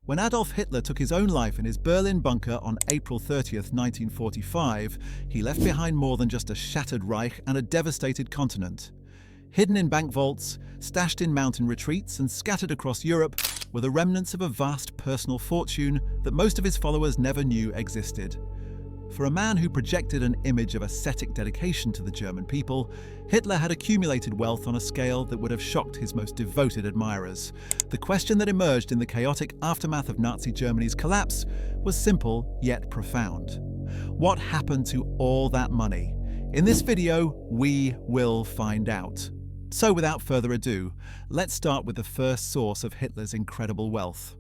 When Adolf Hitler took his own life in his Berlin bunker on April 30th, 1945, he left behind more than just a shattered Reich and a devastated continent. Hidden in bank vaults, stashed in mountain retreats, and scattered across Europe were the remnants of a vast personal fortune that most of his followers never knew existed. For a man who projected an image of ascetic dedication to the German people, Hitler had accumulated wealth on a scale that would have shocked his most devoted admirers. The question that emerged in the chaotic aftermath of Nazi Germany's collapse was simple yet profound. What happened to all that money? In this video, we will find out. So without further ado, let's start with the first source of Hitler's incredible wealth.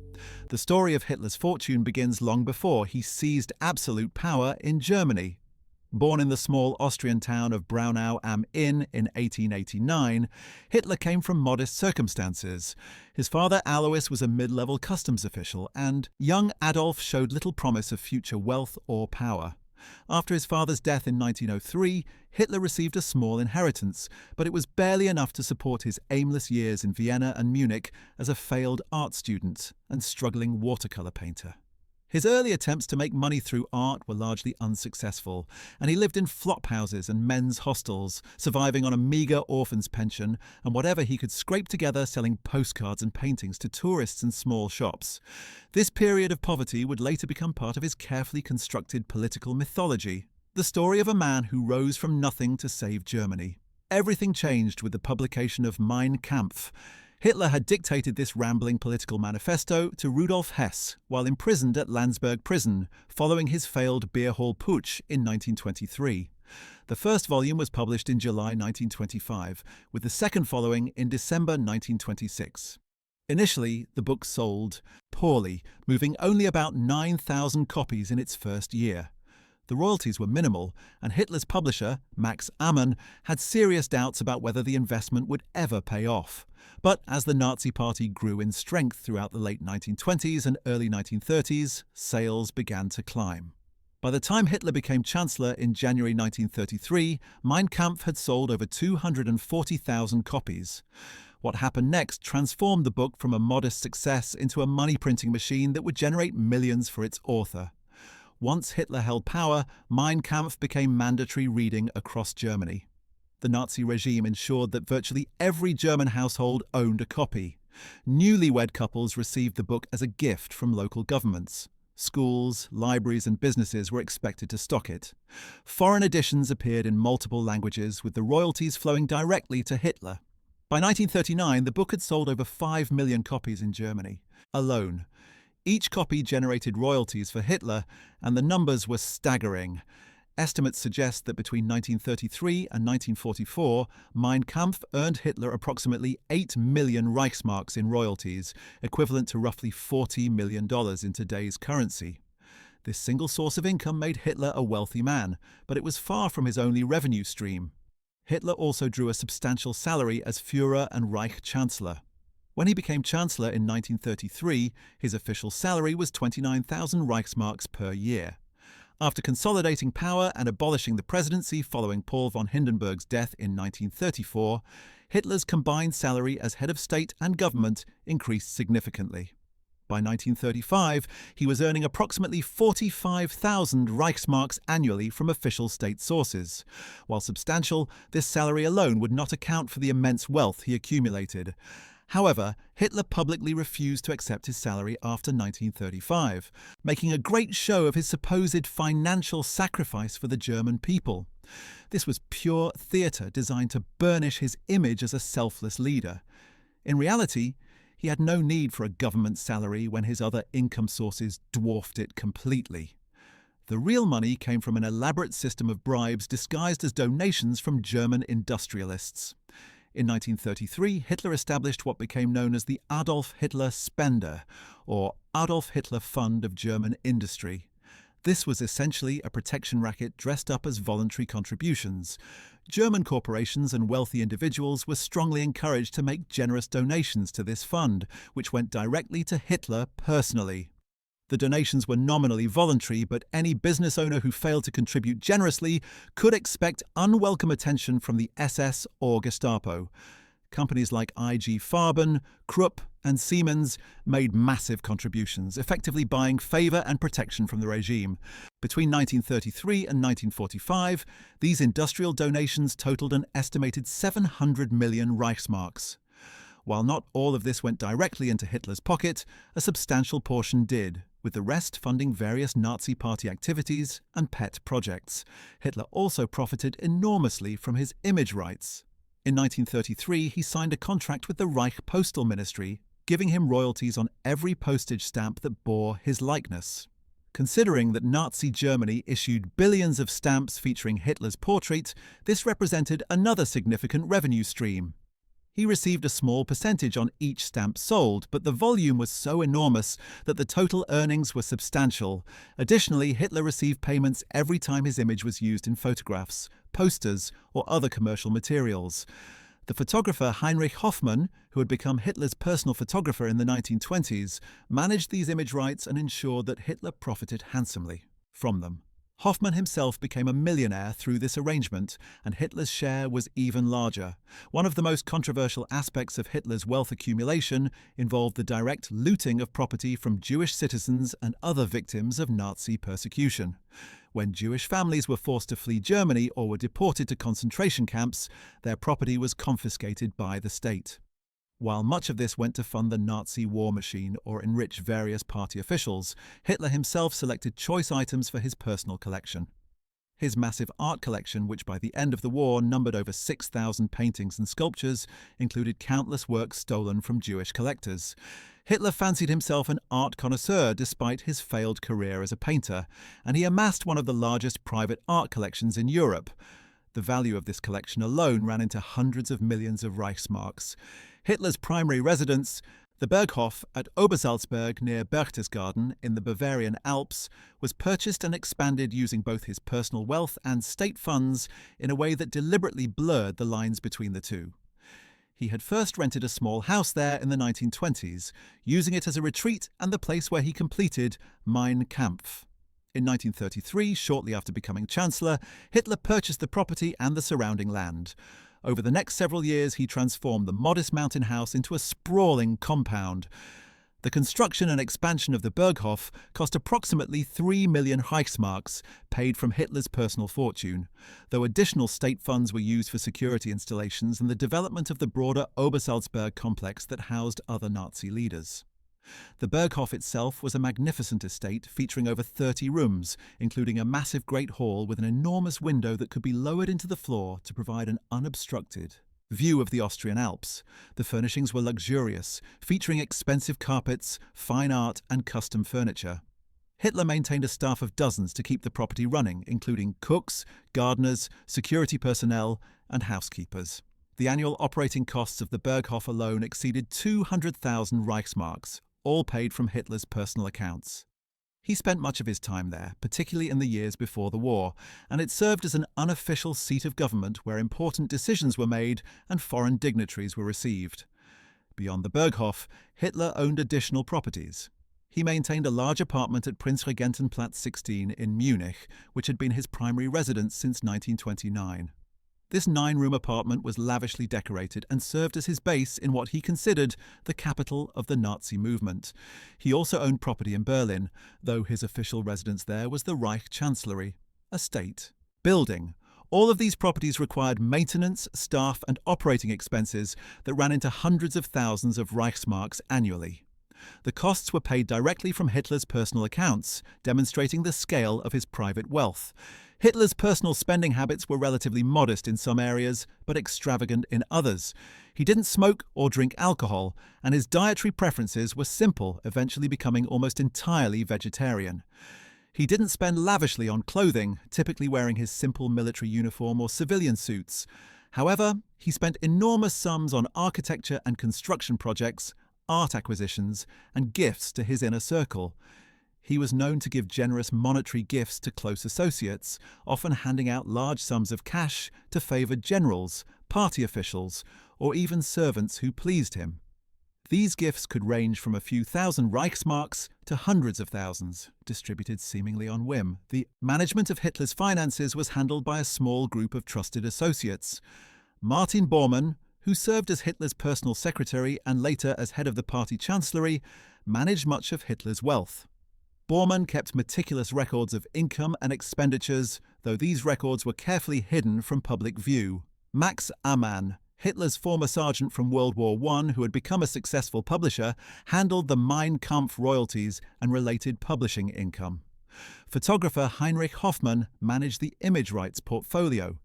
The story of Hitler's fortune begins long before he seized absolute power in Germany. Born in the small Austrian town of Braunau am Inn in 1889, Hitler came from modest circumstances. His father Alois was a mid-level customs official, and young Adolf showed little promise of future wealth or power. After his father's death in 1903, Hitler received a small inheritance, but it was barely enough to support his aimless years in Vienna and Munich as a failed art student and struggling watercolor painter. His early attempts to make money through art were largely unsuccessful, and he lived in flop houses and men's hostels, surviving on a meagre orphan's pension and whatever he could scrape together selling postcards and paintings to tourists and small shops. This period of poverty would later become part of his carefully constructed political mythology, the story of a man who rose from nothing to save Germany. Everything changed with the publication of Mein Kampf. Hitler had dictated this rambling political manifesto to Rudolf Hess while imprisoned at Landsberg prison, following his failed beer hall putsch in 1923. The first volume was published in July 1925, with the second following in December 1926. Initially, the book sold poorly, moving only about 9,000 copies in its first year. The royalties were minimal, and Hitler's publisher, Max Amann, had serious doubts about whether the investment would ever pay off. But as the Nazi Party grew in strength throughout the late 1920s and early 1930s, sales began to climb. By the time Hitler became Chancellor in January 1933, Mein Kampf had sold over 240,000 copies. What happened next transformed the book from a modest success into a money-printing machine that would generate millions for its author. Once Hitler held power, Mein Kampf became mandatory reading across Germany. The Nazi regime ensured that virtually every German household owned a copy. Newlywed couples received the book as a gift from local governments. Schools, libraries, and businesses were expected to stock it. Foreign editions appeared in multiple languages, with the royalties flowing directly to Hitler. By 1939, the book had sold over 5 million copies in Germany alone. Each copy generated royalties for Hitler, and the numbers were staggering. Estimates suggest that between 1933 and 1944, Mein Kampf earned Hitler approximately 8 million Reichsmarks in royalties, equivalent to roughly $40 million in today's currency. This single source of income made Hitler a wealthy man, but it was far from his only revenue stream. Hitler also drew a substantial salary as Führer and Reich Chancellor. When he became Chancellor in 1933, his official salary was 29,000 Reichsmarks per year. After consolidating power and abolishing the presidency following Paul von Hindenburg's death in 1934, Hitler's combined salary as head of state and government increased significantly. By 1935, he was earning approximately 45,000 Reichsmarks annually from official state sources. While substantial, this salary alone would not account for the immense wealth he accumulated. However, Hitler publicly refused to accept his salary after 1935, making a great show of his supposed financial sacrifice for the German people. This was pure theatre designed to burnish his image as a selfless leader. In reality, he had no need for a government salary when his other income sources dwarfed it completely. The real money came from an elaborate system of bribes disguised as donations from German industrialists. In 1933, Hitler established what became known as the Adolf Hitler Spender, or Adolf Hitler Fund of German Industry. This was essentially a protection racket dressed up as voluntary contributions. German corporations and wealthy individuals were strongly encouraged to make generous donations to this fund, which went directly to Hitler personally. The donations were nominally voluntary, but any business owner who failed to contribute generously could expect unwelcome attention from the SS or Gestapo. Companies like IG Farben, Krupp, and Siemens made massive contributions, effectively buying favour and protection from the regime. Between 1933 and 1945, these industrial donations totaled an estimated 700 million Reichsmarks. While not all of this went directly into Hitler's pocket, a substantial portion did, with the rest funding various Nazi Party activities and pet projects. Hitler also profited enormously from his image rights. In 1933, he signed a contract with the Reich Postal Ministry, giving him royalties on every postage stamp that bore his likeness. Considering that Nazi Germany issued billions of stamps featuring Hitler's portrait, this represented another significant revenue stream. He received a small percentage on each stamp sold, but the volume was so enormous that the total earnings were substantial. Additionally, Hitler received payments every time his image was used in photographs, posters, or other commercial materials. The photographer Heinrich Hoffmann, who had become Hitler's personal photographer in the 1920s, managed these image rights and ensured that Hitler profited handsomely from them. Hoffmann himself became a millionaire through this arrangement, and Hitler's share was even larger. One of the most controversial aspects of Hitler's wealth accumulation involved the direct looting of property from Jewish citizens and other victims of Nazi persecution. When Jewish families were forced to flee Germany or were deported to concentration camps, their property was confiscated by the state. While much of this went to fund the Nazi war machine or enrich various party officials, Hitler himself selected choice items for his personal collection. His massive art collection, which by the end of the war numbered over 6,000 paintings and sculptures, included countless works stolen from Jewish collectors. Hitler fancied himself an art connoisseur despite his failed career as a painter, and he amassed one of the largest private art collections in Europe. The value of this collection alone ran into hundreds of millions of Reichsmarks. Hitler's primary residence, the Berghof at Obersalzberg near Berchtesgaden in the Bavarian Alps, was purchased and expanded using both his personal wealth and state funds in a way that deliberately blurred the lines between the two. He had first rented a small house there in the 1920s, using it as a retreat and the place where he completed Mein Kampf. In 1933, shortly after becoming Chancellor, Hitler purchased the property and the surrounding land. Over the next several years, he transformed the modest mountain house into a sprawling compound. The construction and expansion of the Berghof cost approximately 3 million Reichsmarks, paid from Hitler's personal fortune, though additional state funds were used for security installations and the development of the broader Obersalzberg complex that housed other Nazi leaders. The Berghof itself was a magnificent estate featuring over 30 rooms, including a massive great hall with an enormous window that could be lowered into the floor to provide an unobstructed view of the Austrian Alps. The furnishings were luxurious, featuring expensive carpets, fine art, and custom furniture. Hitler maintained a staff of dozens to keep the property running, including cooks, gardeners, security personnel, and housekeepers. The annual operating costs of the Berghof alone exceeded 200,000 Reichsmarks, all paid from Hitler's personal accounts. He spent much of his time there, particularly in the years before the war, and it served as an unofficial seat of government where important decisions were made and foreign dignitaries were received. Beyond the Berghof, Hitler owned additional properties. He maintained a large apartment at Prinzregentenplatz 16 in Munich, which had been his primary residence since 1929. This 9-room apartment was lavishly decorated and served as his base in what he considered the capital of the Nazi movement. He also owned property in Berlin, though his official residence there was the Reich Chancellery, a state building. All of these properties required maintenance, staff, and operating expenses that ran into hundreds of thousands of Reichsmarks annually. The costs were paid directly from Hitler's personal accounts, demonstrating the scale of his private wealth. Hitler's personal spending habits were relatively modest in some areas, but extravagant in others. He didn't smoke or drink alcohol, and his dietary preferences were simple, eventually becoming almost entirely vegetarian. He didn't spend lavishly on clothing, typically wearing his simple military uniform or civilian suits. However, he spent enormous sums on architecture and construction projects, art acquisitions, and gifts to his inner circle. He was known to give generous monetary gifts to close associates, often handing out large sums of cash to favoured generals, party officials, or even servants who pleased him. These gifts could range from a few thousand Reichsmarks to hundreds of thousands, distributed seemingly on whim. The management of Hitler's finances was handled by a small group of trusted associates. Martin Bormann, who served as Hitler's personal secretary and later as head of the party chancellery, managed much of Hitler's wealth. Bormann kept meticulous records of income and expenditures, though these records were carefully hidden from public view. Max Amann, Hitler's former sergeant from World War I who had become a successful publisher, handled the Mein Kampf royalties and related publishing income. Photographer Heinrich Hoffmann managed the image rights portfolio.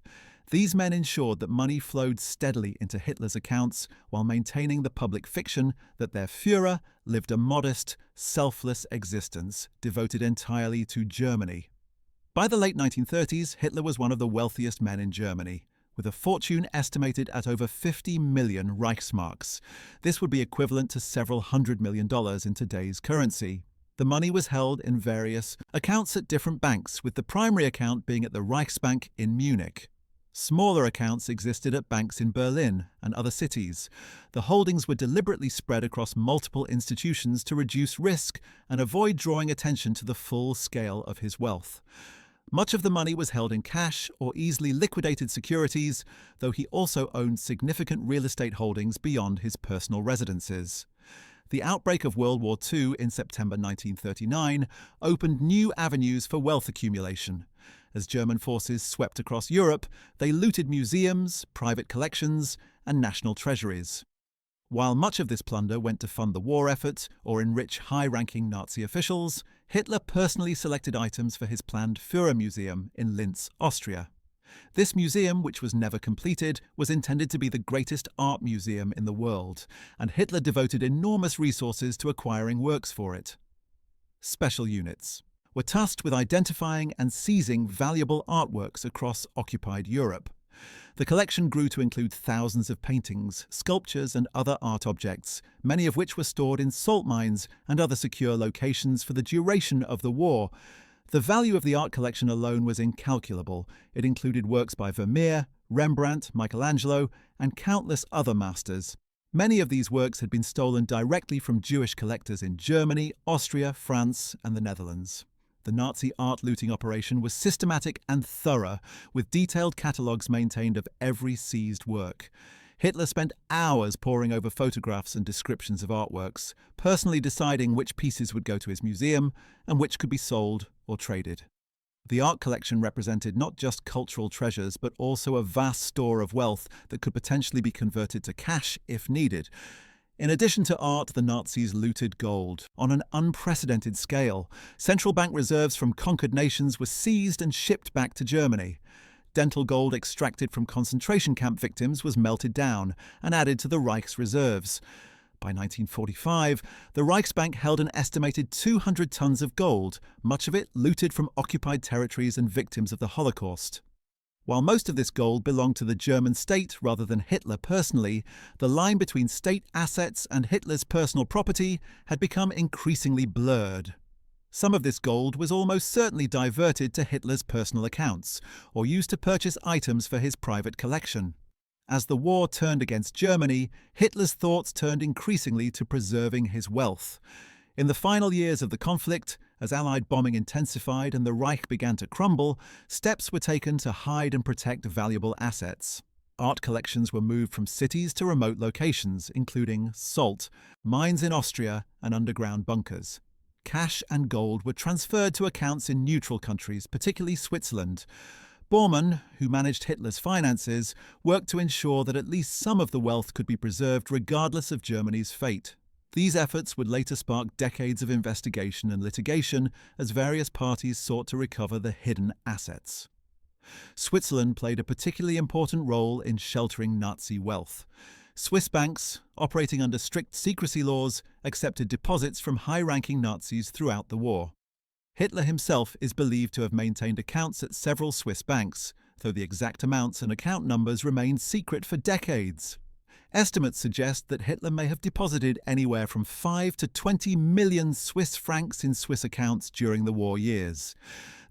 These men ensured that money flowed steadily into Hitler's accounts while maintaining the public fiction that their Führer lived a modest, selfless existence devoted entirely to Germany. By the late 1930s, Hitler was one of the wealthiest men in Germany, with a fortune estimated at over 50 million Reichsmarks. This would be equivalent to several $100 million in today's currency. The money was held in various accounts at different banks, with the primary account being at the Reichsbank in Munich. Smaller accounts existed at banks in Berlin and other cities. The holdings were deliberately spread across multiple institutions to reduce risk and avoid drawing attention to the full scale of his wealth. Much of the money was held in cash or easily liquidated securities, though he also owned significant real estate holdings beyond his personal residences. The outbreak of World War II in September 1939 opened new avenues for wealth accumulation. As German forces swept across Europe, they looted museums, private collections, and national treasuries. While much of this plunder went to fund the war effort or enrich high-ranking Nazi officials, Hitler personally selected items for his planned Führer Museum in Linz, Austria. This museum, which was never completed, was intended to be the greatest art museum in the world, and Hitler devoted enormous resources to acquiring works for it. Special units were tasked with identifying and seizing valuable artworks across occupied Europe. The collection grew to include thousands of paintings, sculptures, and other art objects, many of which were stored in salt mines and other secure locations for the duration of the war. The value of the art collection alone was incalculable. It included works by Vermeer, Rembrandt, Michelangelo, and countless other masters. Many of these works had been stolen directly from Jewish collectors in Germany, Austria, France, and the Netherlands. The Nazi art looting operation was systematic and thorough, with detailed catalogues maintained of every seized work. Hitler spent hours poring over photographs and descriptions of artworks, personally deciding which pieces would go to his museum and which could be sold or traded. The art collection represented not just cultural treasures, but also a vast store of wealth that could potentially be converted to cash if needed. In addition to art, the Nazis looted gold. On an unprecedented scale, central bank reserves from conquered nations were seized and shipped back to Germany. Dental gold extracted from concentration camp victims was melted down and added to the Reich's reserves. By 1945, the Reichsbank held an estimated 200 tons of gold, much of it looted from occupied territories and victims of the Holocaust. While most of this gold belonged to the German state rather than Hitler personally, the line between state assets and Hitler's personal property had become increasingly blurred. Some of this gold was almost certainly diverted to Hitler's personal accounts, or used to purchase items for his private collection. As the war turned against Germany, Hitler's thoughts turned increasingly to preserving his wealth. In the final years of the conflict, as Allied bombing intensified and the Reich began to crumble, steps were taken to hide and protect valuable assets. Art collections were moved from cities to remote locations, including salt, mines in Austria, and underground bunkers. Cash and gold were transferred to accounts in neutral countries, particularly Switzerland. Bormann, who managed Hitler's finances, worked to ensure that at least some of the wealth could be preserved regardless of Germany's fate. These efforts would later spark decades of investigation and litigation as various parties sought to recover the hidden assets. Switzerland played a particularly important role in sheltering Nazi wealth. Swiss banks, operating under strict secrecy laws, accepted deposits from high-ranking Nazis throughout the war. Hitler himself is believed to have maintained accounts at several Swiss banks, though the exact amounts and account numbers remained secret for decades. Estimates suggest that Hitler may have deposited anywhere from 5 to 20 million Swiss francs in Swiss accounts during the war years.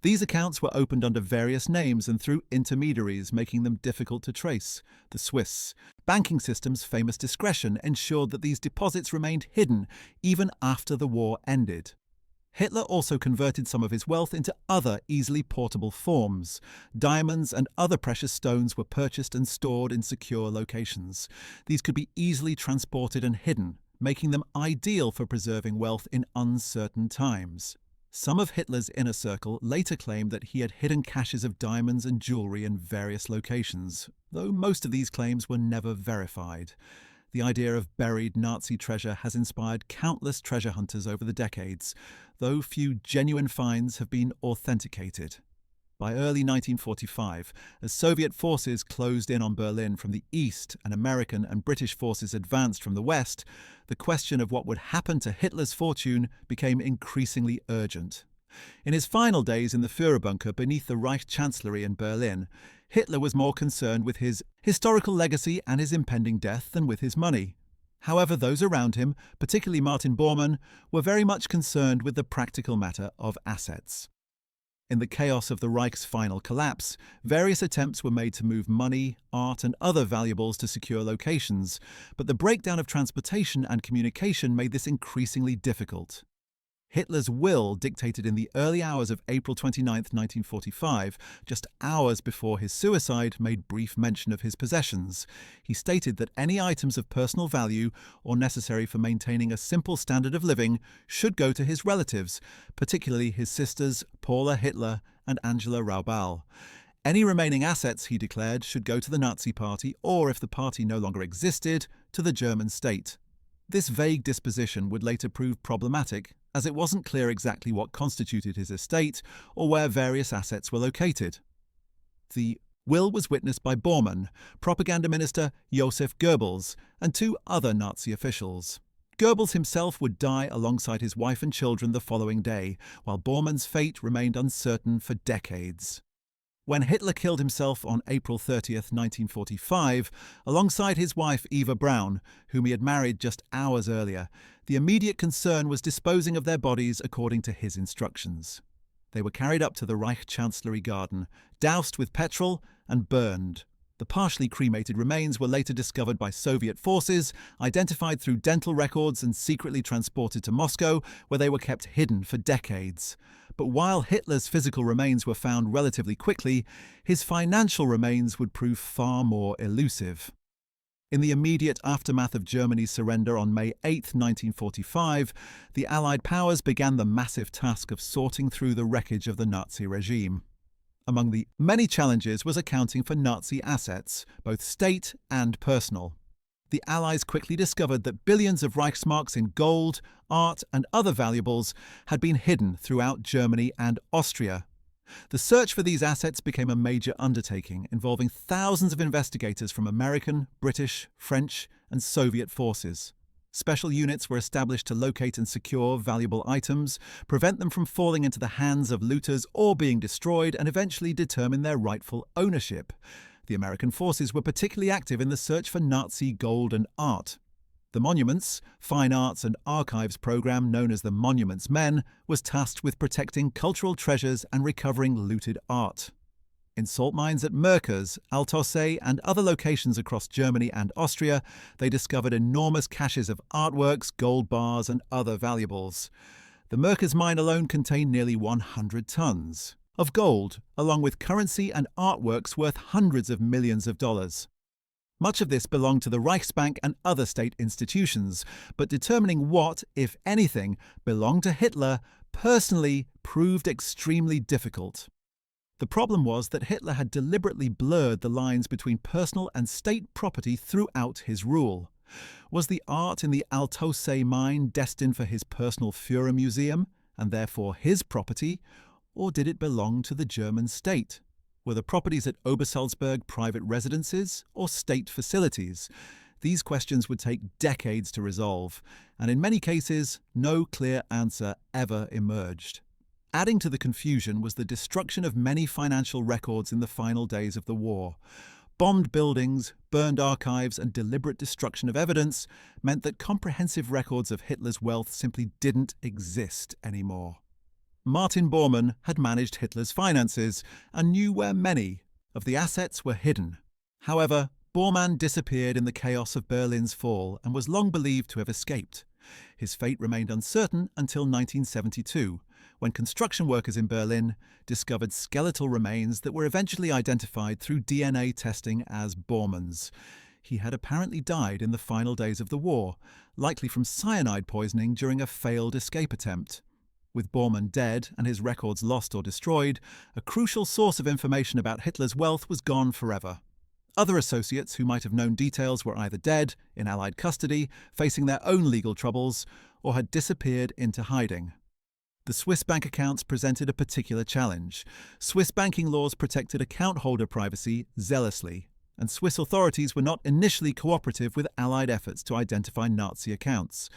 These accounts were opened under various names and through intermediaries, making them difficult to trace. The Swiss banking system's famous discretion ensured that these deposits remained hidden even after the war ended. Hitler also converted some of his wealth into other easily portable forms. Diamonds and other precious stones were purchased and stored in secure locations. These could be easily transported and hidden, making them ideal for preserving wealth in uncertain times. Some of Hitler's inner circle later claimed that he had hidden caches of diamonds and jewelry in various locations, though most of these claims were never verified. The idea of buried Nazi treasure has inspired countless treasure hunters over the decades, though few genuine finds have been authenticated. By early 1945, as Soviet forces closed in on Berlin from the east and American and British forces advanced from the west, the question of what would happen to Hitler's fortune became increasingly urgent. In his final days in the Führerbunker beneath the Reich Chancellery in Berlin, Hitler was more concerned with his historical legacy and his impending death than with his money. However, those around him, particularly Martin Bormann, were very much concerned with the practical matter of assets. In the chaos of the Reich's final collapse, various attempts were made to move money, art, and other valuables to secure locations, but the breakdown of transportation and communication made this increasingly difficult. Hitler's will, dictated in the early hours of April 29, 1945, just hours before his suicide, made brief mention of his possessions. He stated that any items of personal value or necessary for maintaining a simple standard of living should go to his relatives, particularly his sisters Paula Hitler and Angela Raubal. Any remaining assets, he declared, should go to the Nazi Party or, if the party no longer existed, to the German state. This vague disposition would later prove problematic, as it wasn't clear exactly what constituted his estate or where various assets were located. The will was witnessed by Bormann, propaganda minister Josef Goebbels, and two other Nazi officials. Goebbels himself would die alongside his wife and children the following day, while Bormann's fate remained uncertain for decades. When Hitler killed himself on April 30th, 1945, alongside his wife Eva Braun, whom he had married just hours earlier, the immediate concern was disposing of their bodies according to his instructions. They were carried up to the Reich Chancellery garden, doused with petrol, and burned. The partially cremated remains were later discovered by Soviet forces, identified through dental records, and secretly transported to Moscow, where they were kept hidden for decades. But while Hitler's physical remains were found relatively quickly, his financial remains would prove far more elusive. In the immediate aftermath of Germany's surrender on May 8, 1945, the Allied powers began the massive task of sorting through the wreckage of the Nazi regime. Among the many challenges was accounting for Nazi assets, both state and personal. The Allies quickly discovered that billions of Reichsmarks in gold, art, and other valuables had been hidden throughout Germany and Austria. The search for these assets became a major undertaking, involving thousands of investigators from American, British, French, and Soviet forces. Special units were established to locate and secure valuable items, prevent them from falling into the hands of looters or being destroyed, and eventually determine their rightful ownership. The American forces were particularly active in the search for Nazi gold and art. The Monuments, Fine Arts and Archives program known as the Monuments Men was tasked with protecting cultural treasures and recovering looted art. In salt mines at Merkers, Altaussee, and other locations across Germany and Austria, they discovered enormous caches of artworks, gold bars, and other valuables. The Merkers mine alone contained nearly 100 tons of gold, along with currency and artworks worth hundreds of millions of dollars. Much of this belonged to the Reichsbank and other state institutions, but determining what, if anything, belonged to Hitler personally proved extremely difficult. The problem was that Hitler had deliberately blurred the lines between personal and state property throughout his rule. Was the art in the Altaussee mine destined for his personal Führer museum, and therefore his property, or did it belong to the German state? Were the properties at Obersalzberg private residences or state facilities? These questions would take decades to resolve, and in many cases, no clear answer ever emerged. Adding to the confusion was the destruction of many financial records in the final days of the war. Bombed buildings, burned archives, and deliberate destruction of evidence meant that comprehensive records of Hitler's wealth simply didn't exist anymore. Martin Bormann had managed Hitler's finances and knew where many of the assets were hidden. However, Bormann disappeared in the chaos of Berlin's fall and was long believed to have escaped. His fate remained uncertain until 1972, when construction workers in Berlin discovered skeletal remains that were eventually identified through DNA testing as Bormann's. He had apparently died in the final days of the war, likely from cyanide poisoning during a failed escape attempt. With Bormann dead and his records lost or destroyed, a crucial source of information about Hitler's wealth was gone forever. Other associates who might have known details were either dead, in Allied custody, facing their own legal troubles, or had disappeared into hiding. The Swiss bank accounts presented a particular challenge. Swiss banking laws protected account holder privacy zealously, and Swiss authorities were not initially cooperative with Allied efforts to identify Nazi accounts.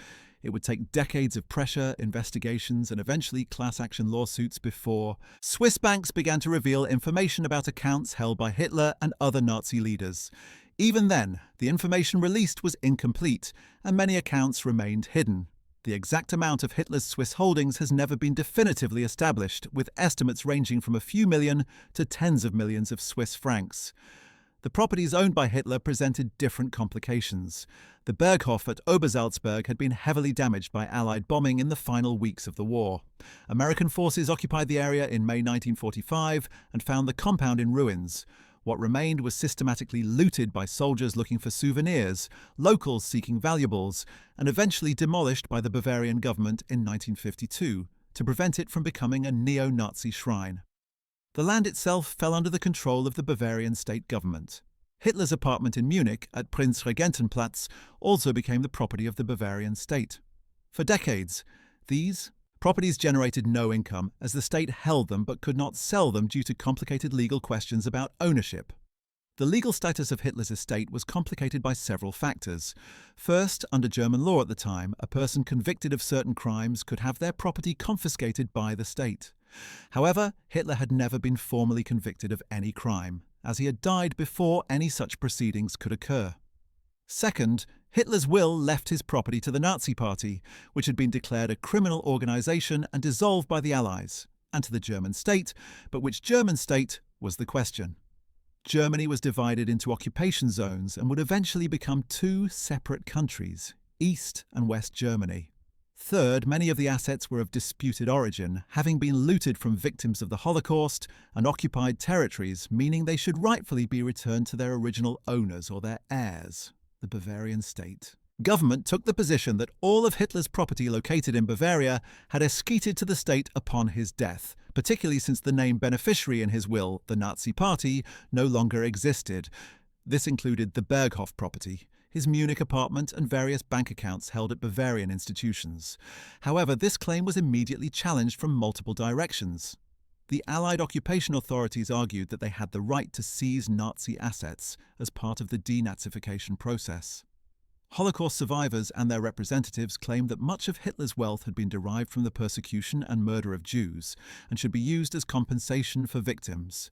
It would take decades of pressure, investigations, and eventually class action lawsuits before Swiss banks began to reveal information about accounts held by Hitler and other Nazi leaders. Even then, the information released was incomplete, and many accounts remained hidden. The exact amount of Hitler's Swiss holdings has never been definitively established, with estimates ranging from a few million to tens of millions of Swiss francs. The properties owned by Hitler presented different complications. The Berghof at Obersalzberg had been heavily damaged by Allied bombing in the final weeks of the war. American forces occupied the area in May 1945 and found the compound in ruins. What remained was systematically looted by soldiers looking for souvenirs, locals seeking valuables, and eventually demolished by the Bavarian government in 1952 to prevent it from becoming a neo-Nazi shrine. The land itself fell under the control of the Bavarian state government. Hitler's apartment in Munich at Prinzregentenplatz also became the property of the Bavarian state. For decades, these properties generated no income as the state held them but could not sell them due to complicated legal questions about ownership. The legal status of Hitler's estate was complicated by several factors. First, under German law at the time, a person convicted of certain crimes could have their property confiscated by the state. However, Hitler had never been formally convicted of any crime, as he had died before any such proceedings could occur. Second, Hitler's will left his property to the Nazi Party, which had been declared a criminal organization and dissolved by the Allies, and to the German state, but which German state was the question. Germany was divided into occupation zones and would eventually become two separate countries, East and West Germany. Third, many of the assets were of disputed origin, having been looted from victims of the Holocaust and occupied territories, meaning they should rightfully be returned to their original owners or their heirs, the Bavarian state. Government took the position that all of Hitler's property located in Bavaria had escated to the state upon his death, particularly since the named beneficiary in his will, the Nazi Party, no longer existed. This included the Berghof property, his Munich apartment, and various bank accounts held at Bavarian institutions. However, this claim was immediately challenged from multiple directions. The Allied occupation authorities argued that they had the right to seize Nazi assets as part of the denazification process. Holocaust survivors and their representatives claimed that much of Hitler's wealth had been derived from the persecution and murder of Jews and should be used as compensation for victims.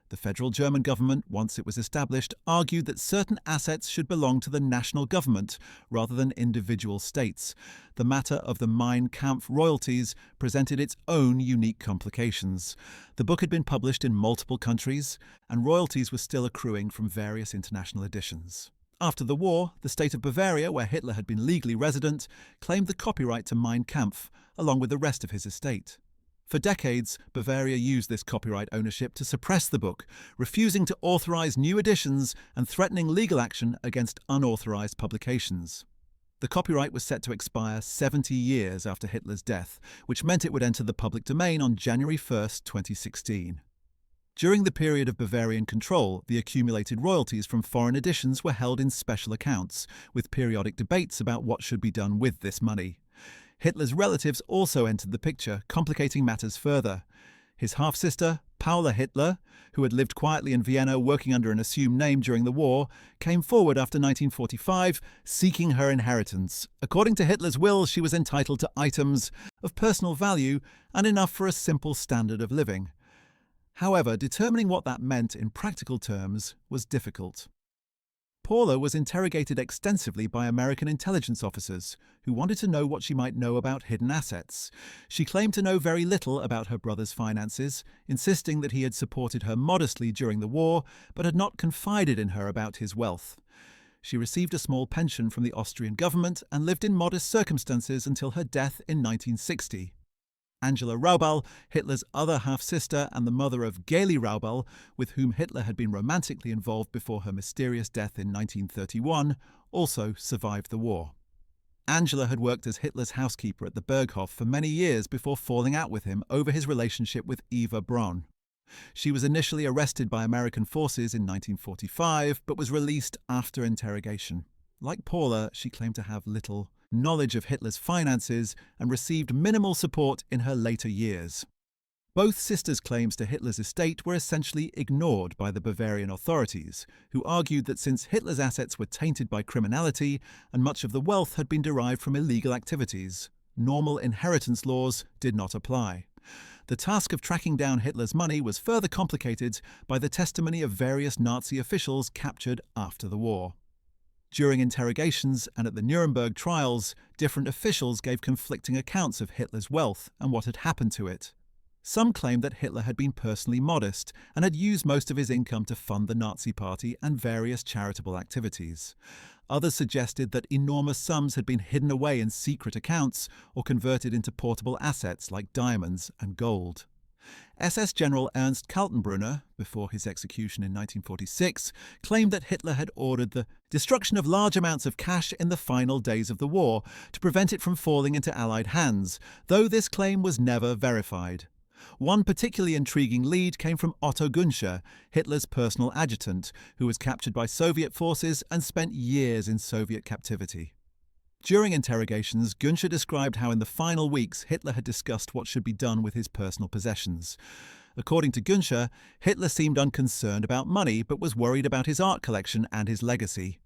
The federal German government, once it was established, argued that certain assets should belong to the national government rather than individual states. The matter of the Mein Kampf royalties presented its own unique complications. The book had been published in multiple countries, and royalties were still accruing from various international editions. After the war, the state of Bavaria, where Hitler had been legally resident, claimed the copyright to Mein Kampf, along with the rest of his estate. For decades, Bavaria used this copyright ownership to suppress the book, refusing to authorize new editions and threatening legal action against unauthorized publications. The copyright was set to expire 70 years after Hitler's death, which meant it would enter the public domain on January 1, 2016. During the period of Bavarian control, the accumulated royalties from foreign editions were held in special accounts, with periodic debates about what should be done with this money. Hitler's relatives also entered the picture, complicating matters further. His half-sister, Paula Hitler, who had lived quietly in Vienna working under an assumed name during the war, came forward after 1945, seeking her inheritance. According to Hitler's will, she was entitled to items of personal value and enough for a simple standard of living. However, determining what that meant in practical terms was difficult. Paula was interrogated extensively by American intelligence officers who wanted to know what she might know about hidden assets. She claimed to know very little about her brother's finances, insisting that he had supported her modestly during the war but had not confided in her about his wealth. She received a small pension from the Austrian government and lived in modest circumstances until her death in 1960. Angela Raubal, Hitler's other half-sister and the mother of Geli Raubal, with whom Hitler had been romantically involved before her mysterious death in 1931, also survived the war. Angela had worked as Hitler's housekeeper at the Berghof for many years before falling out with him over his relationship with Eva Braun. She was initially arrested by American forces in 1945, but was released after interrogation. Like Paula, she claimed to have little knowledge of Hitler's finances and received minimal support in her later years. Both sisters' claims to Hitler's estate were essentially ignored by the Bavarian authorities, who argued that since Hitler's assets were tainted by criminality and much of the wealth had been derived from illegal activities, normal inheritance laws did not apply. The task of tracking down Hitler's money was further complicated by the testimony of various Nazi officials captured after the war. During interrogations and at the Nuremberg trials, different officials gave conflicting accounts of Hitler's wealth and what had happened to it. Some claimed that Hitler had been personally modest and had used most of his income to fund the Nazi Party and various charitable activities. Others suggested that enormous sums had been hidden away in secret accounts or converted into portable assets like diamonds and gold. SS General Ernst Kaltenbrunner, before his execution in 1946, claimed that Hitler had ordered the destruction of large amounts of cash in the final days of the war to prevent it from falling into Allied hands, though this claim was never verified. One particularly intriguing lead came from Otto Günscher, Hitler's personal adjutant, who was captured by Soviet forces and spent years in Soviet captivity. During interrogations, Günscher described how in the final weeks Hitler had discussed what should be done with his personal possessions. According to Günscher, Hitler seemed unconcerned about money but was worried about his art collection and his legacy.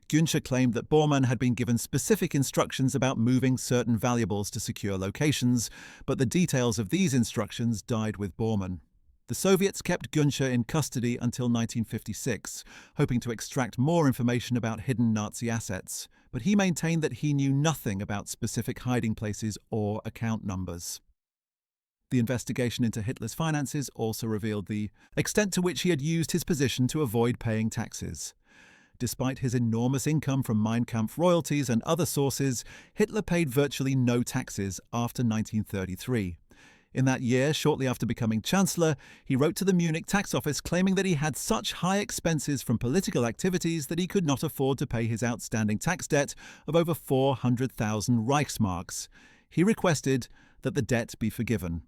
Günscher claimed that Bormann had been given specific instructions about moving certain valuables to secure locations, but the details of these instructions died with Bormann. The Soviets kept Günscher in custody until 1956, hoping to extract more information about hidden Nazi assets, but he maintained that he knew nothing about specific hiding places or account numbers. The investigation into Hitler's finances also revealed the extent to which he had used his position to avoid paying taxes. Despite his enormous income from Mein Kampf royalties and other sources, Hitler paid virtually no taxes after 1933. In that year, shortly after becoming Chancellor, he wrote to the Munich tax office claiming that he had such high expenses from political activities that he could not afford to pay his outstanding tax debt of over 400,000 Reichsmarks. He requested that the debt be forgiven.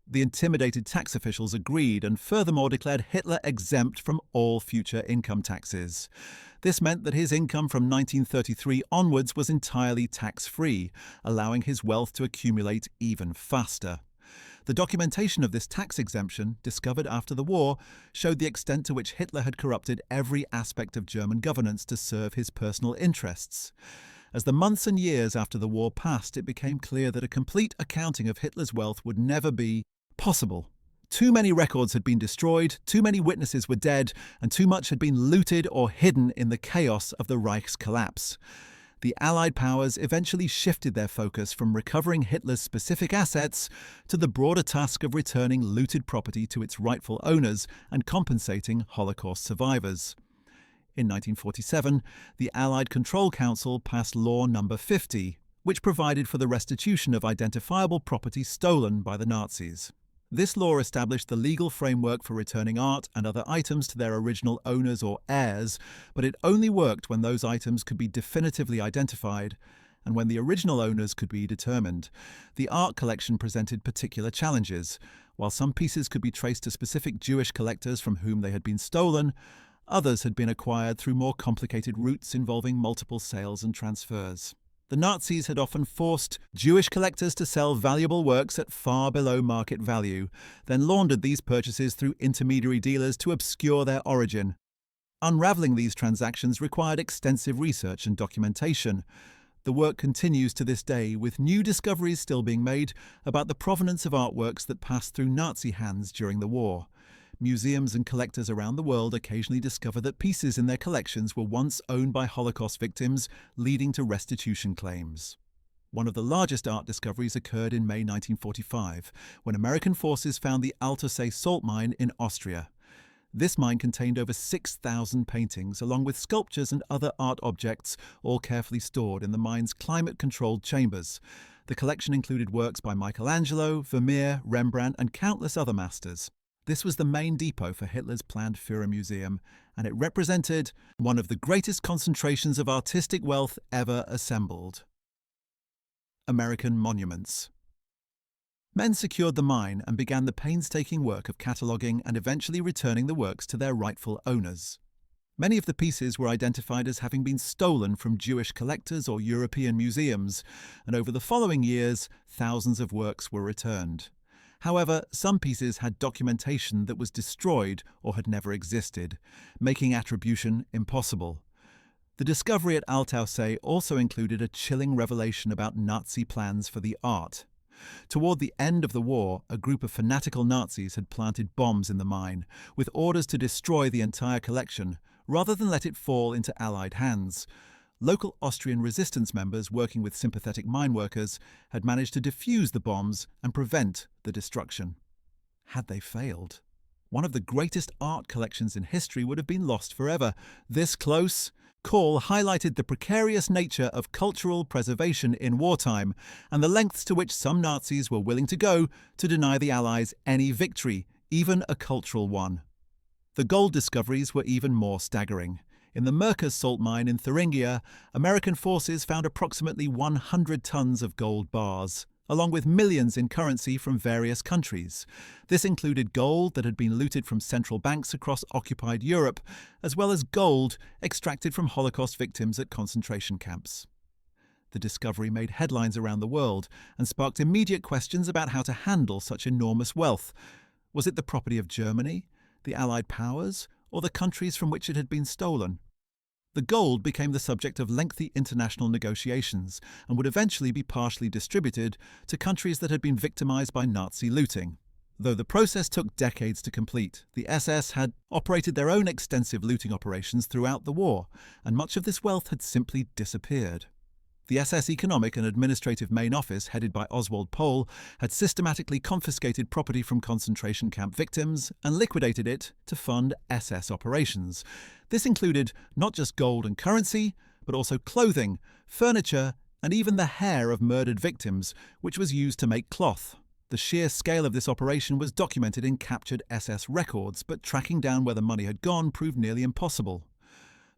The intimidated tax officials agreed and furthermore declared Hitler exempt from all future income taxes. This meant that his income from 1933 onwards was entirely tax-free, allowing his wealth to accumulate even faster. The documentation of this tax exemption, discovered after the war, showed the extent to which Hitler had corrupted every aspect of German governance to serve his personal interests. As the months and years after the war passed, it became clear that a complete accounting of Hitler's wealth would never be possible. Too many records had been destroyed, too many witnesses were dead, and too much had been looted or hidden in the chaos of the Reich's collapse. The Allied powers eventually shifted their focus from recovering Hitler's specific assets to the broader task of returning looted property to its rightful owners and compensating Holocaust survivors. In 1947, the Allied Control Council passed Law No. 50, which provided for the restitution of identifiable property stolen by the Nazis. This law established the legal framework for returning art and other items to their original owners or heirs, but it only worked when those items could be definitively identified and when the original owners could be determined. The art collection presented particular challenges. While some pieces could be traced to specific Jewish collectors from whom they had been stolen, others had been acquired through more complicated routes involving multiple sales and transfers. The Nazis had often forced Jewish collectors to sell valuable works at far below market value, then laundered these purchases through intermediary dealers to obscure their origin. Unraveling these transactions required extensive research and documentation. The work continues to this day, with new discoveries still being made about the provenance of artworks that passed through Nazi hands during the war. Museums and collectors around the world occasionally discover that pieces in their collections were once owned by Holocaust victims, leading to restitution claims. One of the largest art discoveries occurred in May 1945, when American forces found the Altersee salt mine in Austria. This mine contained over 6,000 paintings, along with sculptures and other art objects, all carefully stored in the mine's climate-controlled chambers. The collection included works by Michelangelo, Vermeer, Rembrandt, and countless other masters. This was the main depot for Hitler's planned Führer Museum, and it represented one of the greatest concentrations of artistic wealth ever assembled. American monuments. Men secured the mine and began the painstaking work of cataloguing and eventually returning the works to their rightful owners. Many of the pieces were identified as having been stolen from Jewish collectors or European museums, and over the following years, thousands of works were returned. However, some pieces had documentation that was destroyed or had never existed, making attribution impossible. The discovery at Altaussee also included a chilling revelation about Nazi plans for the art. Toward the end of the war, a group of fanatical Nazis had planted bombs in the mine, with orders to destroy the entire collection, rather than let it fall into Allied hands. Local Austrian resistance members working with sympathetic mine workers had managed to defuse the bombs and prevent the destruction. Had they failed, one of the greatest art collections in history would have been lost forever. This close call highlighted the precarious nature of cultural preservation in wartime and the lengths to which some Nazis were willing to go to deny the Allies any victory, even a cultural one. The gold discoveries were even more staggering. In the Merkers salt mine in Thuringia, American forces found approximately 100 tons of gold bars, along with millions in currency from various countries. This included gold that had been looted from central banks across occupied Europe, as well as gold extracted from Holocaust victims at concentration camps. The discovery made headlines around the world and sparked immediate questions about how to handle such enormous wealth. Was it the property of Germany, the Allied powers, or the countries from which it had been stolen? The gold became the subject of lengthy international negotiations and would eventually be partially distributed to countries that had been victimized by Nazi looting. Though the process took decades to complete, the SS had operated their own extensive looting operations throughout the war, and much of this wealth had simply disappeared. The SS Economic and Administrative Main Office, headed by Oswald Pohl, had systematically confiscated property from concentration camp victims and liquidated it to fund SS operations. This included not just gold and currency, but also clothing, furniture, and even the hair of murdered victims, which was used to make cloth. The sheer scale of this operation was documented in captured SS records, but tracking down where the money had gone proved nearly impossible.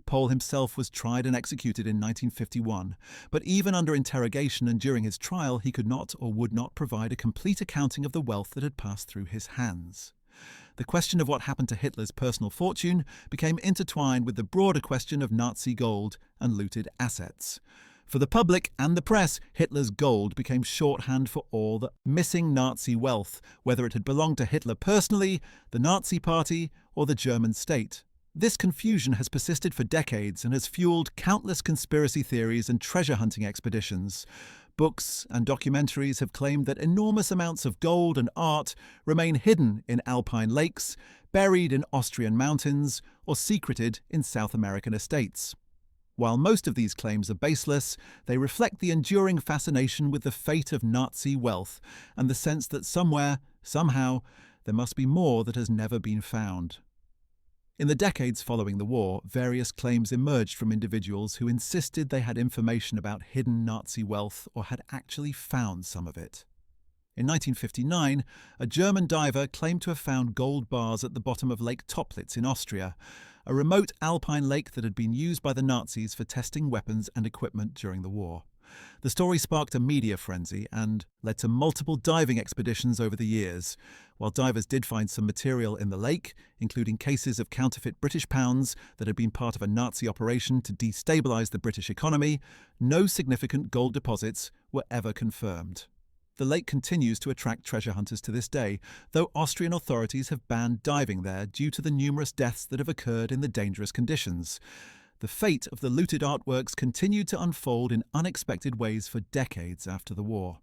Pohl himself was tried and executed in 1951, but even under interrogation and during his trial, he could not or would not provide a complete accounting of the wealth that had passed through his hands. The question of what happened to Hitler's personal fortune became intertwined with the broader question of Nazi gold and looted assets. For the public and the press, Hitler's gold became shorthand for all the missing Nazi wealth, whether it had belonged to Hitler personally, the Nazi Party, or the German state. This confusion has persisted for decades and has fueled countless conspiracy theories and treasure hunting expeditions. Books and documentaries have claimed that enormous amounts of gold and art remain hidden in Alpine lakes, buried in Austrian mountains, or secreted in South American estates. While most of these claims are baseless, they reflect the enduring fascination with the fate of Nazi wealth and the sense that somewhere, somehow, there must be more that has never been found. In the decades following the war, various claims emerged from individuals who insisted they had information about hidden Nazi wealth or had actually found some of it. In 1959, a German diver claimed to have found gold bars at the bottom of Lake Toplitz in Austria, a remote alpine lake that had been used by the Nazis for testing weapons and equipment during the war. The story sparked a media frenzy and led to multiple diving expeditions over the years. While divers did find some material in the lake, including cases of counterfeit British pounds that had been part of a Nazi operation to destabilize the British economy, no significant gold deposits were ever confirmed. The lake continues to attract treasure hunters to this day, though Austrian authorities have banned diving there due to the numerous deaths that have occurred in the dangerous conditions. The fate of the looted artworks continued to unfold in unexpected ways for decades after the war.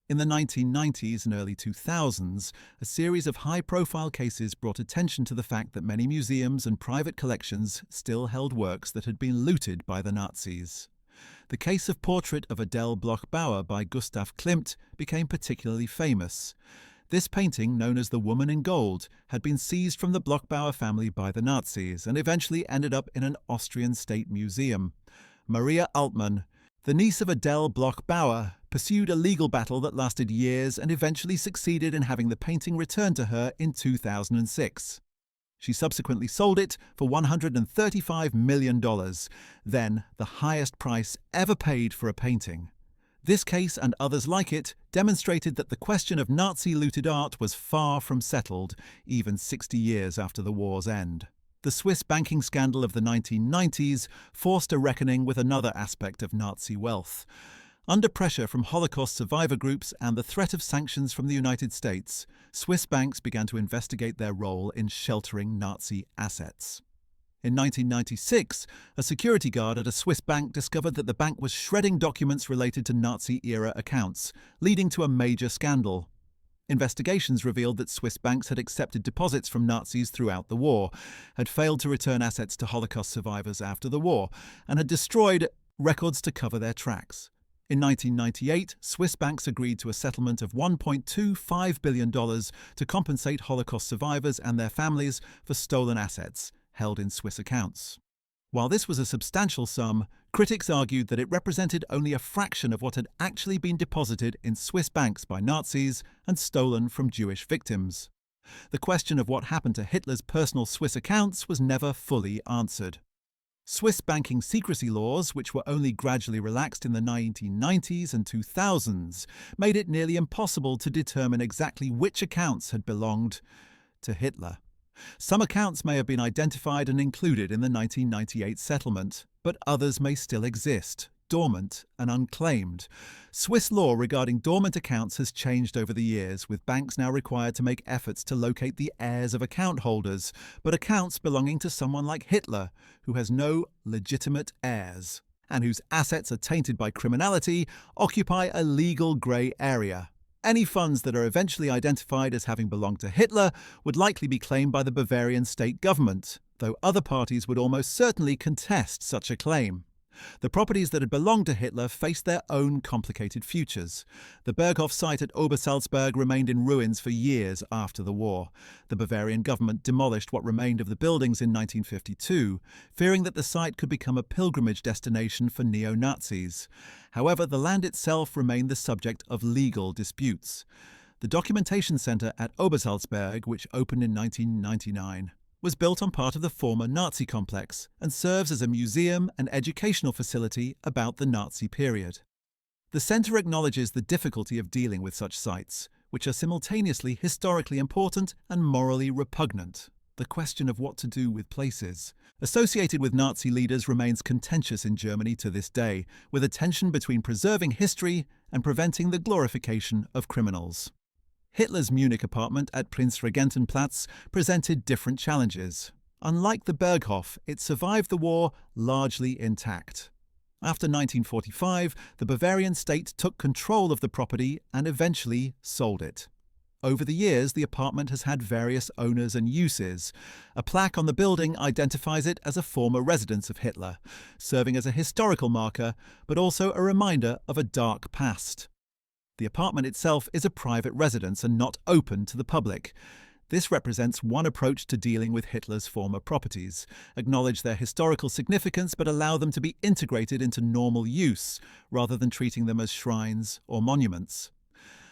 In the 1990s and early 2000s, a series of high-profile cases brought attention to the fact that many museums and private collections still held works that had been looted by the Nazis. The case of Portrait of Adele Bloch-Bauer by Gustav Klimt became particularly famous. This painting, known as The Woman in Gold, had been seized from the Bloch-Bauer family by the Nazis and eventually ended up in an Austrian state museum. Maria Altmann, the niece of Adele Bloch-Bauer, pursued a legal battle that lasted years and eventually succeeded in having the painting returned to her in 2006. She subsequently sold it for $135 million, then the highest price ever paid for a painting. This case and others like it demonstrated that the question of Nazi-looted art was far from settled, even 60 years after the war's end. The Swiss banking scandal of the 1990s forced a reckoning with another aspect of Nazi wealth. Under pressure from Holocaust survivor groups and the threat of sanctions from the United States, Swiss banks began to investigate their role in sheltering Nazi assets. In 1996, a security guard at a Swiss bank discovered that the bank was shredding documents related to Nazi-era accounts, leading to a major scandal. Investigations revealed that Swiss banks had accepted deposits from Nazis throughout the war, had failed to return assets to Holocaust survivors after the war, and had destroyed records to cover their tracks. In 1998, Swiss banks agreed to a settlement of $1.25 billion to compensate Holocaust survivors and their families for stolen assets held in Swiss accounts. While this was a substantial sum, critics argued that it represented only a fraction of what had actually been deposited in Swiss banks by Nazis and stolen from Jewish victims. The question of what happened to Hitler's personal Swiss accounts was never fully answered. Swiss banking secrecy laws, which were only gradually relaxed in the 1990s and 2000s, made it nearly impossible to determine exactly which accounts had belonged to Hitler. Some accounts may have been identified and included in the 1998 settlement, but others may still exist, dormant and unclaimed. Swiss law regarding dormant accounts has changed over the years, with banks now required to make efforts to locate the heirs of account holders, but accounts belonging to someone like Hitler, who has no legitimate heirs, and whose assets are tainted by criminality, occupy a legal grey area. Any funds that are eventually identified as having belonged to Hitler would likely be claimed by the Bavarian state government, though other parties would almost certainly contest such a claim. The properties that had belonged to Hitler faced their own complicated futures. The Berghof site at Obersalzberg remained in ruins for years after the war. The Bavarian government demolished what remained of the buildings in 1952, fearing that the site could become a pilgrimage destination for neo-Nazis. However, the land itself remained the subject of legal disputes. The documentation center at Obersalzberg, which opened in 1999, was built on part of the former Nazi complex and serves as a museum and educational facility about the Nazi period. The centre acknowledges the difficulty of dealing with such sites, which are simultaneously historically important and morally repugnant. The question of what to do with places associated with Nazi leaders remains contentious in Germany to this day, with a tension between preserving history and preventing the glorification of criminals. Hitler's Munich apartment at Prinzregentenplatz presented different challenges. Unlike the Berghof, it survived the war largely intact. After 1945, the Bavarian state took control of the property and eventually sold it. Over the years, the apartment has had various owners and uses. A plaque on the building identifies it as a former residence of Hitler, serving as a historical marker, but also a reminder of a dark past. The apartment itself is a private residence and not open to the public. This represents one approach to dealing with Hitler's former properties: acknowledge their historical significance but allow them to be integrated into normal use, rather than treating them as shrines or monuments.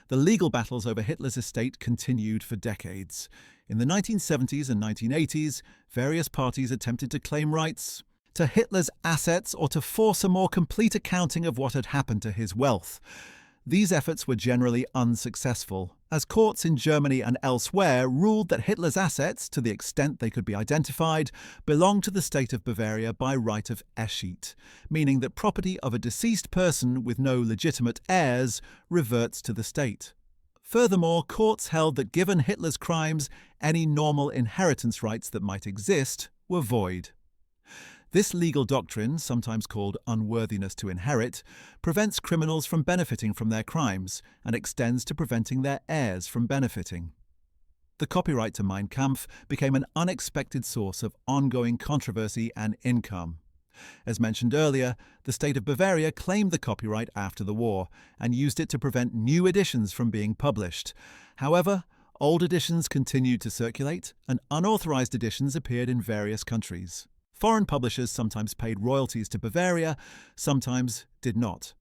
The legal battles over Hitler's estate continued for decades. In the 1970s and 1980s, various parties attempted to claim rights to Hitler's assets or to force a more complete accounting of what had happened to his wealth. These efforts were generally unsuccessful, as courts in Germany and elsewhere ruled that Hitler's assets, to the extent they could be identified, belonged to the state of Bavaria by right of escheat, meaning that property of a deceased person with no legitimate heirs reverts to the state. Furthermore, courts held that given Hitler's crimes, any normal inheritance rights that might exist were void. This legal doctrine, sometimes called unworthiness to inherit, prevents criminals from benefiting from their crimes and extends to preventing their heirs from benefiting. The copyright to Mein Kampf became an unexpected source of ongoing controversy and income. As mentioned earlier, the state of Bavaria claimed the copyright after the war and used it to prevent new editions from being published. However, old editions continued to circulate, and unauthorized editions appeared in various countries. Foreign publishers sometimes paid royalties to Bavaria, sometimes did not.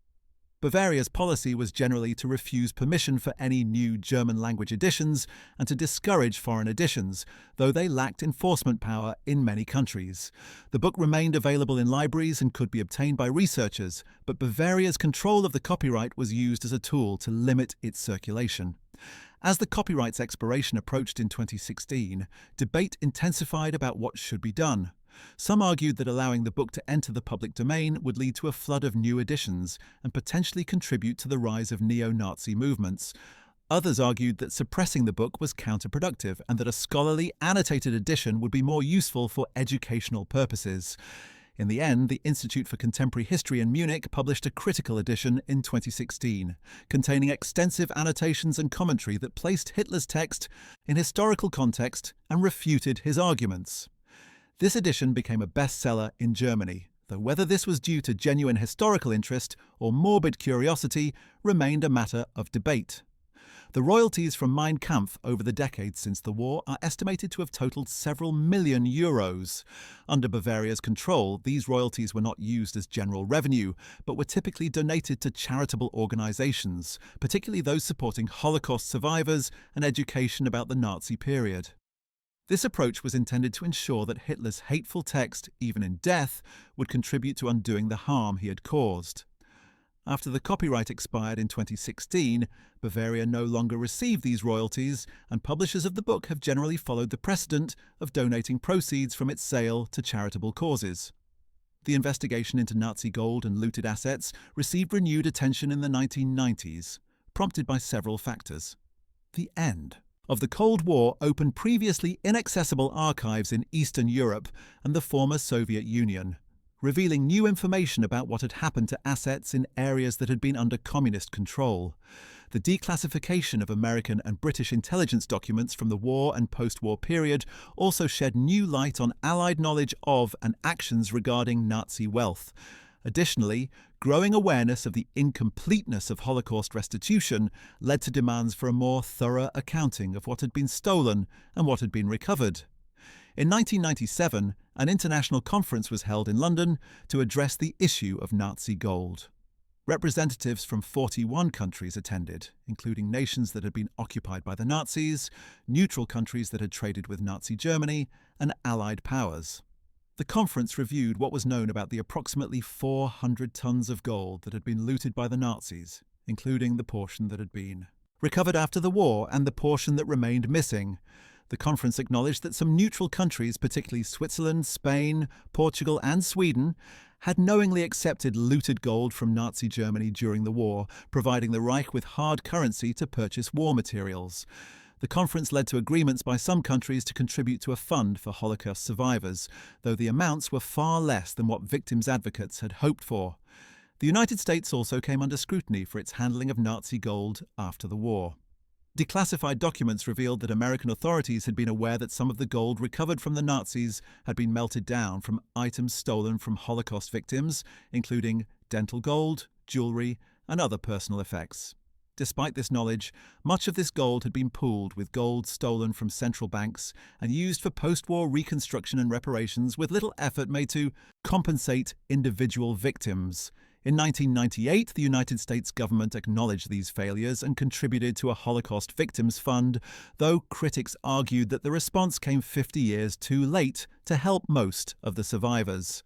Bavaria's policy was generally to refuse permission for any new German-language editions and to discourage foreign editions, though they lacked enforcement power in many countries. The book remained available in libraries and could be obtained by researchers, but Bavaria's control of the copyright was used as a tool to limit its circulation. As the copyright's expiration approached in 2016, debate intensified about what should be done. Some argued that allowing the book to enter the public domain would lead to a flood of new editions and potentially contribute to the rise of neo-Nazi movements. Others argued that suppressing the book was counterproductive and that a scholarly, annotated edition would be more useful for educational purposes. In the end, the Institute for Contemporary History in Munich published a critical edition in 2016, containing extensive annotations and commentary that placed Hitler's text in historical context and refuted his arguments. This edition became a bestseller in Germany, though whether this was due to genuine historical interest or morbid curiosity remained a matter of debate. The royalties from Mein Kampf over the decades since the war are estimated to have totaled several million euros. Under Bavaria's control, these royalties were not used as general revenue, but were typically donated to charitable organizations, particularly those supporting Holocaust survivors and education about the Nazi period. This approach was intended to ensure that Hitler's hateful text, even in death, would contribute to undoing the harm he had caused. After the copyright expired in 2016, Bavaria no longer received these royalties, and publishers of the book have generally followed the precedent of donating proceeds from its sale to charitable causes. The investigation into Nazi gold and looted assets received renewed attention in the 1990s, prompted by several factors. The end of the Cold War opened previously inaccessible archives in Eastern Europe and the former Soviet Union, revealing new information about what had happened to assets in areas that had been under communist control. The declassification of American and British intelligence documents from the war and post-war period also shed new light on Allied knowledge of and actions regarding Nazi wealth. Additionally, growing awareness of the incompleteness of Holocaust restitution led to demands for a more thorough accounting of what had been stolen and what had been recovered. In 1997, an international conference was held in London to address the issue of Nazi gold. Representatives from 41 countries attended, including nations that had been occupied by the Nazis, neutral countries that had traded with Nazi Germany, and Allied powers. The conference reviewed what was known about the approximately 400 tons of gold that had been looted by the Nazis, including the portion that had been recovered after the war and the portion that remained missing. The conference acknowledged that some neutral countries, particularly Switzerland, Spain, Portugal, and Sweden, had knowingly accepted looted gold from Nazi Germany during the war, providing the Reich with hard currency to purchase war materials. The conference led to agreements by some countries to contribute to a fund for Holocaust survivors, though the amounts were far less than what victims' advocates had hoped for. The United States also came under scrutiny for its handling of Nazi gold after the war. Declassified documents revealed that American authorities had been aware that some of the gold recovered from the Nazis had been melted down from items stolen from Holocaust victims, including dental gold, jewelry, and other personal effects. Despite this knowledge, much of this gold had been pooled with gold stolen from central banks and used for post-war reconstruction and reparations, with little effort made to compensate individual victims. In 1998, the United States government acknowledged these failures and contributed to a Holocaust Victims Fund, though critics argued that the response came 50 years too late to help most of the survivors.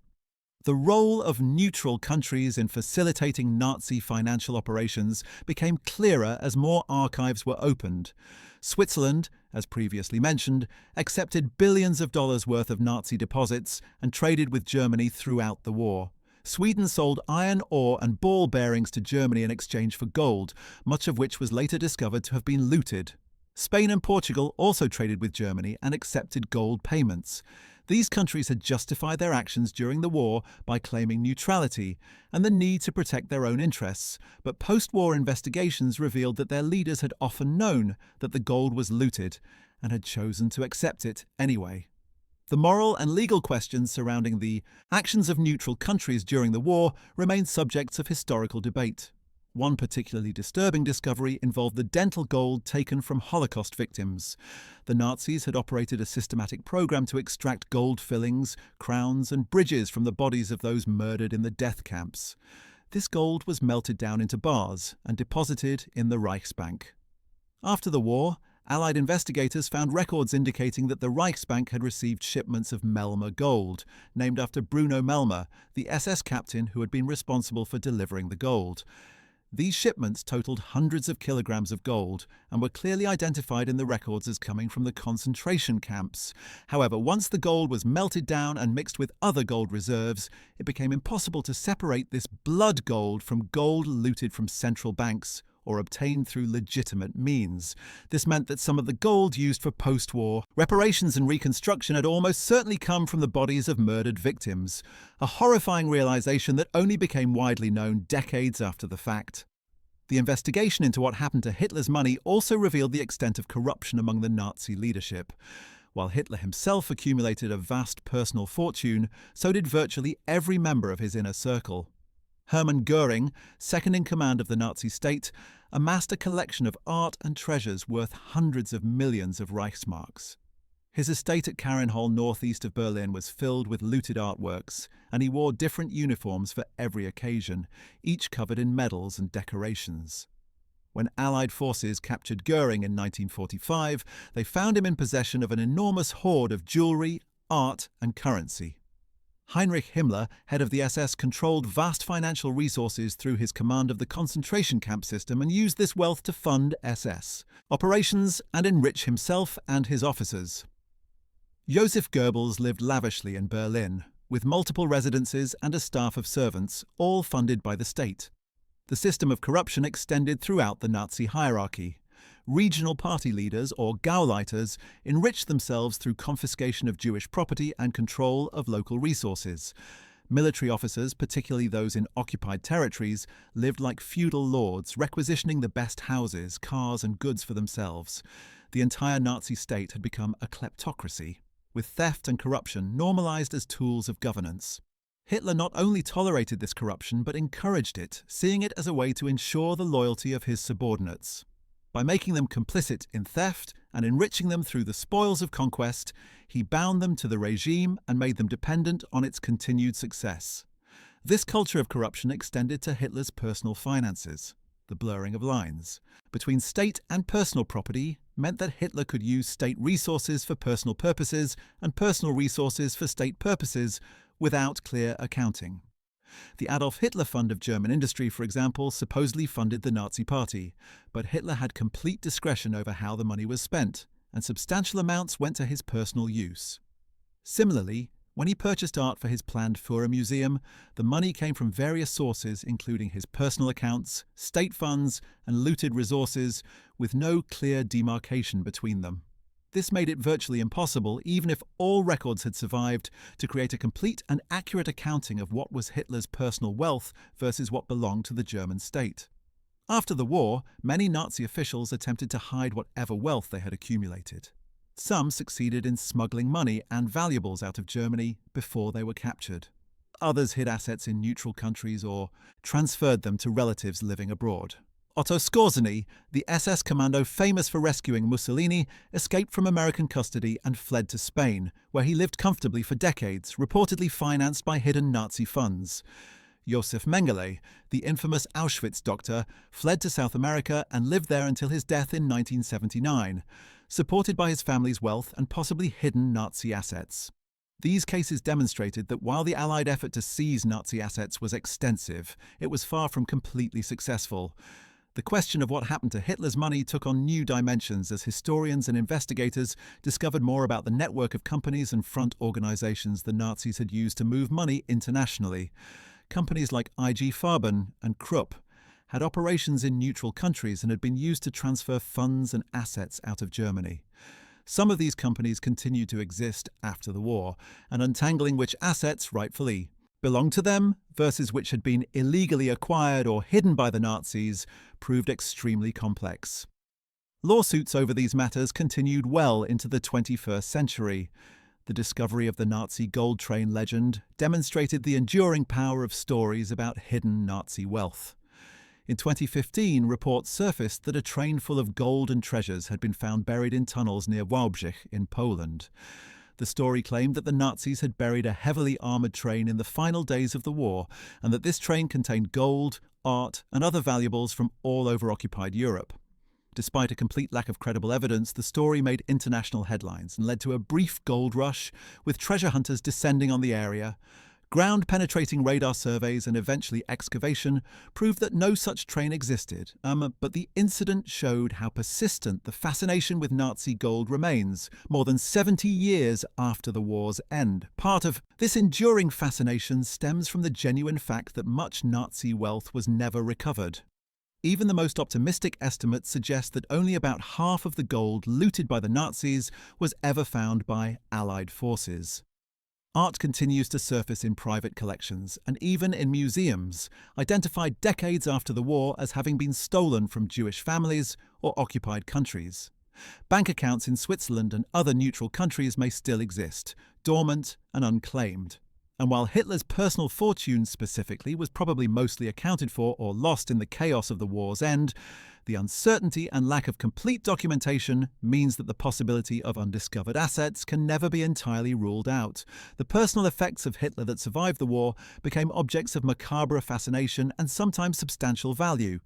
The role of neutral countries in facilitating Nazi financial operations became clearer as more archives were opened. Switzerland, as previously mentioned, accepted billions of dollars worth of Nazi deposits and traded with Germany throughout the war. Sweden sold iron ore and ball bearings to Germany in exchange for gold, much of which was later discovered to have been looted. Spain and Portugal also traded with Germany and accepted gold payments. These countries had justified their actions during the war by claiming neutrality and the need to protect their own interests, but post-war investigations revealed that their leaders had often known that the gold was looted and had chosen to accept it anyway. The moral and legal questions surrounding the actions of neutral countries during the war remain subjects of historical debate. One particularly disturbing discovery involved the dental gold taken from Holocaust victims. The Nazis had operated a systematic program to extract gold fillings, crowns, and bridges from the bodies of those murdered in the death camps. This gold was melted down into bars and deposited in the Reichsbank. After the war, Allied investigators found records indicating that the Reichsbank had received shipments of Melmer gold, named after Bruno Melmer, the SS captain who had been responsible for delivering the gold. These shipments totaled hundreds of kilograms of gold and were clearly identified in the records as coming from the concentration camps. However, once the gold was melted down and mixed with other gold reserves, it became impossible to separate this blood gold from gold looted from central banks or obtained through legitimate means. This meant that some of the gold used for post-war reparations and reconstruction had almost certainly come from the bodies of murdered victims, a horrifying realization that only became widely known decades after the fact. The investigation into what happened to Hitler's money also revealed the extent of corruption among the Nazi leadership. While Hitler himself accumulated a vast personal fortune, so did virtually every member of his inner circle. Hermann Göring, second in command of the Nazi state, amassed a collection of art and treasures worth hundreds of millions of Reichsmarks. His estate at Karenhol northeast of Berlin was filled with looted artworks, and he wore different uniforms for every occasion, each covered in medals and decorations. When Allied forces captured Göring in 1945, they found him in possession of an enormous hoard of jewelry, art, and currency. Heinrich Himmler, head of the SS, controlled vast financial resources through his command of the concentration camp system and used this wealth to fund SS operations and enrich himself and his officers. Joseph Goebbels lived lavishly in Berlin, with multiple residences and a staff of servants, all funded by the state. The system of corruption extended throughout the Nazi hierarchy. Regional party leaders, or Gauleiters, enriched themselves through confiscation of Jewish property and control of local resources. Military officers, particularly those in occupied territories, lived like feudal lords, requisitioning the best houses, cars, and goods for themselves. The entire Nazi state had become a kleptocracy, with theft and corruption normalized as tools of governance. Hitler not only tolerated this corruption but encouraged it, seeing it as a way to ensure the loyalty of his subordinates. By making them complicit in theft and enriching them through the spoils of conquest, he bound them to the regime and made them dependent on its continued success. This culture of corruption extended to Hitler's personal finances. The blurring of lines between state and personal property meant that Hitler could use state resources for personal purposes and personal resources for state purposes without clear accounting. The Adolf Hitler Fund of German Industry, for example, supposedly funded the Nazi Party, but Hitler had complete discretion over how the money was spent, and substantial amounts went to his personal use. Similarly, when he purchased art for his planned Führer Museum, the money came from various sources, including his personal accounts, state funds, and looted resources, with no clear demarcation between them. This made it virtually impossible, even if all records had survived, to create a complete and accurate accounting of what was Hitler's personal wealth versus what belonged to the German state. After the war, many Nazi officials attempted to hide whatever wealth they had accumulated. Some succeeded in smuggling money and valuables out of Germany before they were captured. Others hid assets in neutral countries or transferred them to relatives living abroad. Otto Skorzeny, the SS commando famous for rescuing Mussolini, escaped from American custody and fled to Spain, where he lived comfortably for decades, reportedly financed by hidden Nazi funds. Josef Mengele, the infamous Auschwitz doctor, fled to South America and lived there until his death in 1979, supported by his family's wealth and possibly hidden Nazi assets. These cases demonstrated that while the Allied effort to seize Nazi assets was extensive, it was far from completely successful. The question of what happened to Hitler's money took on new dimensions as historians and investigators discovered more about the network of companies and front organizations the Nazis had used to move money internationally. Companies like IG Farben and Krupp had operations in neutral countries and had been used to transfer funds and assets out of Germany. Some of these companies continued to exist after the war, and untangling which assets rightfully belonged to them versus which had been illegally acquired or hidden by the Nazis proved extremely complex. Lawsuits over these matters continued well into the 21st century. The discovery of the Nazi gold train legend demonstrated the enduring power of stories about hidden Nazi wealth. In 2015, reports surfaced that a train full of gold and treasures had been found buried in tunnels near Wałbrzych in Poland. The story claimed that the Nazis had buried a heavily armoured train in the final days of the war, and that this train contained gold, art, and other valuables from all over occupied Europe. Despite a complete lack of credible evidence, the story made international headlines and led to a brief gold rush, with treasure hunters descending on the area. Ground-penetrating radar surveys and eventually excavation proved that no such train existed, but the incident showed how persistent the fascination with Nazi gold remains, more than 70 years after the war's end. Part of this enduring fascination stems from the genuine fact that much Nazi wealth was never recovered. Even the most optimistic estimates suggest that only about half of the gold looted by the Nazis was ever found by Allied forces. Art continues to surface in private collections and even in museums, identified decades after the war as having been stolen from Jewish families or occupied countries. Bank accounts in Switzerland and other neutral countries may still exist, dormant and unclaimed. And while Hitler's personal fortune specifically was probably mostly accounted for or lost in the chaos of the war's end, the uncertainty and lack of complete documentation means that the possibility of undiscovered assets can never be entirely ruled out. The personal effects of Hitler that survived the war became objects of macabre fascination and sometimes substantial value.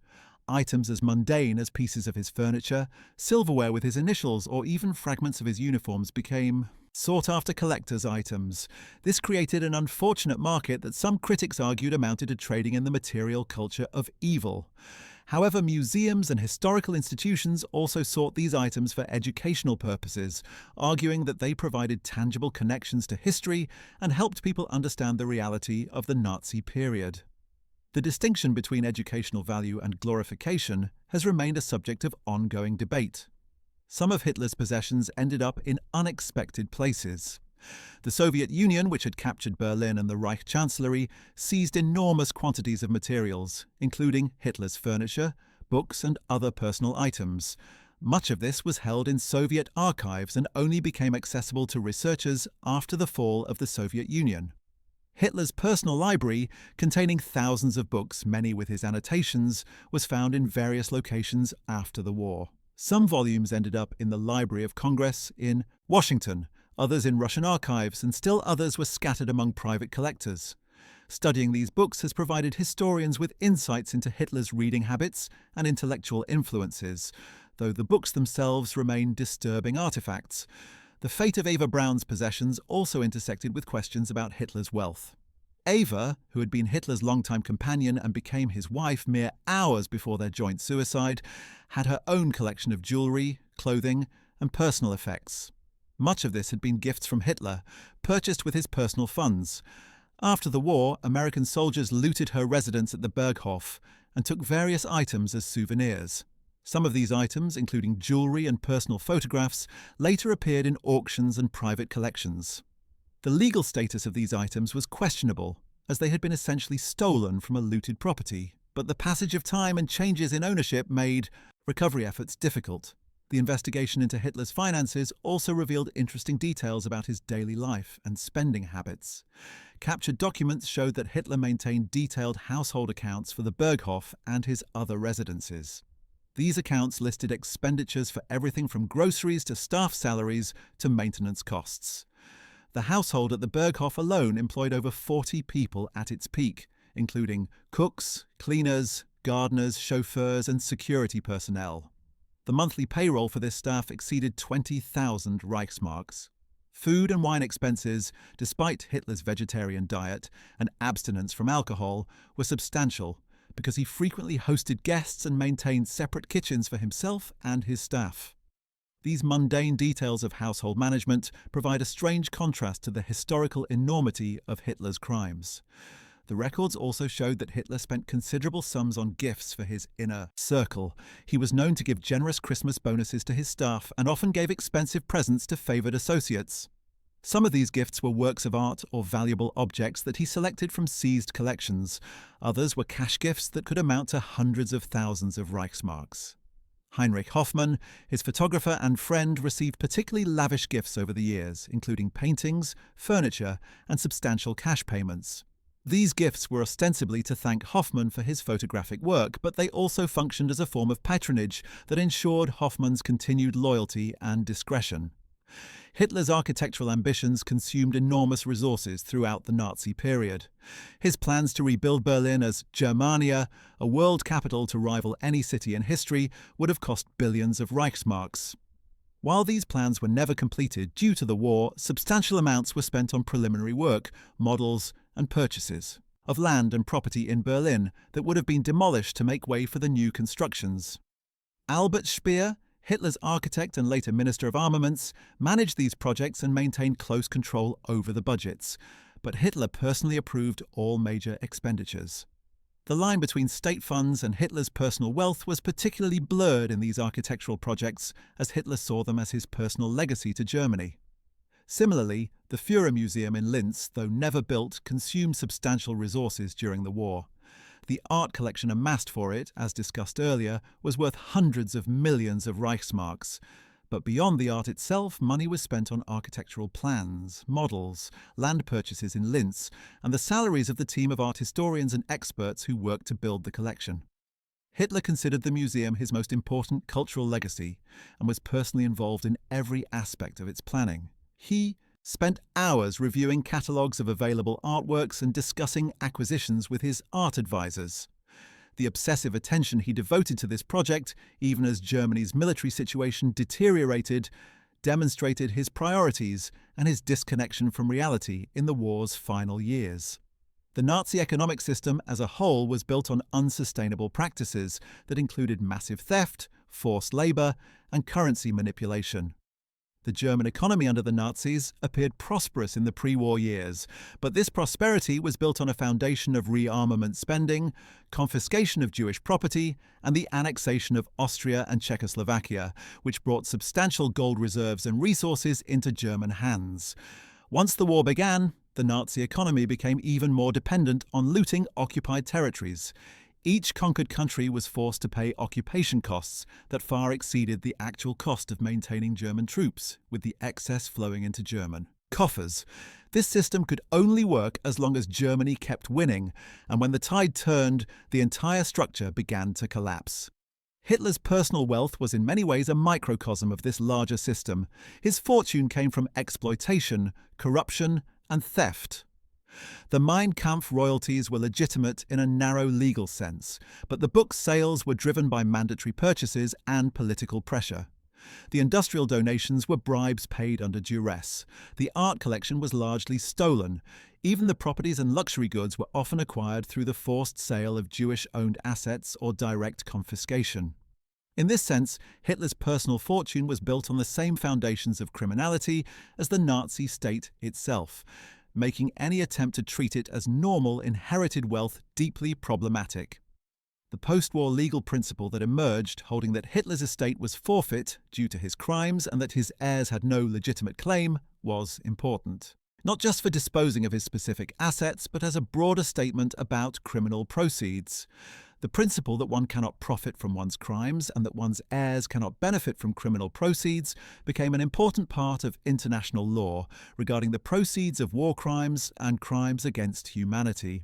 Items as mundane as pieces of his furniture, silverware with his initials, or even fragments of his uniforms became sought-after collectors' items. This created an unfortunate market that some critics argued amounted to trading in the material culture of evil. However, museums and historical institutions also sought these items for educational purposes, arguing that they provided tangible connections to history and helped people understand the reality of the Nazi period. The distinction between educational value and glorification has remained a subject of ongoing debate. Some of Hitler's possessions ended up in unexpected places. The Soviet Union, which had captured Berlin and the Reich Chancellery, seized enormous quantities of materials, including Hitler's furniture, books, and other personal items. Much of this was held in Soviet archives and only became accessible to researchers after the fall of the Soviet Union. Hitler's personal library, containing thousands of books, many with his annotations, was found in various locations after the war. Some volumes ended up in the Library of Congress in Washington, others in Russian archives, and still others were scattered among private collectors. Studying these books has provided historians with insights into Hitler's reading habits and intellectual influences, though the books themselves remain disturbing artifacts. The fate of Eva Braun's possessions also intersected with questions about Hitler's wealth. Eva, who had been Hitler's longtime companion and became his wife mere hours before their joint suicide, had her own collection of jewellery, clothing, and personal effects. Much of this had been gifts from Hitler, purchased with his personal funds. After the war, American soldiers looted her residence at the Berghof and took various items as souvenirs. Some of these items, including jewellery and personal photographs, later appeared in auctions and private collections. The legal status of these items was questionable, as they had been essentially stolen from a looted property, but the passage of time and changes in ownership made recovery efforts difficult. The investigation into Hitler's finances also revealed interesting details about his daily life and spending habits. Captured documents showed that Hitler maintained detailed household accounts for the Berghof and his other residences. These accounts listed expenditures for everything from groceries to staff salaries to maintenance costs. The household at the Berghof alone employed over 40 people at its peak, including cooks, cleaners, gardeners, chauffeurs, and security personnel. The monthly payroll for this staff exceeded 20,000 Reichsmarks. Food and wine expenses, despite Hitler's vegetarian diet and abstinence from alcohol, were substantial because he frequently hosted guests and maintained separate kitchens for himself and his staff. These mundane details of household management provide a strange contrast to the historical enormity of Hitler's crimes. The records also showed that Hitler spent considerable sums on gifts for his inner circle. He was known to give generous Christmas bonuses to his staff and often gave expensive presents to favoured associates. Some of these gifts were works of art or valuable objects that he selected from seized collections. Others were cash gifts that could amount to hundreds of thousands of Reichsmarks. Heinrich Hoffmann, his photographer and friend, received particularly lavish gifts over the years, including paintings, furniture, and substantial cash payments. These gifts were ostensibly to thank Hoffmann for his photographic work, but they also functioned as a form of patronage that ensured Hoffmann's continued loyalty and discretion. Hitler's architectural ambitions consumed enormous resources throughout the Nazi period. His plans to rebuild Berlin as Germania, a world capital to rival any city in history, would have cost billions of Reichsmarks. While these plans were never completed due to the war, substantial amounts were spent on preliminary work, models, and purchases of land and property in Berlin that would have been demolished to make way for the new constructions. Albert Speer, Hitler's architect and later Minister of Armaments, managed these projects and maintained close control over the budgets, but Hitler personally approved all major expenditures. The line between state funds and Hitler's personal wealth was particularly blurred in these architectural projects, as Hitler saw them as his personal legacy to Germany. Similarly, the Führer Museum in Linz, though never built, consumed substantial resources during the war. The art collection amassed for it, as discussed earlier, was worth hundreds of millions of Reichsmarks. But beyond the art itself, money was spent on architectural plans, models, land purchases in Linz, and the salaries of the team of art historians and experts who worked to build the collection. Hitler considered the museum his most important cultural legacy and was personally involved in every aspect of its planning. He spent hours reviewing catalogues of available artworks and discussing acquisitions with his art advisors. The obsessive attention he devoted to this project, even as Germany's military situation deteriorated, demonstrated his priorities and his disconnection from reality in the war's final years. The Nazi economic system as a whole was built on unsustainable practices that included massive theft, forced labor, and currency manipulation. The German economy under the Nazis appeared prosperous in the pre-war years, but this prosperity was built on a foundation of rearmament spending, confiscation of Jewish property, and the annexation of Austria and Czechoslovakia, which brought substantial gold reserves and resources into German hands. Once the war began, the Nazi economy became even more dependent on looting occupied territories. Each conquered country was forced to pay occupation costs that far exceeded the actual cost of maintaining German troops, with the excess flowing into German coffers. This system could only work as long as Germany kept winning, and when the tide turned, the entire structure began to collapse. Hitler's personal wealth was in many ways a microcosm of this larger system. His fortune came from exploitation, corruption, and theft. The Mein Kampf royalties were legitimate in a narrow legal sense, but the book's sales were driven by mandatory purchases and political pressure. The industrial donations were bribes paid under duress. The art collection was largely stolen. Even the properties and luxury goods were often acquired through the forced sale of Jewish-owned assets or direct confiscation. In this sense, Hitler's personal fortune was built on the same foundations of criminality as the Nazi state itself, making any attempt to treat it as normal inherited wealth deeply problematic. The post-war legal principle that emerged, holding that Hitler's estate was forfeit due to his crimes and that his heirs had no legitimate claim, was important. Not just for disposing of his specific assets, but as a broader statement about criminal proceeds. The principle that one cannot profit from one's crimes and that one's heirs cannot benefit from criminal proceeds became an important part of international law regarding the proceeds of war crimes and crimes against humanity.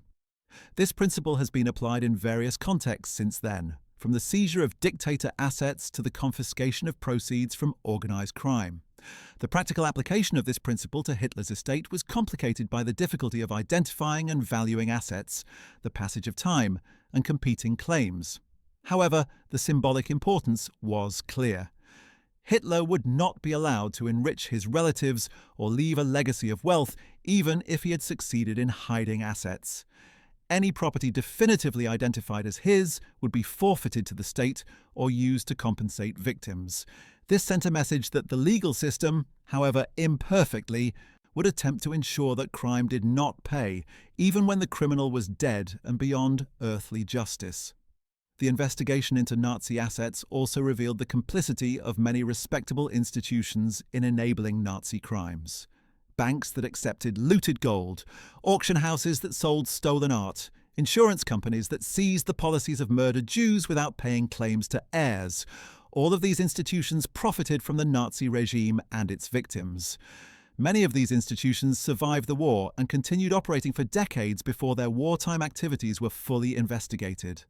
This principle has been applied in various contexts since then, from the seizure of dictator assets to the confiscation of proceeds from organized crime. The practical application of this principle to Hitler's estate was complicated by the difficulty of identifying and valuing assets, the passage of time, and competing claims. However, the symbolic importance was clear. Hitler would not be allowed to enrich his relatives or leave a legacy of wealth, even if he had succeeded in hiding assets. Any property definitively identified as his would be forfeited to the state or used to compensate victims. This sent a message that the legal system, however imperfectly, would attempt to ensure that crime did not pay, even when the criminal was dead and beyond earthly justice. The investigation into Nazi assets also revealed the complicity of many respectable institutions in enabling Nazi crimes. Banks that accepted looted gold, auction houses that sold stolen art, insurance companies that seized the policies of murdered Jews without paying claims to heirs. All of these institutions profited from the Nazi regime and its victims. Many of these institutions survived the war and continued operating for decades before their wartime activities were fully investigated.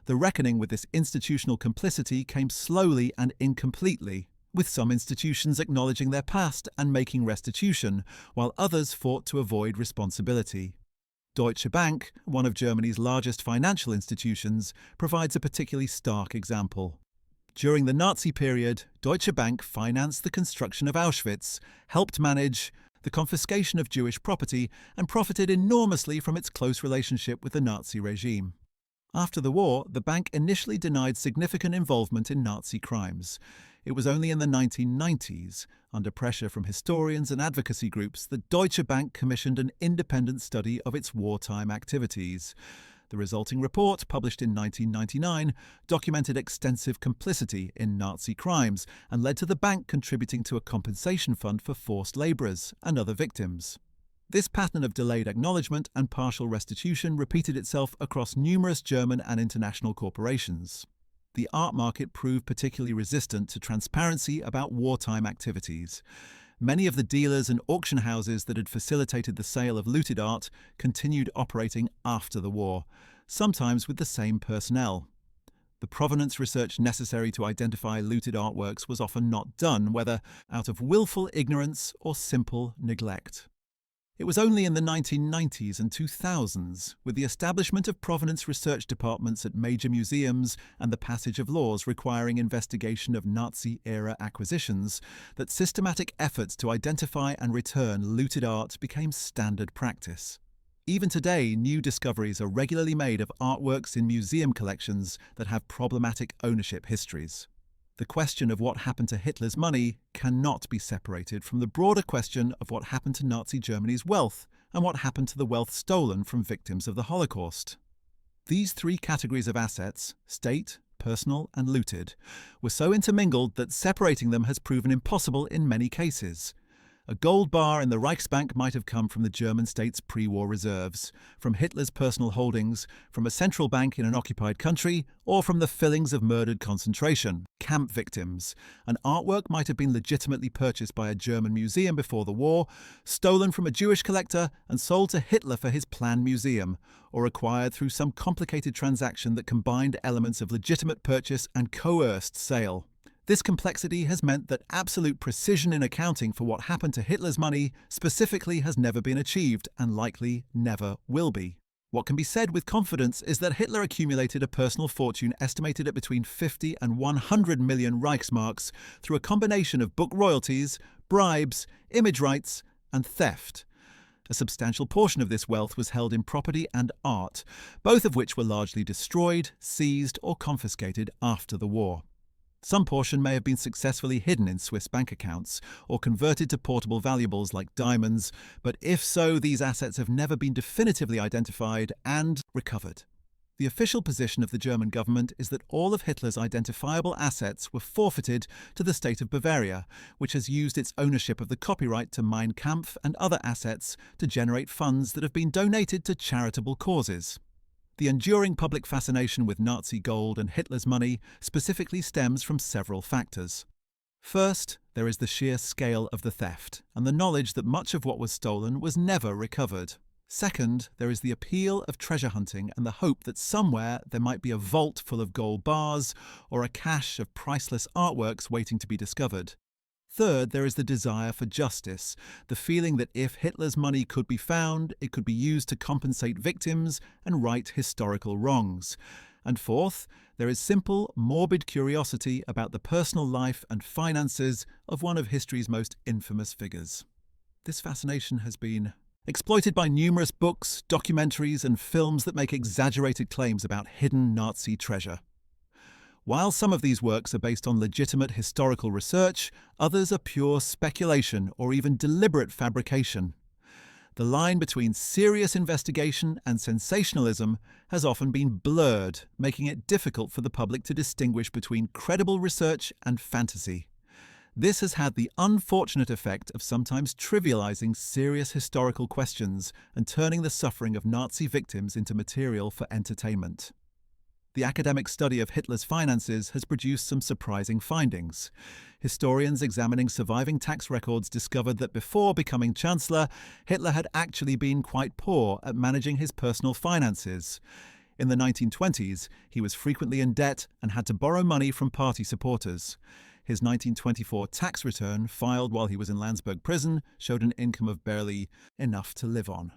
The reckoning with this institutional complicity came slowly and incompletely, with some institutions acknowledging their past and making restitution, while others fought to avoid responsibility. Deutsche Bank, one of Germany's largest financial institutions, provides a particularly stark example. During the Nazi period, Deutsche Bank financed the construction of Auschwitz, helped manage the confiscation of Jewish property, and profited enormously from its close relationship with the Nazi regime. After the war, the bank initially denied significant involvement in Nazi crimes. It was only in the 1990s, under pressure from historians and advocacy groups, that Deutsche Bank commissioned an independent study of its wartime activities. The resulting report, published in 1999, documented extensive complicity in Nazi crimes and led to the bank contributing to a compensation fund for forced labourers and other victims. This pattern of delayed acknowledgement and partial restitution repeated itself across numerous German and international corporations. The art market proved particularly resistant to transparency about wartime activities. Many of the dealers and auction houses that had facilitated the sale of looted art continued operating after the war, sometimes with the same personnel. The provenance research necessary to identify looted artworks was often not done, whether out of willful ignorance or simple neglect. It was only in the 1990s and 2000s, with the establishment of provenance research departments at major museums and the passage of laws requiring investigation of Nazi-era acquisitions, that systematic efforts to identify and return looted art became standard practice. Even today, new discoveries are regularly made of artworks in museum collections that have problematic ownership histories. The question of what happened to Hitler's money cannot be separated from the broader question of what happened to Nazi Germany's wealth and what happened to the wealth stolen from victims of the Holocaust. These three categories of assets, state, personal, and looted, were so intermingled that separating them has proven impossible in many cases. A gold bar in the Reichsbank might have come from the German state's pre-war reserves, from Hitler's personal holdings, from a central bank in an occupied country, or from the fillings of murdered concentration camp victims. An artwork might have been legitimately purchased by a German museum before the war, stolen from a Jewish collector and sold to Hitler for his planned museum, or acquired through some complicated transaction that combined elements of legitimate purchase and coerced sale. This complexity has meant that absolute precision in accounting for what happened to Hitler's money specifically has never been achieved and likely never will be. What can be said with confidence is that Hitler accumulated a personal fortune estimated at between 50 and 100 million Reichsmarks through a combination of book royalties, bribes, image rights, and theft. A substantial portion of this wealth was held in property and art, both of which were largely destroyed, seized, or confiscated after the war. Some portion may have been successfully hidden in Swiss bank accounts or converted to portable valuables like diamonds, but if so, these assets have never been definitively identified and recovered. The official position of the German government is that all of Hitler's identifiable assets were forfeited to the state of Bavaria, which has used its ownership of the copyright to Mein Kampf and other assets to generate funds that have been donated to charitable causes. The enduring public fascination with Nazi gold and Hitler's money specifically stems from several factors. First, there is the sheer scale of the theft and the knowledge that much of what was stolen was never recovered. Second, there is the appeal of treasure hunting and the hope that somewhere there might be a vault full of gold bars or a cache of priceless artworks waiting to be discovered. Third, there is the desire for justice, the feeling that if Hitler's money could be found, it could be used to compensate victims and right historical wrongs. And fourth, there is simple, morbid curiosity about the personal life and finances of one of history's most infamous figures. This fascination has been exploited by numerous books, documentaries, and films that make exaggerated claims about hidden Nazi treasure. While some of these works are based on legitimate historical research, others are pure speculation or even deliberate fabrication. The line between serious investigation and sensationalism has often been blurred, making it difficult for the public to distinguish between credible research and fantasy. This has had the unfortunate effect of sometimes trivializing serious historical questions and turning the suffering of Nazi victims into material for entertainment. The academic study of Hitler's finances has produced some surprising findings. Historians examining surviving tax records discovered that before becoming Chancellor, Hitler had actually been quite poor at managing his personal finances. In the 1920s, he was frequently in debt and had to borrow money from party supporters. His 1924 tax return, filed while he was in Landsberg prison, showed an income of barely enough to live on.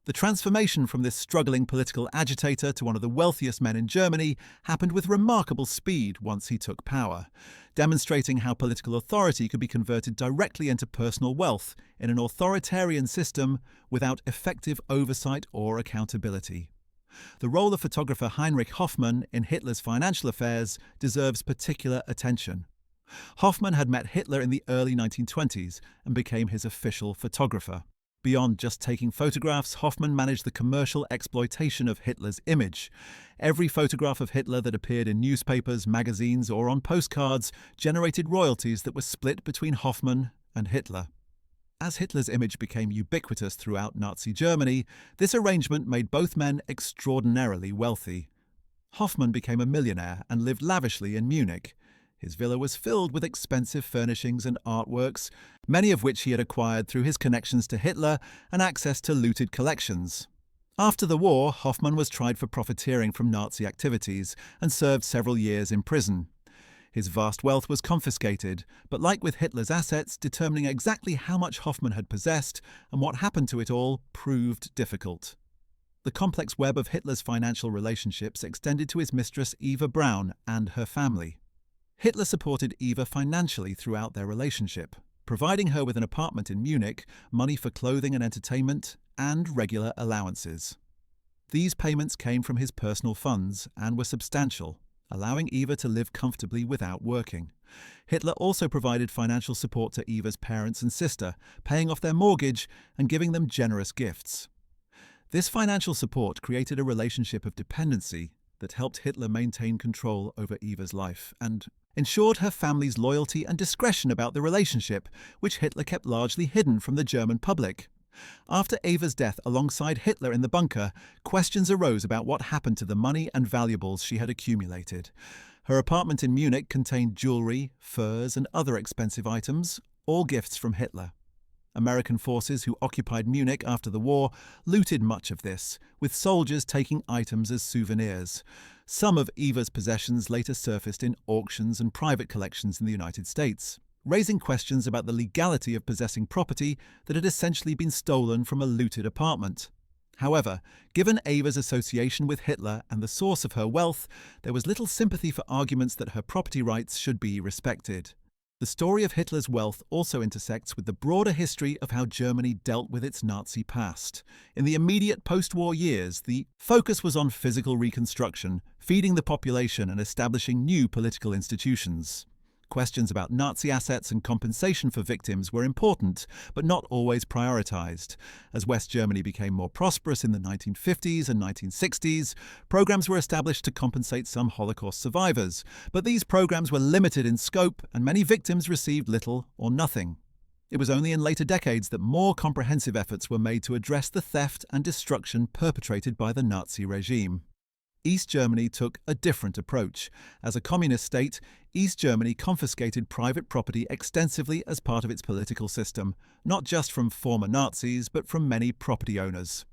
The transformation from this struggling political agitator to one of the wealthiest men in Germany happened with remarkable speed once he took power, demonstrating how political authority could be converted directly into personal wealth in an authoritarian system without effective oversight or accountability. The role of photographer Heinrich Hoffmann in Hitler's financial affairs deserves particular attention. Hoffmann had met Hitler in the early 1920s and became his official photographer. Beyond just taking photographs, Hoffmann managed the commercial exploitation of Hitler's image. Every photograph of Hitler that appeared in newspapers, magazines, or on postcards generated royalties that were split between Hoffmann and Hitler. As Hitler's image became ubiquitous throughout Nazi Germany, this arrangement made both men extraordinarily wealthy. Hoffmann became a millionaire and lived lavishly in Munich. His villa was filled with expensive furnishings and artworks, many of which he had acquired through his connections to Hitler and access to looted collections. After the war, Hoffmann was tried for profiteering from Nazi activities and served several years in prison. His vast wealth was confiscated, but like with Hitler's assets, determining exactly how much Hoffmann had possessed and what happened to it all proved difficult. The complex web of Hitler's financial relationships extended to his mistress Eva Braun and her family. Hitler supported Eva financially throughout their relationship, providing her with an apartment in Munich, money for clothing and entertainment, and regular allowances. These payments came from his personal funds and were substantial, allowing Eva to live comfortably without working. Hitler also provided financial support to Eva's parents and sister, paying off their mortgage and giving them generous gifts. This financial support created a relationship of dependency that helped Hitler maintain control over Eva's life and ensured her family's loyalty and discretion about the relationship, which Hitler kept largely hidden from the German public. After Eva's death alongside Hitler in the bunker, questions arose about what happened to the money and valuables she had accumulated. Her apartment in Munich contained jewelry, furs, and other expensive items, all gifts from Hitler. American forces who occupied Munich after the war looted much of this, with soldiers taking items as souvenirs. Some of Eva's possessions later surfaced in auctions and private collections in the United States, raising questions about the legality of possessing property that had essentially been stolen from a looted apartment. However, given Eva's association with Hitler and the source of her wealth, there was little sympathy for arguments that her property rights should be respected. The story of Hitler's wealth also intersects with the broader history of how Germany dealt with its Nazi past. In the immediate post-war years, the focus was on physical reconstruction, feeding the population and establishing new political institutions. Questions about Nazi assets and compensation for victims were important, but not always prioritized. As West Germany became more prosperous in the 1950s and 1960s, programs were established to compensate some Holocaust survivors, but these programs were limited in scope and many victims received little or nothing. It was only in later decades that more comprehensive efforts were made to address the theft and destruction perpetrated by the Nazi regime. East Germany took a different approach. As a communist state, East Germany confiscated private property extensively as part of its political system, not just from former Nazis, but from many property owners.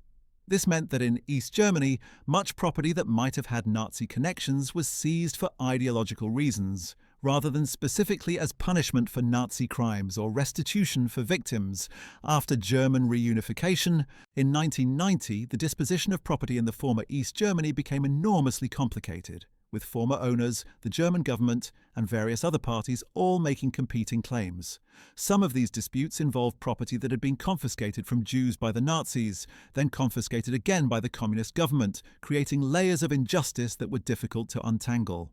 This meant that in East Germany, much property that might have had Nazi connections was seized for ideological reasons, rather than specifically as punishment for Nazi crimes or restitution for victims. After German reunification, in 1990, the disposition of property in the former East Germany became enormously complicated, with former owners, the German government, and various other parties all making competing claims. Some of these disputes involved property that had been confiscated from Jews by the Nazis, then confiscated again by the communist government, creating layers of injustice that were difficult to untangle.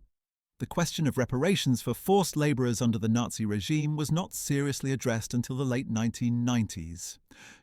The question of reparations for forced laborers under the Nazi regime was not seriously addressed until the late 1990s.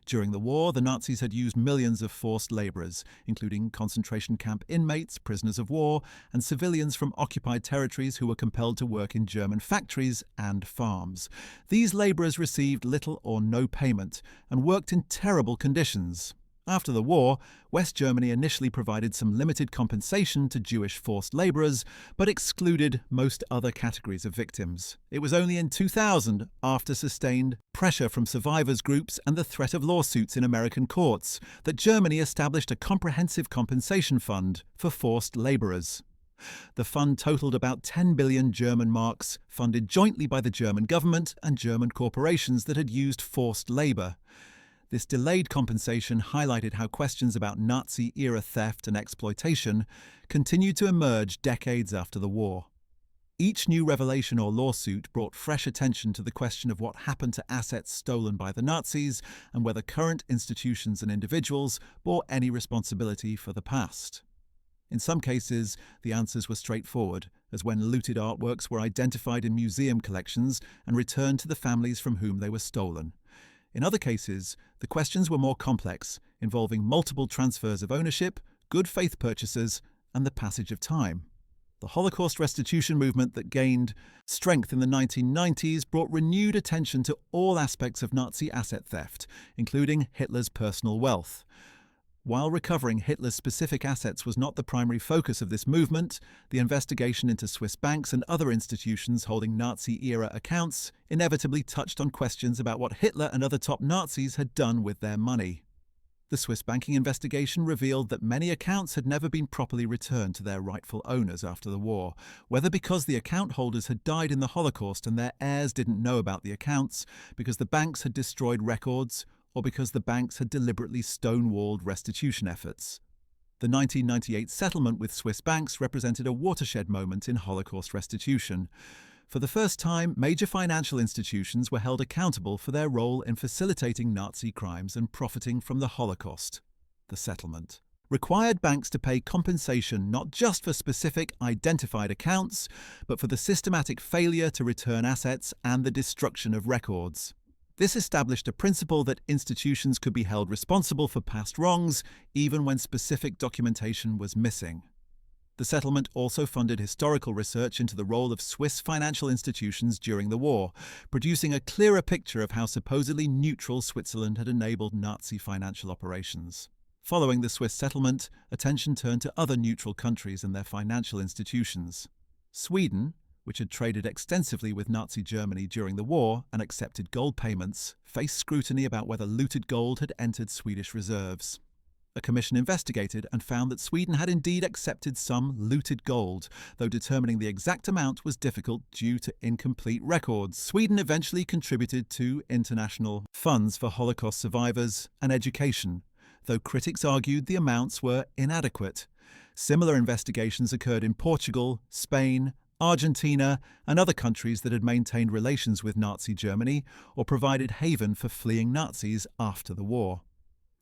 During the war, the Nazis had used millions of forced laborers, including concentration camp inmates, prisoners of war, and civilians from occupied territories who were compelled to work in German factories and farms. These laborers received little or no payment and worked in terrible conditions. After the war, West Germany initially provided some limited compensation to Jewish forced laborers, but excluded most other categories of victims. It was only in 2000, after sustained pressure from survivors groups and the threat of lawsuits in American courts, that Germany established a comprehensive compensation fund for forced laborers. The fund totaled about 10 billion German marks, funded jointly by the German government and German corporations that had used forced labor. This delayed compensation highlighted how questions about Nazi-era theft and exploitation continued to emerge decades after the war. Each new revelation or lawsuit brought fresh attention to the question of what happened to assets stolen by the Nazis and whether current institutions and individuals bore any responsibility for the past. In some cases, the answers were straightforward, as when looted artworks were identified in museum collections and returned to the families from whom they were stolen. In other cases, the questions were more complex, involving multiple transfers of ownership, good faith purchases, and the passage of time. The Holocaust restitution movement that gained strength in the 1990s brought renewed attention to all aspects of Nazi asset theft, including Hitler's personal wealth. While recovering Hitler's specific assets was not the primary focus of this movement, the investigation into Swiss banks and other institutions holding Nazi-era accounts inevitably touched on questions about what Hitler and other top Nazis had done with their money. The Swiss banking investigation revealed that many accounts had never been properly returned to their rightful owners after the war, whether because the account holders had died in the Holocaust and their heirs didn't know about the accounts, because the banks had destroyed records, or because the banks had deliberately stonewalled restitution efforts. The 1998 settlement with Swiss banks represented a watershed moment in Holocaust restitution. For the first time, major financial institutions were held accountable for their role in facilitating Nazi crimes and profiting from the Holocaust. The settlement required banks to pay compensation not just for specific identified accounts, but for the systematic failure to return assets and the destruction of records. This established a principle that institutions could be held responsible for past wrongs, even when specific documentation was missing. The settlement also funded historical research into the role of Swiss financial institutions during the war, producing a clearer picture of how supposedly neutral Switzerland had enabled Nazi financial operations. Following the Swiss settlement, attention turned to other neutral countries and their financial institutions. Sweden, which had traded extensively with Nazi Germany during the war and accepted gold payments, faced scrutiny about whether looted gold had entered Swedish reserves. A commission investigated and found that Sweden had indeed accepted some looted gold, though determining the exact amount was difficult due to incomplete records. Sweden eventually contributed to international funds for Holocaust survivors and education, though critics argued the amounts were inadequate. Similar investigations occurred in Portugal, Spain, Argentina, and other countries that had maintained relations with Nazi Germany or provided haven for fleeing Nazis after the war.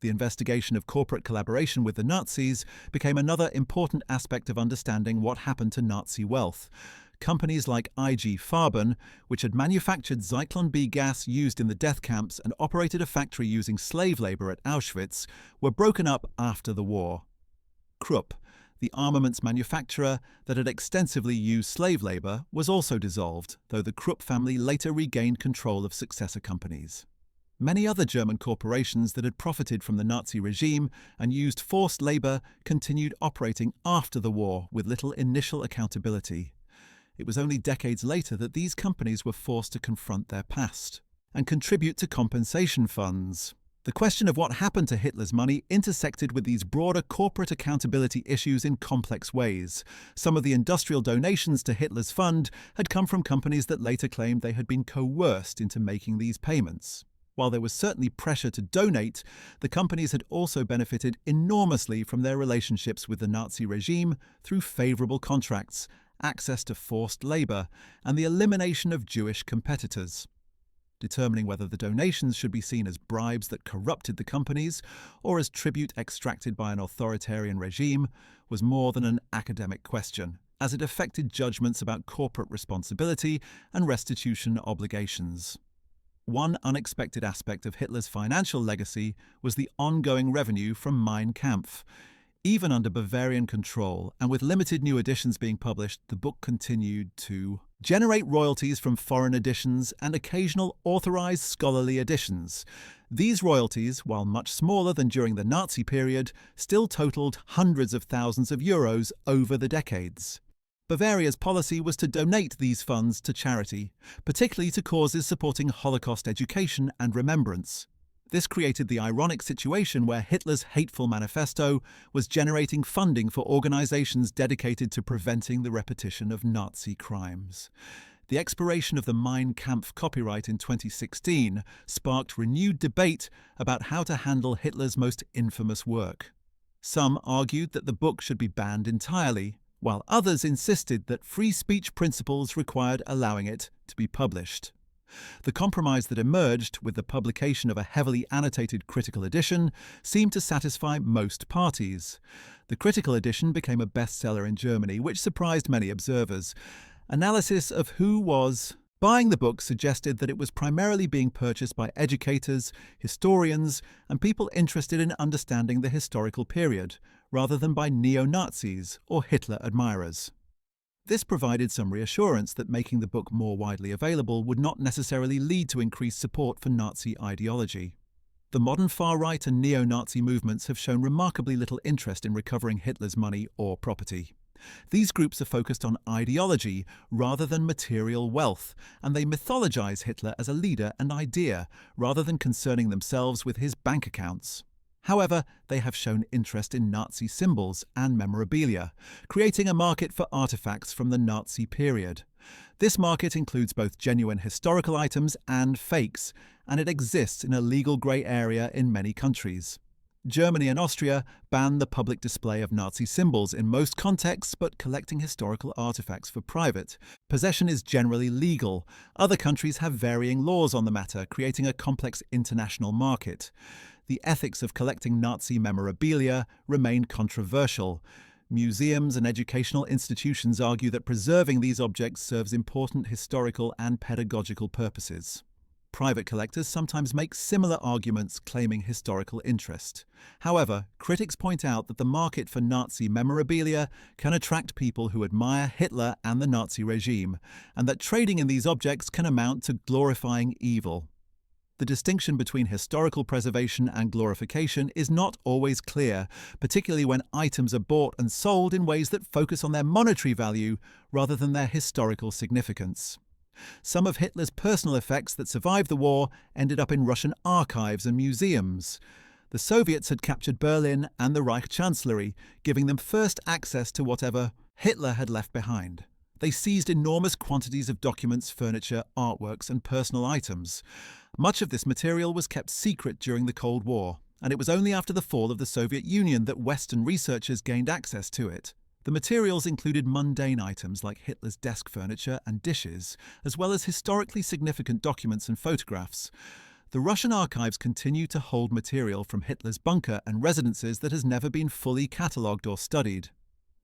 The investigation of corporate collaboration with the Nazis became another important aspect of understanding what happened to Nazi wealth. Companies like IG Farben, which had manufactured Zyklon B gas used in the death camps and operated a factory using slave labor at Auschwitz, were broken up after the war. Krupp, the armaments manufacturer that had extensively used slave labor, was also dissolved, though the Krupp family later regained control of successor companies. Many other German corporations that had profited from the Nazi regime and used forced labor continued operating after the war with little initial accountability. It was only decades later that these companies were forced to confront their past and contribute to compensation funds. The question of what happened to Hitler's money intersected with these broader corporate accountability issues in complex ways. Some of the industrial donations to Hitler's fund had come from companies that later claimed they had been coerced into making these payments. While there was certainly pressure to donate, the companies had also benefited enormously from their relationships with the Nazi regime through favorable contracts, access to forced labor, and the elimination of Jewish competitors. Determining whether the donations should be seen as bribes that corrupted the companies or as tribute extracted by an authoritarian regime was more than an academic question, as it affected judgments about corporate responsibility and restitution obligations. One unexpected aspect of Hitler's financial legacy was the ongoing revenue from Mein Kampf. Even under Bavarian control, and with limited new editions being published, the book continued to generate royalties from foreign editions and occasional authorized scholarly editions. These royalties, while much smaller than during the Nazi period, still totaled hundreds of thousands of euros over the decades. Bavaria's policy was to donate these funds to charity, particularly to causes supporting Holocaust education and remembrance. This created the ironic situation where Hitler's hateful manifesto was generating funding for organizations dedicated to preventing the repetition of Nazi crimes. The expiration of the Mein Kampf copyright in 2016 sparked renewed debate about how to handle Hitler's most infamous work. Some argued that the book should be banned entirely, while others insisted that free speech principles required allowing it to be published. The compromise that emerged with the publication of a heavily annotated critical edition seemed to satisfy most parties. The critical edition became a bestseller in Germany, which surprised many observers. Analysis of who was buying the book suggested that it was primarily being purchased by educators, historians, and people interested in understanding the historical period, rather than by neo-Nazis or Hitler admirers. This provided some reassurance that making the book more widely available would not necessarily lead to increased support for Nazi ideology. The modern far-right and neo-Nazi movements have shown remarkably little interest in recovering Hitler's money or property. These groups are focused on ideology rather than material wealth, and they mythologize Hitler as a leader and idea, rather than concerning themselves with his bank accounts. However, they have shown interest in Nazi symbols and memorabilia, creating a market for artifacts from the Nazi period. This market includes both genuine historical items and fakes, and it exists in a legal grey area in many countries. Germany and Austria ban the public display of Nazi symbols in most contexts, but collecting historical artifacts for private possession is generally legal. Other countries have varying laws on the matter, creating a complex international market. The ethics of collecting Nazi memorabilia remain controversial. Museums and educational institutions argue that preserving these objects serves important historical and pedagogical purposes. Private collectors sometimes make similar arguments claiming historical interest. However, critics point out that the market for Nazi memorabilia can attract people who admire Hitler and the Nazi regime, and that trading in these objects can amount to glorifying evil. The distinction between historical preservation and glorification is not always clear, particularly when items are bought and sold in ways that focus on their monetary value rather than their historical significance. Some of Hitler's personal effects that survived the war ended up in Russian archives and museums. The Soviets had captured Berlin and the Reich Chancellery, giving them first access to whatever Hitler had left behind. They seized enormous quantities of documents, furniture, artworks, and personal items. Much of this material was kept secret during the Cold War, and it was only after the fall of the Soviet Union that Western researchers gained access to it. The materials included mundane items like Hitler's desk furniture and dishes, as well as historically significant documents and photographs. The Russian archives continue to hold material from Hitler's bunker and residences that has never been fully catalogued or studied.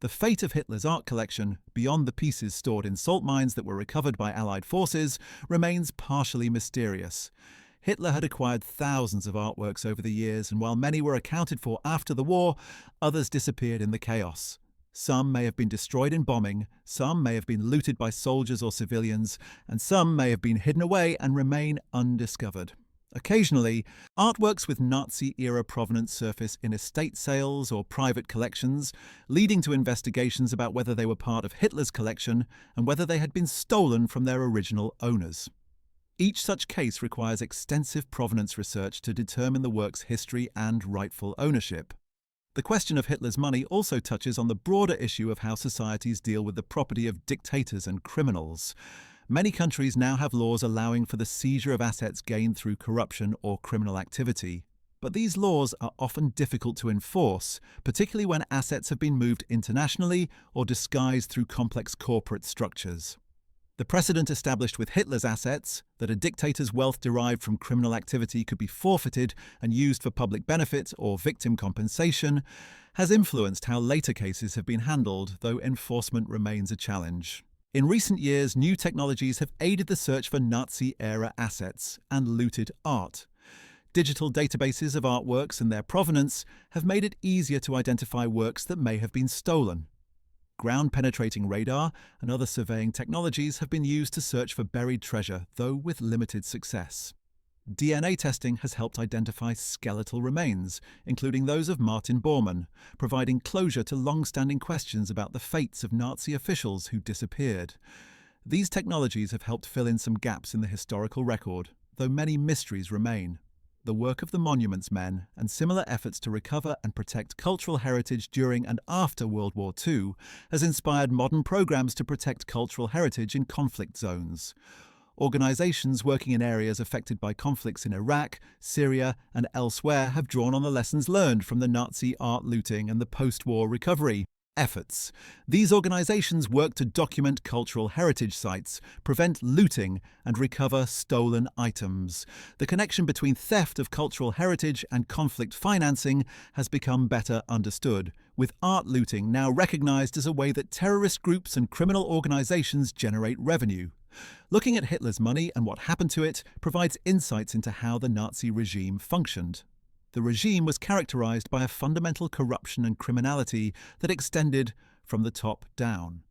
The fate of Hitler's art collection, beyond the pieces stored in salt mines that were recovered by Allied forces, remains partially mysterious. Hitler had acquired thousands of artworks over the years, and while many were accounted for after the war, others disappeared in the chaos. Some may have been destroyed in bombing, some may have been looted by soldiers or civilians, and some may have been hidden away and remain undiscovered. Occasionally, artworks with Nazi-era provenance surface in estate sales or private collections, leading to investigations about whether they were part of Hitler's collection and whether they had been stolen from their original owners. Each such case requires extensive provenance research to determine the work's history and rightful ownership. The question of Hitler's money also touches on the broader issue of how societies deal with the property of dictators and criminals. Many countries now have laws allowing for the seizure of assets gained through corruption or criminal activity. But these laws are often difficult to enforce, particularly when assets have been moved internationally or disguised through complex corporate structures. The precedent established with Hitler's assets, that a dictator's wealth derived from criminal activity could be forfeited and used for public benefit or victim compensation, has influenced how later cases have been handled, though enforcement remains a challenge. In recent years, new technologies have aided the search for Nazi-era assets and looted art. Digital databases of artworks and their provenance have made it easier to identify works that may have been stolen. Ground-penetrating radar and other surveying technologies have been used to search for buried treasure, though with limited success. DNA testing has helped identify skeletal remains, including those of Martin Bormann, providing closure to long-standing questions about the fates of Nazi officials who disappeared. These technologies have helped fill in some gaps in the historical record, though many mysteries remain. The work of the Monuments Men and similar efforts to recover and protect cultural heritage during and after World War II has inspired modern programs to protect cultural heritage in conflict zones. Organizations working in areas affected by conflicts in Iraq, Syria, and elsewhere have drawn on the lessons learned from the Nazi art looting and the post-war recovery efforts. These organizations work to document cultural heritage sites, prevent looting, and recover stolen items. The connection between theft of cultural heritage and conflict financing has become better understood, with art looting now recognized as a way that terrorist groups and criminal organizations generate revenue. Looking at Hitler's money and what happened to it provides insights into how the Nazi regime functioned. The regime was characterized by a fundamental corruption and criminality that extended from the top down.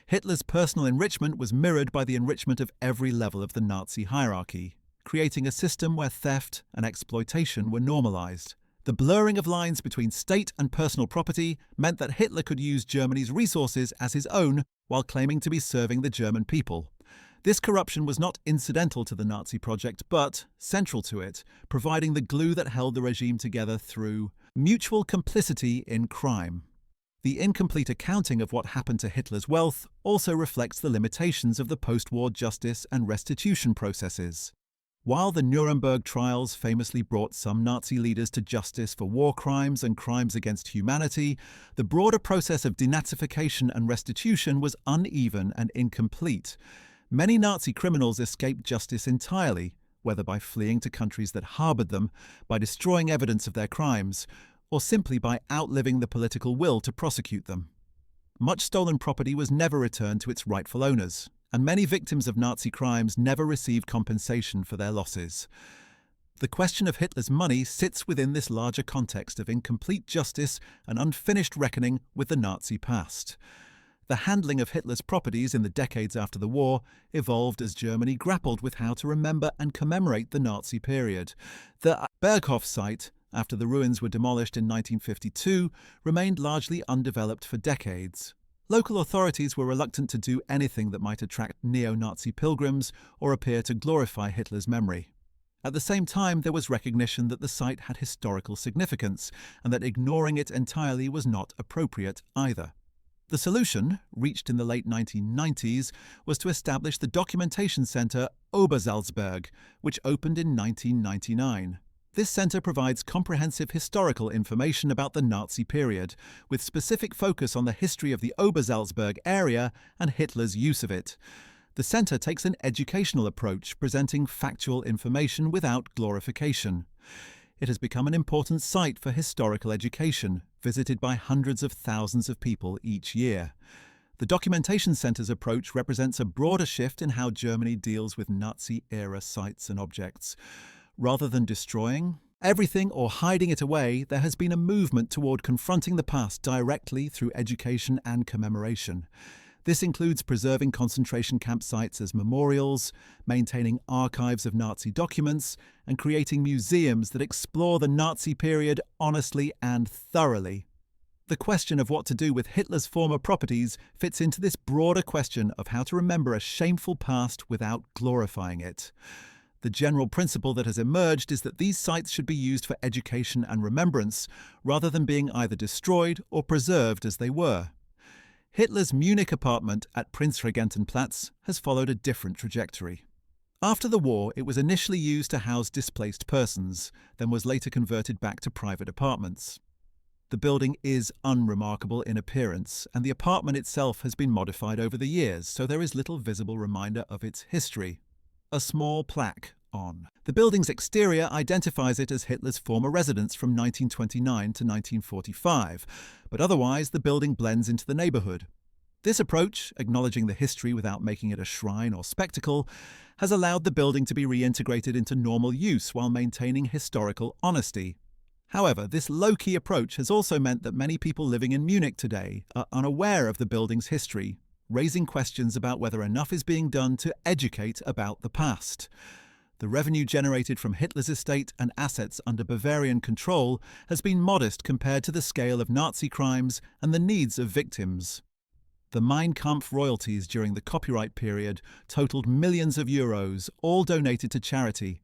Hitler's personal enrichment was mirrored by the enrichment of every level of the Nazi hierarchy, creating a system where theft and exploitation were normalized. The blurring of lines between state and personal property meant that Hitler could use Germany's resources as his own while claiming to be serving the German people. This corruption was not incidental to the Nazi project, but central to it, providing the glue that held the regime together through mutual complicity in crime. The incomplete accounting of what happened to Hitler's wealth also reflects the limitations of the post-war justice and restitution processes. While the Nuremberg trials famously brought some Nazi leaders to justice for war crimes and crimes against humanity, the broader process of denazification and restitution was uneven and incomplete. Many Nazi criminals escaped justice entirely, whether by fleeing to countries that harbored them, by destroying evidence of their crimes, or simply by outliving the political will to prosecute them. Much stolen property was never returned to its rightful owners, and many victims of Nazi crimes never received compensation for their losses. The question of Hitler's money sits within this larger context of incomplete justice and unfinished reckoning with the Nazi past. The handling of Hitler's properties in the decades after the war evolved as Germany grappled with how to remember and commemorate the Nazi period. The Berghof site, after the ruins were demolished in 1952, remained largely undeveloped for decades. Local authorities were reluctant to do anything that might attract neo-Nazi pilgrims or appear to glorify Hitler's memory. At the same time, there was recognition that the site had historical significance and that ignoring it entirely was not appropriate either. The solution, reached in the late 1990s, was to establish the documentation centre Obersalzberg, which opened in 1999. This centre provides comprehensive historical information about the Nazi period, with specific focus on the history of the Obersalzberg area and Hitler's use of it. The centre takes an educational approach, presenting factual information without glorification. It has become an important site for historical education, visited by hundreds of thousands of people each year. The Documentation Centre's approach represents a broader shift in how Germany deals with Nazi-era sites and objects. Rather than destroying everything or hiding it away, there has been a movement toward confronting the past directly through education and commemoration. This includes preserving concentration camp sites as memorials, maintaining archives of Nazi documents, and creating museums that explore the Nazi period honestly and thoroughly. The question of what to do with Hitler's former properties fits into this broader question of how to remember a shameful past without glorifying it. The general principle that has emerged is that these sites should be used for education and remembrance, rather than being either destroyed or preserved as they were. Hitler's Munich apartment at Prinzregentenplatz has followed a different trajectory. After the war, it was initially used to house displaced persons, then was later converted back to private apartments. The building is unremarkable in appearance, and the apartment itself has been modified over the years, so there is little visible reminder of its history. A small plaque on the building's exterior identifies it as Hitler's former residence from 1929 to 1945, but otherwise the building blends into the neighborhood. This approach, acknowledging the history without making it a shrine or spectacle, has allowed the building to be reintegrated into normal use while maintaining historical honesty. However, this low-key approach has also meant that many people living in Munich today are unaware of the building's history, raising questions about whether enough is being done to educate about the past. The revenue generated from Hitler's estate and assets under Bavarian control has been modest compared to the scale of Nazi crimes and the needs of victims. The Mein Kampf royalties during the copyright period totaled millions of euros, all donated to charity.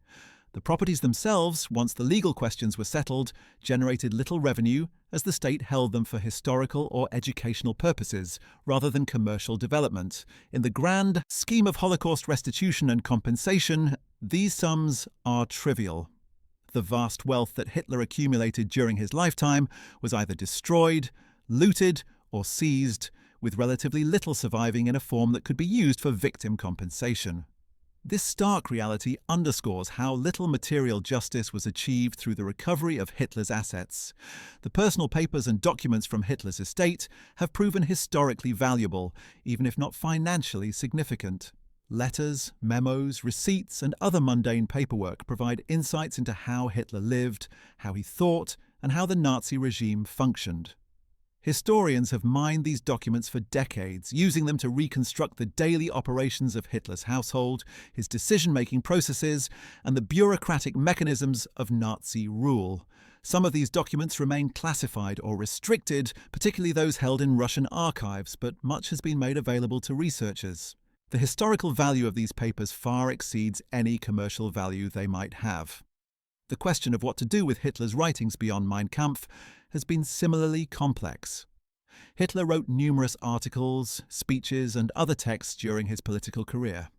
The properties themselves, once the legal questions were settled, generated little revenue as the state held them for historical or educational purposes rather than commercial development. In the grand scheme of Holocaust restitution and compensation, these sums are trivial. The vast wealth that Hitler accumulated during his lifetime was either destroyed, looted, or seized, with relatively little surviving in a form that could be used for victim compensation. This stark reality underscores how little material justice was achieved through the recovery of Hitler's assets. The personal papers and documents from Hitler's estate have proven historically valuable, even if not financially significant. Letters, memos, receipts, and other mundane paperwork provide insights into how Hitler lived, how he thought, and how the Nazi regime functioned. Historians have mined these documents for decades, using them to reconstruct the daily operations of Hitler's household, his decision-making processes, and the bureaucratic mechanisms of Nazi rule. Some of these documents remain classified or restricted, particularly those held in Russian archives, but much has been made available to researchers. The historical value of these papers far exceeds any commercial value they might have. The question of what to do with Hitler's writings beyond Mein Kampf has been similarly complex. Hitler wrote numerous articles, speeches, and other texts during his political career.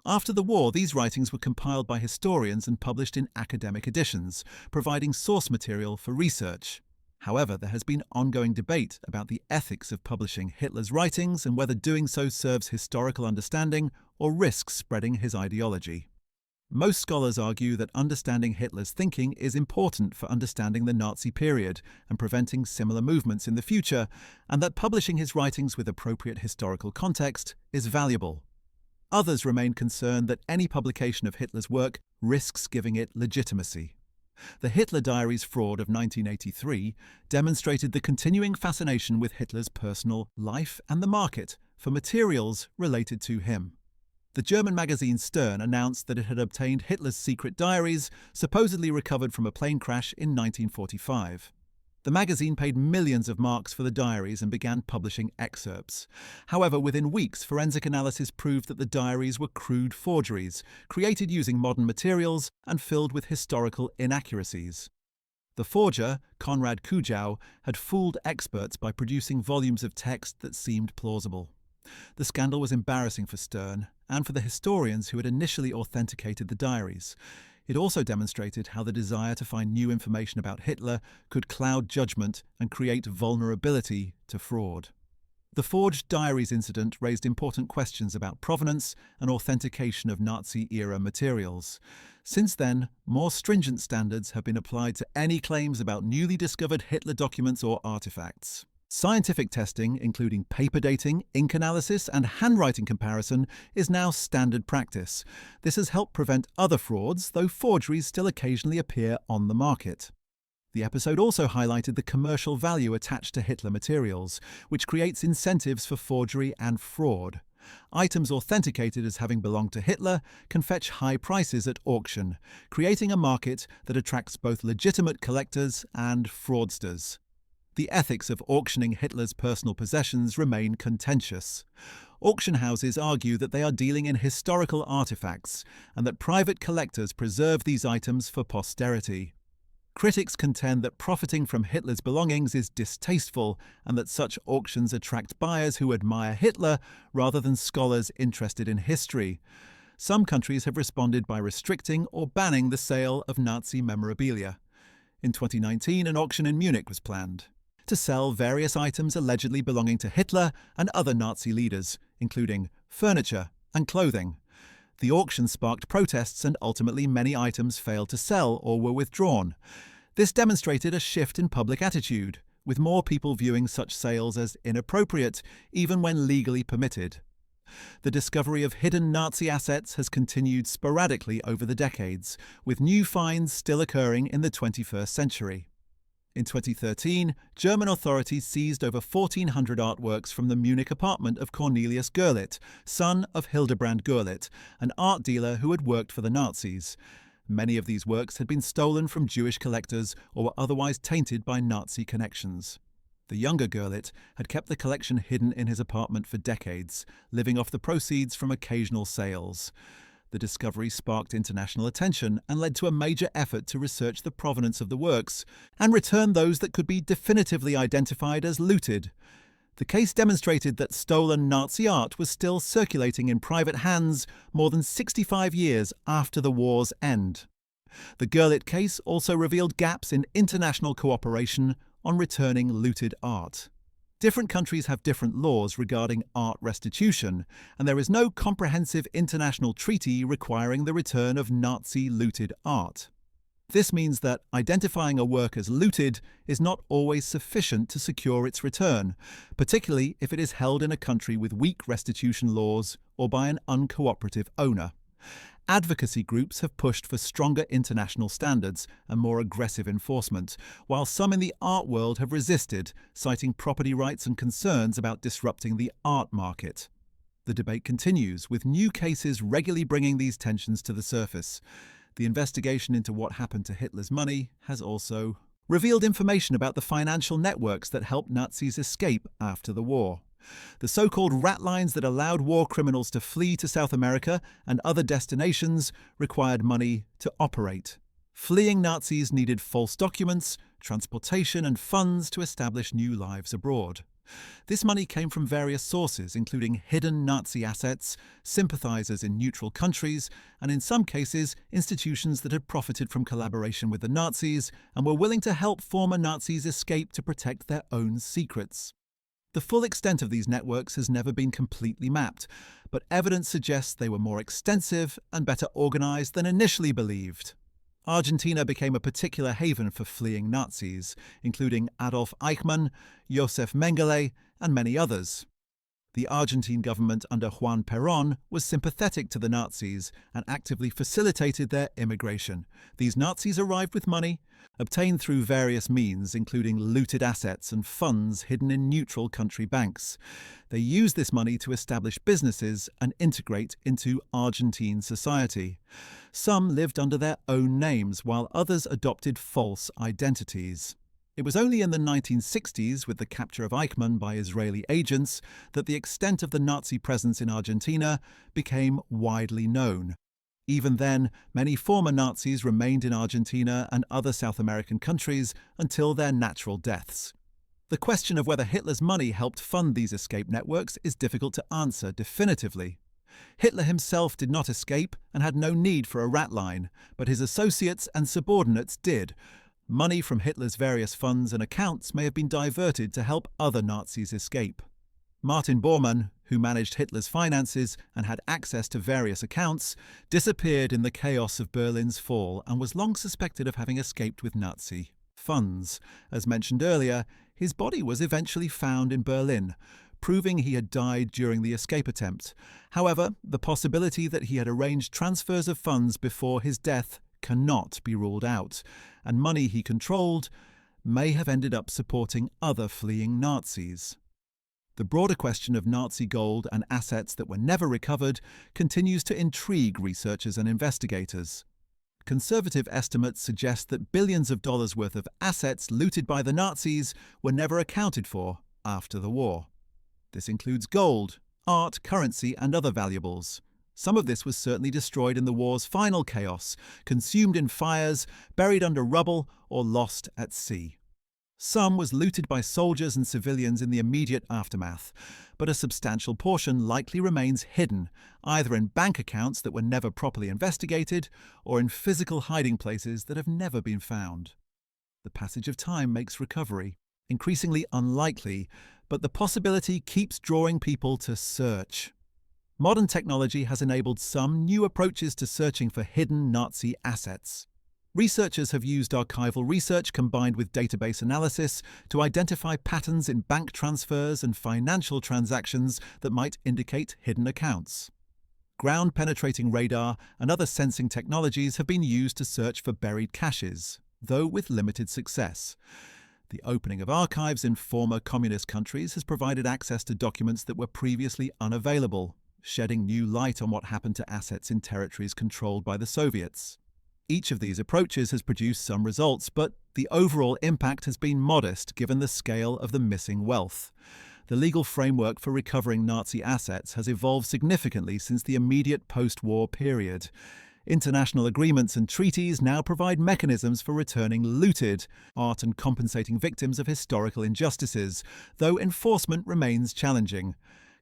After the war, these writings were compiled by historians and published in academic editions, providing source material for research. However, there has been ongoing debate about the ethics of publishing Hitler's writings and whether doing so serves historical understanding or risks spreading his ideology. Most scholars argue that understanding Hitler's thinking is important for understanding the Nazi period and preventing similar movements in the future, and that publishing his writings with appropriate historical context is valuable. Others remain concerned that any publication of Hitler's work risks giving it legitimacy. The Hitler Diaries fraud of 1983 demonstrated the continuing fascination with Hitler's personal life and the market for materials related to him. The German magazine Stern announced that it had obtained Hitler's secret diaries, supposedly recovered from a plane crash in 1945. The magazine paid millions of marks for the diaries and began publishing excerpts. However, within weeks, forensic analysis proved that the diaries were crude forgeries, created using modern materials and filled with historical inaccuracies. The forger, Konrad Kujau, had fooled experts by producing volumes of text that seemed plausible. The scandal was embarrassing for Stern and for the historians who had initially authenticated the diaries. It also demonstrated how the desire to find new information about Hitler could cloud judgment and create vulnerability to fraud. The forged diaries incident raised important questions about provenance and authentication of Nazi-era materials. Since then, more stringent standards have been applied to any claims about newly discovered Hitler documents or artifacts. Scientific testing, including paper dating, ink analysis, and handwriting comparison, is now standard practice. This has helped prevent other frauds, though forgeries still occasionally appear on the market. The episode also highlighted the commercial value attached to Hitler materials, which creates incentives for forgery and fraud. Items authenticated as having belonged to Hitler can fetch high prices at auction, creating a market that attracts both legitimate collectors and fraudsters. The ethics of auctioning Hitler's personal possessions remain contentious. Auction houses argue that they are dealing in historical artifacts and that private collectors preserve these items for posterity. Critics contend that profiting from Hitler's belongings is distasteful and that such auctions attract buyers who admire Hitler rather than scholars interested in history. Some countries have responded by restricting or banning the sale of Nazi memorabilia. In 2019, an auction in Munich was planned to sell various items allegedly belonging to Hitler and other Nazi leaders, including furniture and clothing. The auction sparked protests and ultimately many items failed to sell or were withdrawn. This demonstrated a shift in public attitude, with more people viewing such sales as inappropriate, even when legally permitted. The discovery of hidden Nazi assets has continued sporadically over the decades, with new finds still occurring in the 21st century. In 2013, German authorities seized over 1,400 artworks from the Munich apartment of Cornelius Gurlitt, son of Hildebrand Gurlitt, an art dealer who had worked for the Nazis. Many of these works had been stolen from Jewish collectors or were otherwise tainted by Nazi connections. The younger Gurlitt had kept the collection hidden in his apartment for decades, living off the proceeds from occasional sales. The discovery sparked international attention and led to a major effort to research the provenance of the works and return those that could be definitively identified as looted. The case demonstrated that stolen Nazi art was still circulating in private hands more than 65 years after the war's end. The Gurlitt case also revealed gaps in international cooperation on returning looted art. Different countries have different laws regarding art restitution, and there is no comprehensive international treaty requiring the return of Nazi looted art. This means that identifying a work as looted is not always sufficient to secure its return, particularly if it is held in a country with weak restitution laws or by an uncooperative owner. Advocacy groups have pushed for stronger international standards and more aggressive enforcement, while some in the art world have resisted, citing property rights and concerns about disrupting the art market. The debate continues, with new cases regularly bringing these tensions to the surface. The investigation into what happened to Hitler's money has also revealed information about the financial networks that helped Nazis escape after the war. The so-called rat lines that allowed war criminals to flee to South America and other destinations required money to operate. Fleeing Nazis needed false documents, transportation, and funds to establish new lives abroad. This money came from various sources, including hidden Nazi assets, sympathizers in neutral countries, and in some cases, institutions that had profited from collaboration with the Nazis and were willing to help former Nazis escape to protect their own secrets. The full extent of these networks has never been completely mapped, but evidence suggests they were more extensive and better organized than initially believed. Argentina became a particular haven for fleeing Nazis, including Adolf Eichmann, Josef Mengele, and many others. The Argentine government under Juan Perón was sympathetic to the Nazis and actively facilitated their immigration. These Nazis arrived with money, obtained through various means, including looted assets and funds hidden in neutral country banks. They used this money to establish businesses and integrate into Argentine society. Some lived under their own names, while others adopted false identities. It was only in the 1960s, with the capture of Eichmann by Israeli agents, that the extent of the Nazi presence in Argentina became widely known. Even then, many former Nazis remained in Argentina and other South American countries until their natural deaths. The question of whether Hitler's money helped fund these escape networks is difficult to answer definitively. Hitler himself did not escape and had no need for a rat line, but his associates and subordinates did. Money from Hitler's various funds and accounts may have been diverted to help other Nazis escape. Martin Bormann, who managed Hitler's finances and had access to various accounts, disappeared in the chaos of Berlin's fall and was long suspected of having escaped with Nazi funds. As mentioned earlier, his body was eventually found in Berlin, proving he had died during the escape attempt. However, the possibility that he had arranged transfers of funds before his death cannot be ruled out, and money he controlled may have ended up supporting other fleeing Nazis. The broader question of Nazi gold and assets that were never recovered continues to intrigue researchers and investigators. Conservative estimates suggest that billions of dollars worth of assets looted by the Nazis were never accounted for after the war. This includes gold, art, currency, and other valuables. Some of this was certainly destroyed in the war's final chaos, consumed in fires, buried under rubble, or lost at sea. Some was looted by soldiers and civilians in the immediate aftermath, but a substantial portion likely remains hidden, either in bank accounts that were never properly investigated or in physical hiding places that have never been found. The passage of time makes recovery increasingly unlikely, but the possibility keeps drawing people to search. Modern technology has enabled some new approaches to searching for hidden Nazi assets. Researchers have used archival research combined with database analysis to identify patterns in bank transfers and financial transactions that might indicate hidden accounts. Ground-penetrating radar and other sensing technologies have been used to search for buried caches, though with limited success. The opening of archives in former communist countries has provided access to documents that were previously unavailable, shedding new light on what happened to assets in territories controlled by the Soviets. Each of these approaches has produced some results, but the overall impact has been modest given the scale of the missing wealth. The legal framework for recovering Nazi assets has evolved significantly since the immediate post-war period. International agreements and treaties now provide mechanisms for returning looted art and compensating victims of historical injustices, though enforcement remains challenging.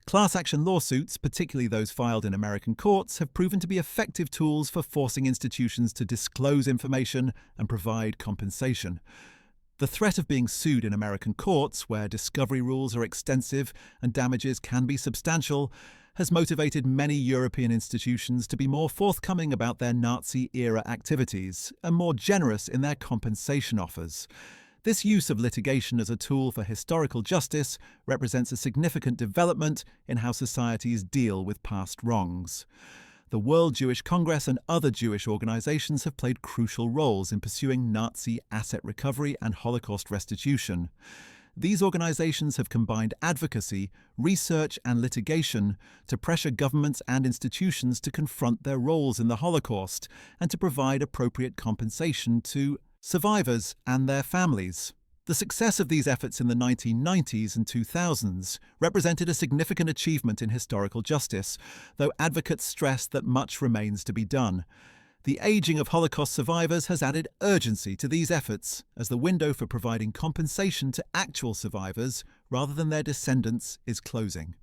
Class action lawsuits, particularly those filed in American courts, have proven to be effective tools for forcing institutions to disclose information and provide compensation. The threat of being sued in American courts, where discovery rules are extensive and damages can be substantial, has motivated many European institutions to be more forthcoming about their Nazi-era activities and more generous in their compensation offers. This use of litigation as a tool for historical justice represents a significant development in how societies deal with past wrongs. The World Jewish Congress and other Jewish organizations have played crucial roles in pursuing Nazi asset recovery and Holocaust restitution. These organizations have combined advocacy, research, and litigation to pressure governments and institutions to confront their roles in the Holocaust and to provide appropriate compensation to survivors and their families. The success of these efforts in the 1990s and 2000s represented a significant achievement in historical justice, though advocates stress that much remains to be done. The aging of Holocaust survivors has added urgency to these efforts, as the window for providing compensation to actual survivors rather than their descendants is closing.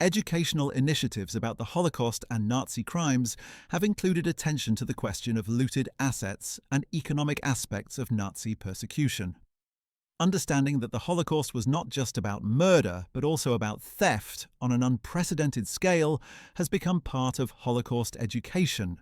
Educational initiatives about the Holocaust and Nazi crimes have included attention to the question of looted assets and economic aspects of Nazi persecution. Understanding that the Holocaust was not just about murder, but also about theft on an unprecedented scale, has become part of Holocaust education.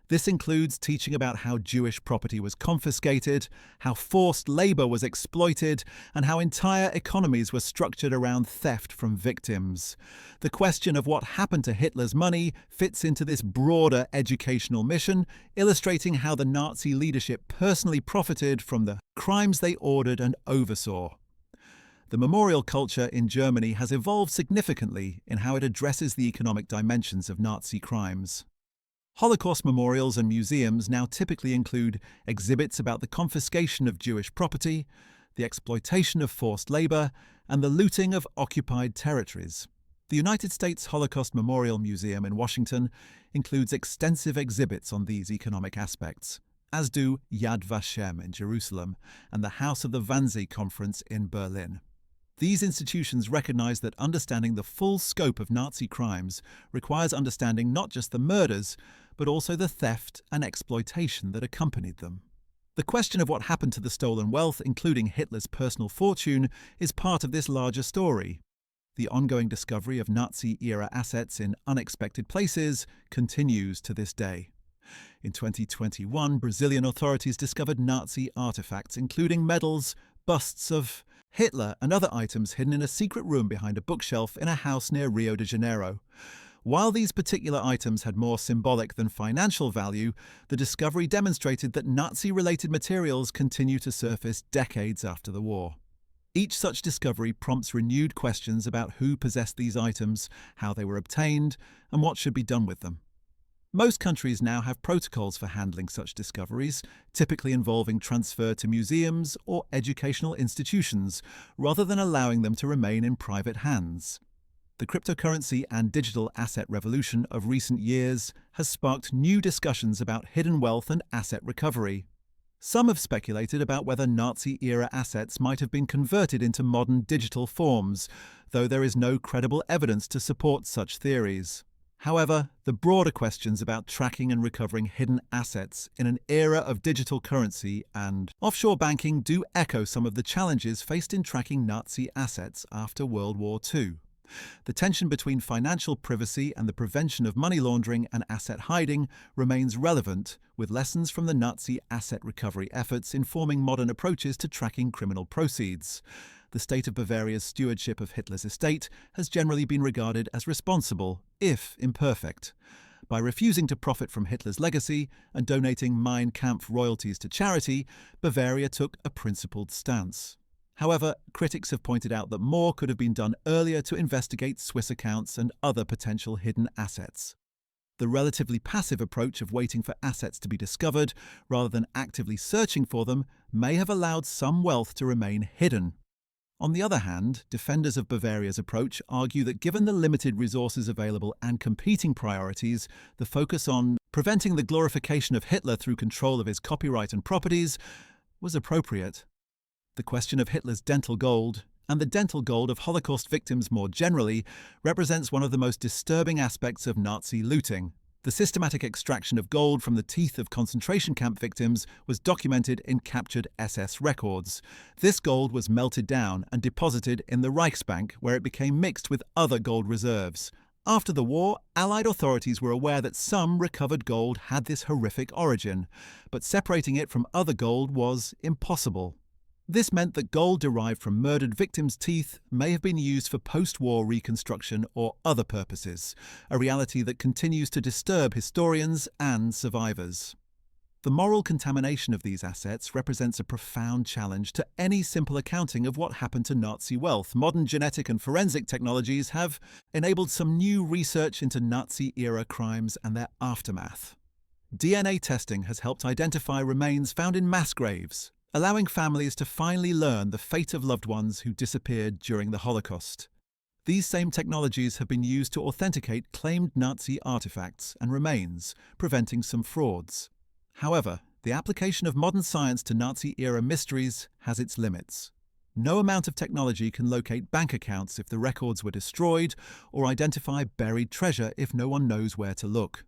This includes teaching about how Jewish property was confiscated, how forced labor was exploited, and how entire economies were structured around theft from victims. The question of what happened to Hitler's money fits into this broader educational mission, illustrating how the Nazi leadership personally profited from the crimes they ordered and oversaw. The memorial culture in Germany has evolved significantly in how it addresses the economic dimensions of Nazi crimes. Holocaust memorials and museums now typically include exhibits about the confiscation of Jewish property, the exploitation of forced labor, and the looting of occupied territories. The United States Holocaust Memorial Museum in Washington includes extensive exhibits on these economic aspects, as do Yad Vashem in Jerusalem and the House of the Wannsee Conference in Berlin. These institutions recognize that understanding the full scope of Nazi crimes requires understanding not just the murders, but also the theft and exploitation that accompanied them. The question of what happened to the stolen wealth, including Hitler's personal fortune, is part of this larger story. The ongoing discovery of Nazi-era assets in unexpected places continues to this day. In 2021, Brazilian authorities discovered Nazi artifacts, including medals, busts of Hitler and other items hidden in a secret room behind a bookshelf in a house near Rio de Janeiro. While these particular items had more symbolic than financial value, the discovery demonstrated that Nazi-related materials continue to surface decades after the war. Each such discovery prompts renewed questions about who possessed these items, how they were obtained, and what should be done with them. Most countries now have protocols for handling such discoveries, typically involving transfer to museums or educational institutions, rather than allowing them to remain in private hands. The cryptocurrency and digital asset revolution of recent years has sparked new discussions about hidden wealth and asset recovery. Some have speculated about whether Nazi-era assets might have been converted into modern digital forms, though there is no credible evidence to support such theories. However, the broader questions about tracking and recovering hidden assets in an era of digital currency and offshore banking do echo some of the challenges faced in tracking Nazi assets after World War II. The tension between financial privacy and the prevention of money laundering and asset hiding remains relevant, with lessons from the Nazi asset recovery efforts informing modern approaches to tracking criminal proceeds. The state of Bavaria's stewardship of Hitler's estate has generally been regarded as responsible, if imperfect. By refusing to profit from Hitler's legacy and donating Mein Kampf royalties to charity, Bavaria took a principled stance. However, critics have pointed out that more could have been done earlier to investigate Swiss accounts and other potential hidden assets. The relatively passive approach of waiting for assets to be discovered rather than actively searching for them may have allowed some wealth to remain hidden. On the other hand, defenders of Bavaria's approach argue that given the limited resources available and competing priorities, the focus on preventing the glorification of Hitler through control of his copyright and properties was appropriate. The question of Hitler's dental gold, and the dental gold of Holocaust victims more generally, represents one of the most disturbing aspects of Nazi looting. The systematic extraction of gold from the teeth of concentration camp victims was documented in captured SS records. This gold was melted down and deposited in the Reichsbank, where it became mixed with other gold reserves. After the war, Allied authorities were aware that some recovered gold had this horrific origin, but separating it from other gold was impossible. This meant that gold derived from murdered victims' teeth may have been used for post-war reconstruction or other purposes, a reality that continues to disturb historians and survivors. The moral contamination of these assets represents a profound challenge to any simple accounting of what happened to Nazi wealth. Modern genetic and forensic technologies have enabled some new research into Nazi-era crimes and their aftermath. DNA testing has helped identify remains found in mass graves, allowing families to finally learn the fate of loved ones who disappeared during the Holocaust. These same technologies have been used to authenticate claimed Nazi artifacts and remains, preventing some frauds. However, the application of modern science to Nazi-era mysteries has its limits. No amount of technology can locate bank accounts if the records were destroyed, or identify buried treasure if no one knows where to look.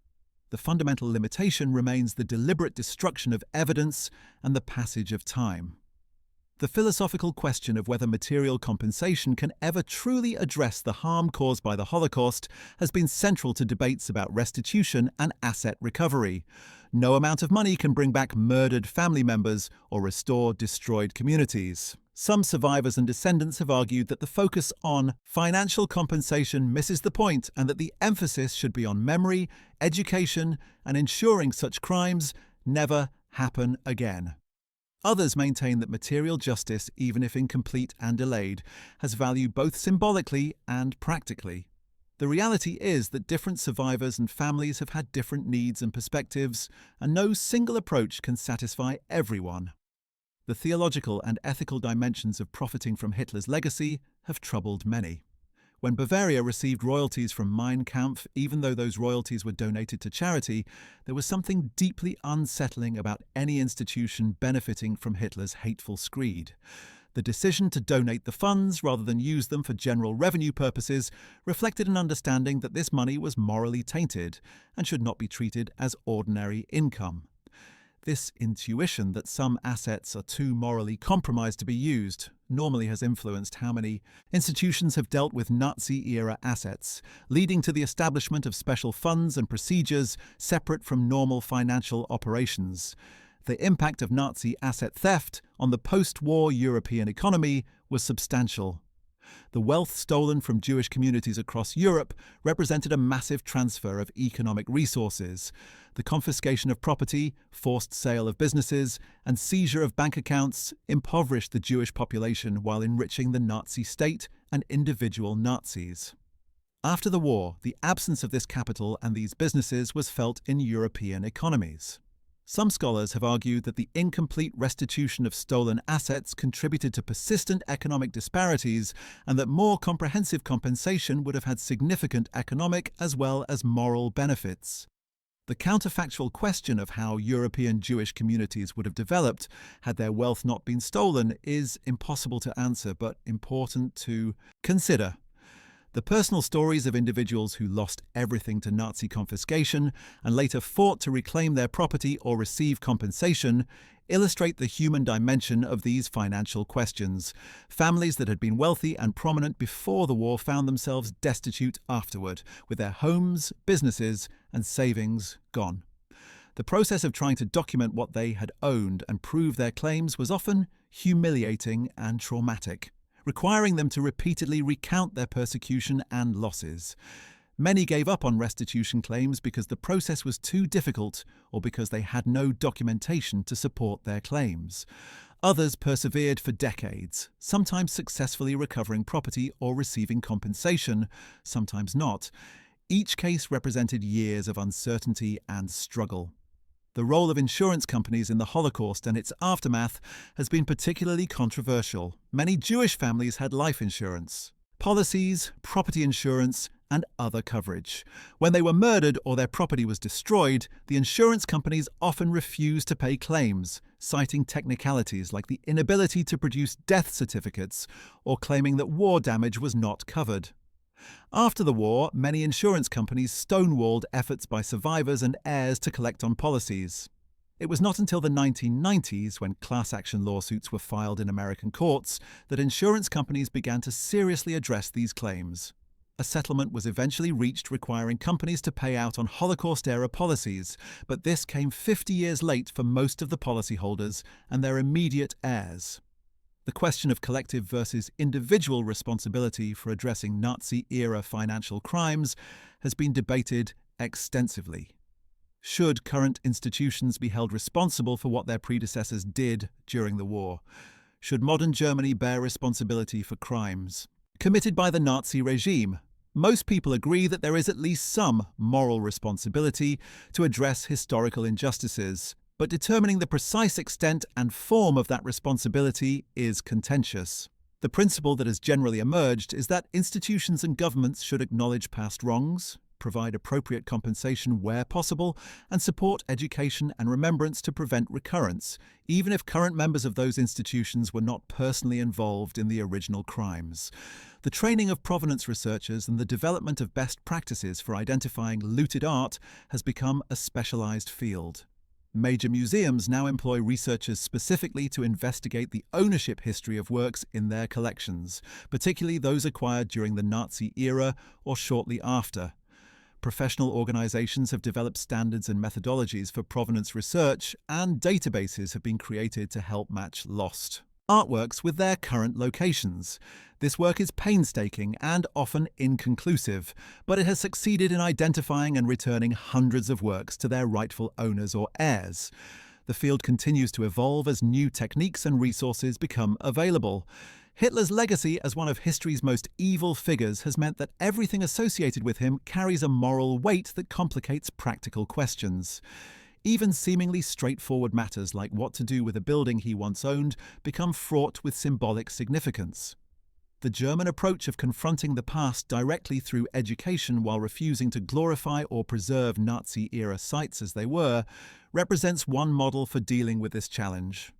The fundamental limitation remains the deliberate destruction of evidence and the passage of time. The philosophical question of whether material compensation can ever truly address the harm caused by the Holocaust has been central to debates about restitution and asset recovery. No amount of money can bring back murdered family members or restore destroyed communities. Some survivors and descendants have argued that the focus on financial compensation misses the point and that the emphasis should be on memory, education, and ensuring such crimes never happen again. Others maintain that material justice, even if incomplete and delayed, has value both symbolically and practically. The reality is that different survivors and families have had different needs and perspectives, and no single approach can satisfy everyone. The theological and ethical dimensions of profiting from Hitler's legacy have troubled many. When Bavaria received royalties from Mein Kampf, even though those royalties were donated to charity, there was something deeply unsettling about any institution benefiting from Hitler's hateful screed. The decision to donate the funds rather than use them for general revenue purposes reflected an understanding that this money was morally tainted and should not be treated as ordinary income. This intuition that some assets are too morally compromised to be used normally has influenced how many institutions have dealt with Nazi-era assets, leading to the establishment of special funds and procedures separate from normal financial operations. The impact of Nazi asset theft on the post-war European economy was substantial. The wealth stolen from Jewish communities across Europe represented a massive transfer of economic resources. The confiscation of property, forced sale of businesses, and seizure of bank accounts impoverished the Jewish population while enriching the Nazi state and individual Nazis. After the war, the absence of this capital and these businesses was felt in European economies. Some scholars have argued that the incomplete restitution of stolen assets contributed to persistent economic disparities and that more comprehensive compensation would have had significant economic as well as moral benefits. The counterfactual question of how European Jewish communities would have developed had their wealth not been stolen is impossible to answer but important to consider. The personal stories of individuals who lost everything to Nazi confiscation and later fought to reclaim their property or receive compensation illustrate the human dimension of these financial questions. Families that had been wealthy and prominent before the war found themselves destitute afterward, with their homes, businesses, and savings gone. The process of trying to document what they had owned and prove their claims was often humiliating and traumatic, requiring them to repeatedly recount their persecution and losses. Many gave up on restitution claims because the process was too difficult or because they had no documentation to support their claims. Others persevered for decades, sometimes successfully recovering property or receiving compensation, sometimes not. Each case represented years of uncertainty and struggle. The role of insurance companies in the Holocaust and its aftermath has been particularly controversial. Many Jewish families had life insurance, policies, property insurance, and other coverage. When they were murdered or their property was destroyed, the insurance companies often refused to pay claims, citing technicalities like the inability to produce death certificates or claiming that war damage was not covered. After the war, many insurance companies stonewalled efforts by survivors and heirs to collect on policies. It was not until the 1990s, when class action lawsuits were filed in American courts, that insurance companies began to seriously address these claims. A settlement was eventually reached requiring companies to pay out on Holocaust-era policies, but this came 50 years late for most of the policyholders and their immediate heirs. The question of collective versus individual responsibility for addressing Nazi-era financial crimes has been debated extensively. Should current institutions be held responsible for what their predecessors did during the war? Should modern Germany bear responsibility for crimes committed by the Nazi regime? Most people agree that there is at least some moral responsibility to address historical injustices, but determining the precise extent and form of that responsibility is contentious. The principle that has generally emerged is that institutions and governments should acknowledge past wrongs, provide appropriate compensation where possible, and support education and remembrance to prevent recurrence, even if current members of those institutions were not personally involved in the original crimes. The training of provenance researchers and the development of best practices for identifying looted art has become a specialized field. Major museums now employ researchers specifically to investigate the ownership history of works in their collections, particularly those acquired during the Nazi era or shortly after. Professional organizations have developed standards and methodologies for provenance research, and databases have been created to help match lost artworks with their current locations. This work is painstaking and often inconclusive, but it has succeeded in identifying and returning hundreds of works to their rightful owners or heirs. The field continues to evolve as new techniques and resources become available. Hitler's legacy as one of history's most evil figures has meant that everything associated with him carries a moral weight that complicates practical questions. Even seemingly straightforward matters like what to do with a building he once owned become fraught with symbolic significance. The German approach of confronting the past directly through education while refusing to glorify or preserve Nazi-era sites as they were represents one model for dealing with this challenge.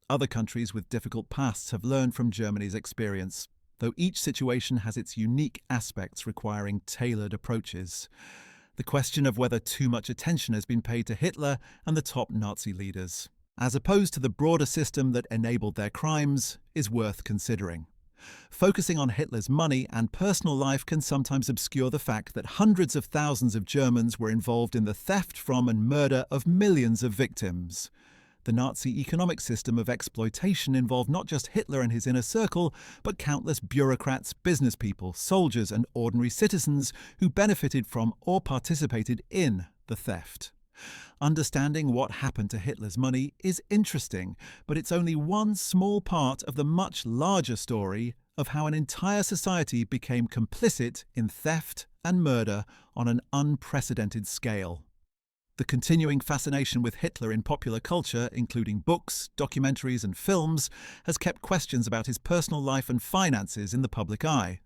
Other countries with difficult pasts have learned from Germany's experience, though each situation has its unique aspects requiring tailored approaches. The question of whether too much attention has been paid to Hitler and the top Nazi leaders, as opposed to the broader system that enabled their crimes, is worth considering. Focusing on Hitler's money and personal life can sometimes obscure the fact that hundreds of thousands of Germans were involved in the theft from and murder of millions of victims. The Nazi economic system of exploitation involved not just Hitler and his inner circle, but countless bureaucrats, business people, soldiers, and ordinary citizens who benefited from or participated in the theft. Understanding what happened to Hitler's money is interesting, but it's only one small part of the much larger story of how an entire society became complicit in theft and murder on an unprecedented scale. The continuing fascination with Hitler in popular culture, including books, documentaries, and films, has kept questions about his personal life and finances in the public eye.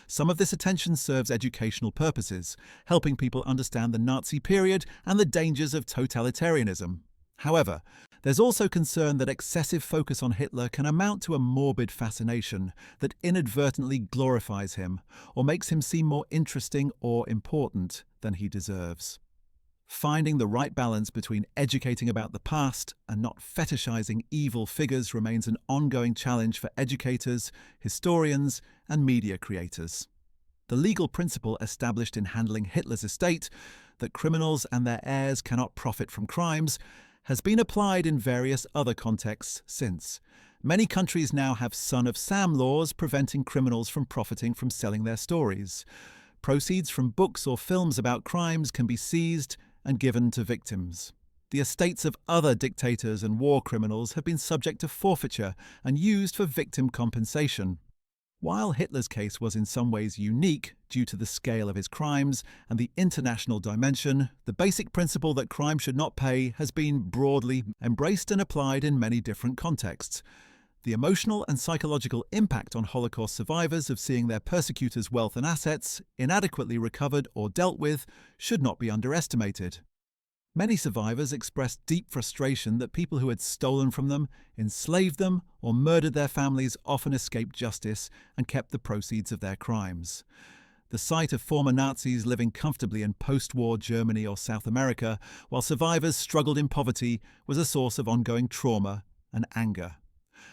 Some of this attention serves educational purposes, helping people understand the Nazi period and the dangers of totalitarianism. However, there's also concern that excessive focus on Hitler can amount to a morbid fascination that inadvertently glorifies him or makes him seem more interesting or important than he deserves. Finding the right balance between educating about the past and not fetishizing evil figures remains an ongoing challenge for educators, historians, and media creators. The legal principle established in handling Hitler's estate, that criminals and their heirs cannot profit from crimes, has been applied in various other contexts since. Many countries now have son of Sam laws preventing criminals from profiting from selling their stories. Proceeds from books or films about crimes can be seized and given to victims. The estates of other dictators and war criminals have been subject to forfeiture and used for victim compensation. While Hitler's case was in some ways unique due to the scale of his crimes and the international dimension, the basic principle that crime should not pay has been broadly embraced and applied in many different contexts. The emotional and psychological impact on Holocaust survivors of seeing their persecutors' wealth and assets inadequately recovered or dealt with should not be underestimated. Many survivors expressed deep frustration that people who had stolen from them, enslaved them, or murdered their families often escaped justice and kept the proceeds of their crimes. The sight of former Nazis living comfortably in post-war Germany or South America while survivors struggled in poverty was a source of ongoing trauma and anger.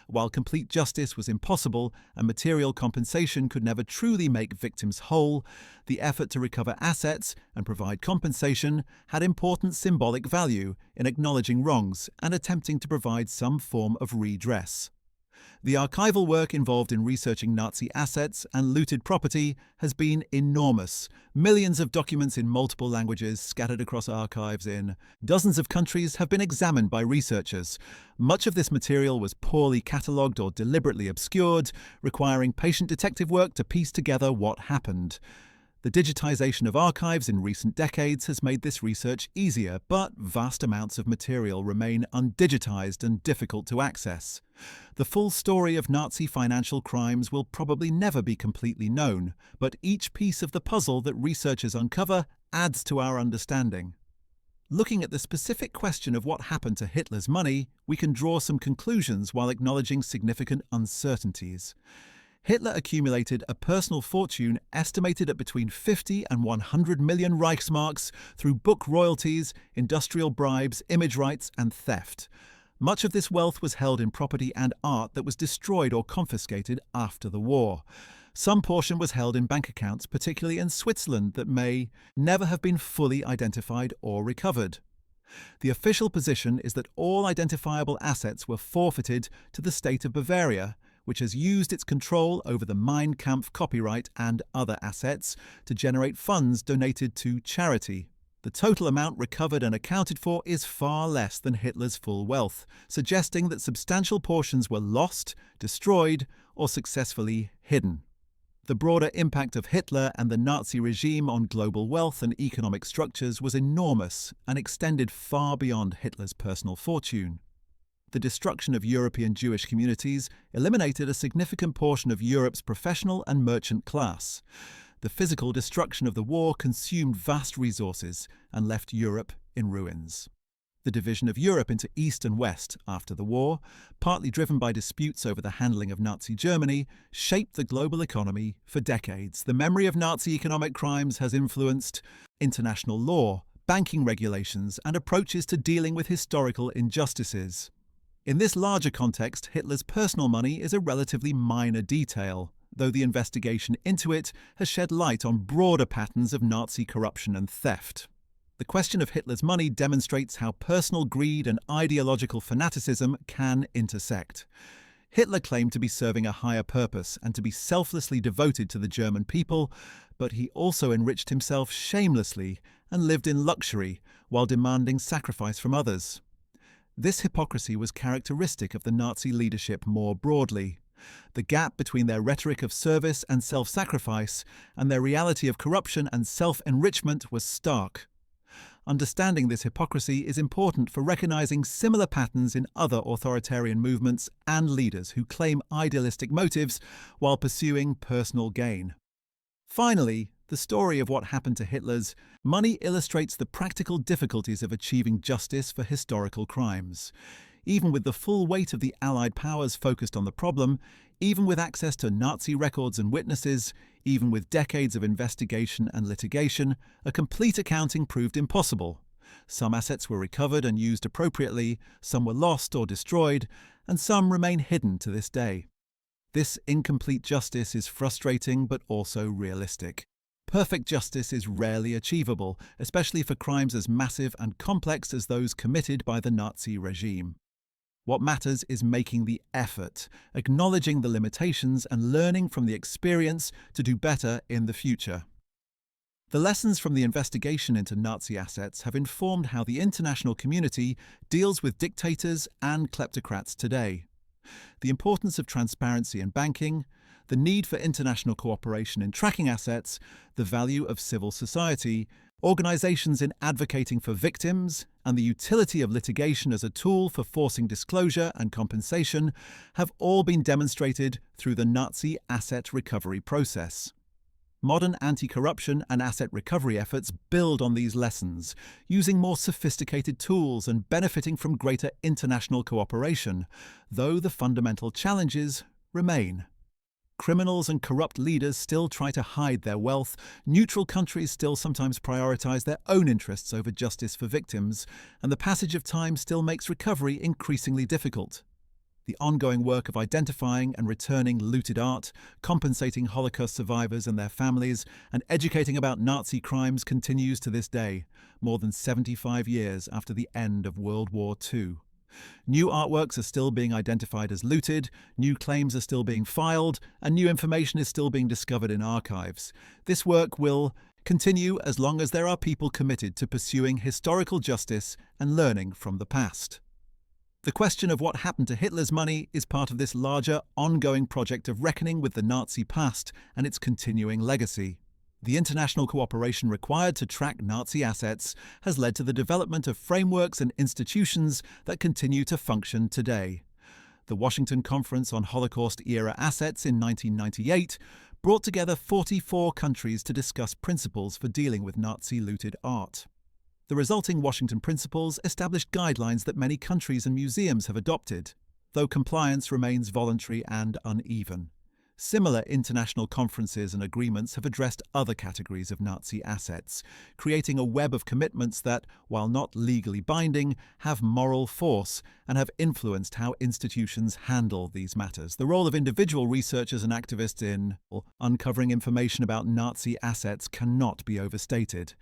While complete justice was impossible and material compensation could never truly make victims whole, the effort to recover assets and provide compensation had important symbolic value in acknowledging wrongs and attempting to provide some form of redress. The archival work involved in researching Nazi assets and looted property has been enormous. Millions of documents in multiple languages scattered across archives in dozens of countries have been examined by researchers. Much of this material was poorly catalogued or deliberately obscured, requiring patient detective work to piece together what happened. The digitization of archives in recent decades has made this research easier, but vast amounts of material remain undigitized and difficult to access. The full story of Nazi financial crimes will probably never be completely known, but each piece of the puzzle that researchers uncover adds to our understanding. Looking at the specific question of what happened to Hitler's money, we can draw some conclusions while acknowledging significant uncertainties. Hitler accumulated a personal fortune estimated at between 50 and 100 million Reichsmarks through book royalties, industrial bribes, image rights, and theft. Much of this wealth was held in property and art that was destroyed or confiscated after the war. Some portion was held in bank accounts, particularly in Switzerland, that may never have been fully identified or recovered. The official position is that all identifiable assets were forfeited to the state of Bavaria, which has used its control over the Mein Kampf copyright and other assets to generate funds donated to charity. The total amount recovered and accounted for is far less than Hitler's full wealth, suggesting that substantial portions were lost, destroyed, or successfully hidden. The broader impact of Hitler and the Nazi regime on global wealth and economic structures was enormous and extended far beyond Hitler's personal fortune. The destruction of European Jewish communities eliminated a significant portion of Europe's professional and merchant class. The physical destruction of the war consumed vast resources and left Europe in ruins. The division of Europe into East and West after the war, partly driven by disputes over the handling of Nazi Germany, shaped the global economy for decades. The memory of Nazi economic crimes has influenced international law, banking regulations, and approaches to dealing with historical injustices. In this larger context, Hitler's personal money is a relatively minor detail, though the investigation into it has shed light on broader patterns of Nazi corruption and theft. The question of Hitler's money demonstrates how personal greed and ideological fanaticism can intersect. Hitler claimed to be serving a higher purpose and to be selflessly devoted to the German people, but he also enriched himself shamelessly and lived in luxury while demanding sacrifice from others. This hypocrisy was characteristic of the Nazi leadership more broadly. The gap between their rhetoric of service and self-sacrifice and their reality of corruption and self-enrichment was stark. Understanding this hypocrisy is important for recognizing similar patterns in other authoritarian movements and leaders who claim idealistic motives while pursuing personal gain. Finally, the story of what happened to Hitler's money illustrates the practical difficulties of achieving justice for historical crimes. Even with the full weight of the Allied powers focused on the problem, even with access to Nazi records and witnesses, even with decades of investigation and litigation, a complete accounting proved impossible. Some assets were recovered and used appropriately, some were lost or destroyed, and some remain hidden to this day. This incomplete justice is frustrating but also realistic. Perfect justice is rarely achievable, especially for crimes as massive and complex as those committed by the Nazi regime. What matters is making the effort, acknowledging the limitations and learning from the experience to do better in the future. The lessons from the investigation into Nazi assets have informed how the international community deals with dictators and kleptocrats today. The importance of transparency in banking, the need for international cooperation in tracking assets, the value of civil society, organizations in advocating for victims, and the utility of litigation as a tool for forcing disclosure and compensation have all been demonstrated through the Nazi asset recovery process. Modern anti-corruption and asset recovery efforts build on these lessons, using more sophisticated tools and benefiting from greater international cooperation, though the fundamental challenges remain. Criminals and corrupt leaders still try to hide their wealth, neutral countries still sometimes prioritize their own interests over justice for victims, and the passage of time still makes recovery increasingly difficult. The ongoing work of identifying and returning looted art, compensating Holocaust survivors and their families, and educating about Nazi crimes continues to this day, more than 75 years after the end of World War II. New artworks are still being identified as looted, new claims are still being filed, and new information is still being discovered in archives. This work will continue as long as there are people committed to pursuing historical justice and learning from the past. The question of what happened to Hitler's money is part of this larger, ongoing project of reckoning with the Nazi past and its continuing legacy. The international cooperation required to track Nazi assets has led to the development of frameworks and institutions that continue to function today. The Washington Conference on Holocaust-era Assets in 1998 brought together 44 countries to discuss principles for dealing with Nazi-looted art. The resulting Washington Principles established guidelines that many countries and museums have adopted, though compliance remains voluntary and uneven. Similar international conferences and agreements have addressed other categories of Nazi assets, creating a web of commitments that, while not legally binding, have moral force and have influenced how institutions handle these matters. The role of individual researchers and activists in uncovering information about Nazi assets cannot be overstated.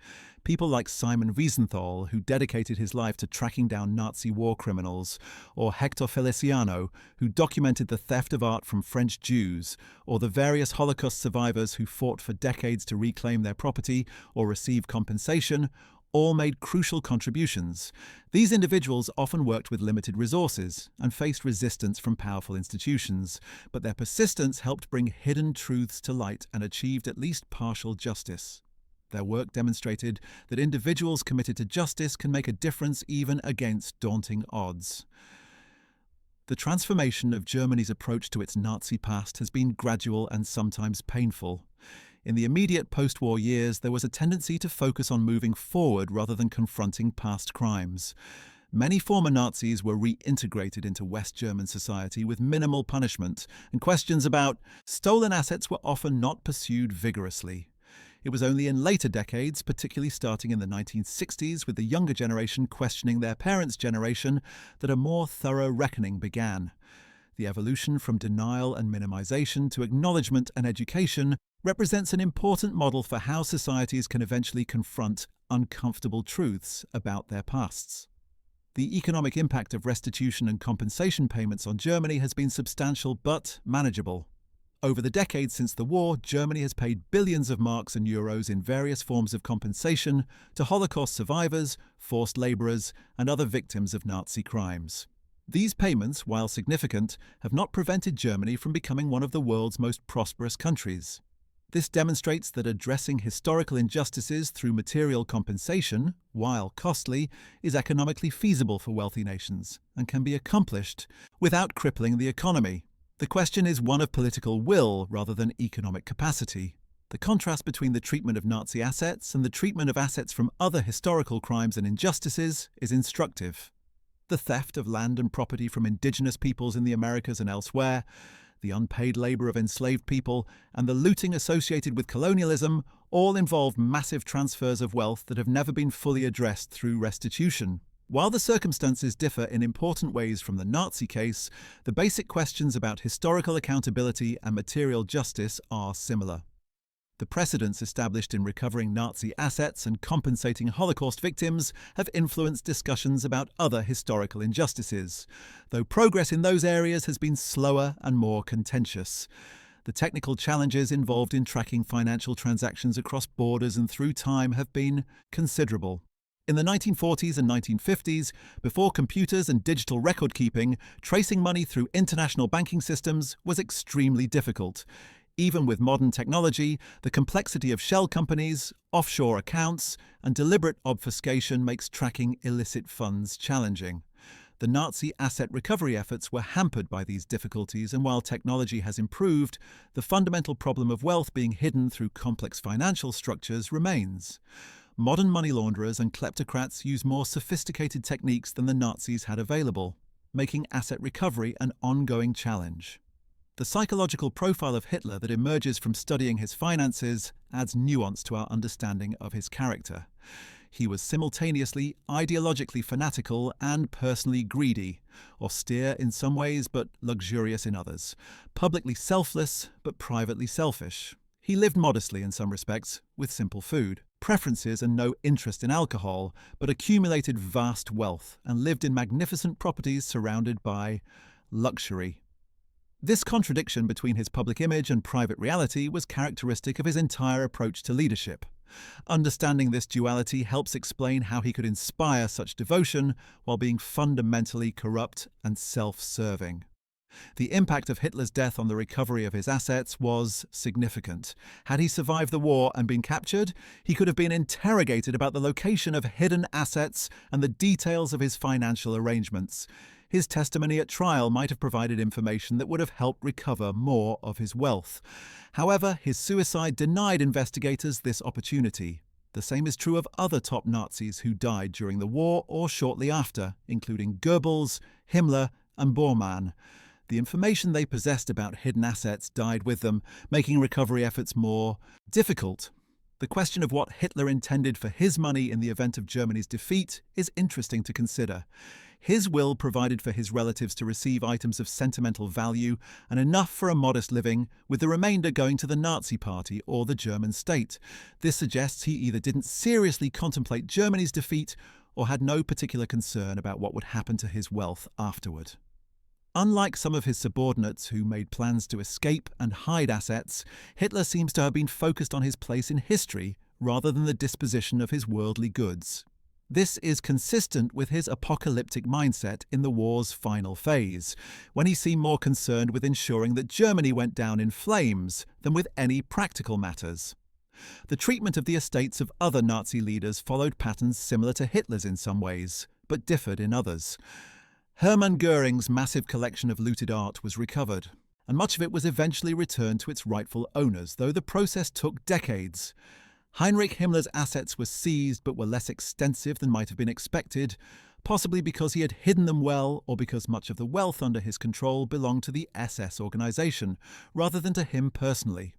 People like Simon Wiesenthal, who dedicated his life to tracking down Nazi war criminals, or Hector Feliciano, who documented the theft of art from French Jews, or the various Holocaust survivors who fought for decades to reclaim their property or receive compensation, all made crucial contributions. These individuals often worked with limited resources and faced resistance from powerful institutions, but their persistence helped bring hidden truths to light and achieved at least partial justice. Their work demonstrated that individuals committed to justice can make a difference even against daunting odds. The transformation of Germany's approach to its Nazi past has been gradual and sometimes painful. In the immediate post-war years, there was a tendency to focus on moving forward rather than confronting past crimes. Many former Nazis were reintegrated into West German society with minimal punishment, and questions about stolen assets were often not pursued vigorously. It was only in later decades, particularly starting in the 1960s with the younger generation questioning their parents' generation, that a more thorough reckoning began. The evolution from denial and minimization to acknowledgement and education represents an important model for how societies can eventually confront uncomfortable truths about their pasts. The economic impact of restitution and compensation payments on Germany has been substantial but manageable. Over the decades since the war, Germany has paid billions of marks and euros in various forms of compensation to Holocaust survivors, forced laborers, and other victims of Nazi crimes. These payments, while significant, have not prevented Germany from becoming one of the world's most prosperous countries. This demonstrates that addressing historical injustices through material compensation, while costly, is economically feasible for wealthy nations and can be accomplished without crippling the economy. The question is one of political will rather than economic capacity. The contrast between the treatment of Nazi assets and the treatment of assets from other historical crimes and injustices is instructive. The theft of land and property from indigenous peoples in the Americas and elsewhere, the unpaid labor of enslaved people, and the looting associated with colonialism all involved massive transfers of wealth that have never been fully addressed through restitution. While the circumstances differ in important ways from the Nazi case, the basic questions about historical accountability and material justice are similar. The precedents established in recovering Nazi assets and compensating Holocaust victims have influenced discussions about other historical injustices, though progress in those areas has been slower and more contentious. The technical challenges involved in tracking financial transactions across borders and through time have been considerable. In the 1940s and 1950s, before computers and digital record-keeping, tracing money through international banking systems was extremely difficult. Even with modern technology, the complexity of shell companies, offshore accounts, and deliberate obfuscation makes tracking illicit funds challenging. The Nazi asset recovery efforts were hampered by these difficulties, and while technology has improved, the fundamental problem of wealth being hidden through complex financial structures remains. Modern money launderers and kleptocrats use more sophisticated techniques than the Nazis had available, making asset recovery an ongoing challenge. The psychological profile of Hitler that emerges from studying his finances adds nuance to our understanding of his character. He was simultaneously ideologically fanatical and personally greedy, austere in some ways but luxurious in others, publicly selfless but privately selfish. He lived modestly in some respects, with simple food, preferences and no interest in alcohol, but accumulated vast wealth and lived in magnificent properties surrounded by luxury. This contradiction between his public image and private reality was characteristic of his entire approach to leadership. Understanding this duality helps explain how he could inspire such devotion while being fundamentally corrupt and self-serving. The impact of Hitler's death on the recovery of his assets was significant. Had he survived the war and been captured, he could have been interrogated about the location of hidden assets and the details of his financial arrangements. His testimony at trial might have provided information that would have helped recover more of his wealth. However, his suicide denied investigators this opportunity. The same is true of other top Nazis who died during the war or shortly after, including Goebbels, Himmler, and Bormann. The information they possessed about hidden assets died with them, making recovery efforts more difficult. The question of what Hitler intended for his money in the event of Germany's defeat is interesting to consider. His will provided for his relatives to receive items of sentimental value and enough for a modest living, with the remainder going to the Nazi Party or the German state. This suggests he either didn't seriously contemplate Germany's defeat or had no particular concern about what would happen to his wealth afterward. Unlike some of his subordinates who made plans to escape and hide assets, Hitler seems to have been focused on his place in history rather than the disposition of his worldly goods. This is consistent with his apocalyptic mindset in the war's final phase, when he seemed more concerned with ensuring that Germany went down in flames than with any practical matters. The treatment of the estates of other Nazi leaders followed patterns similar to Hitler's in some ways, but differed in others. Hermann Göring's massive collection of looted art was recovered, and much of it was eventually returned to its rightful owners, though the process took decades. Heinrich Himmler's assets were seized but were less extensive than might have been expected, possibly because he had hidden them well or because much of the wealth under his control belonged to the SS organization, rather than to him personally.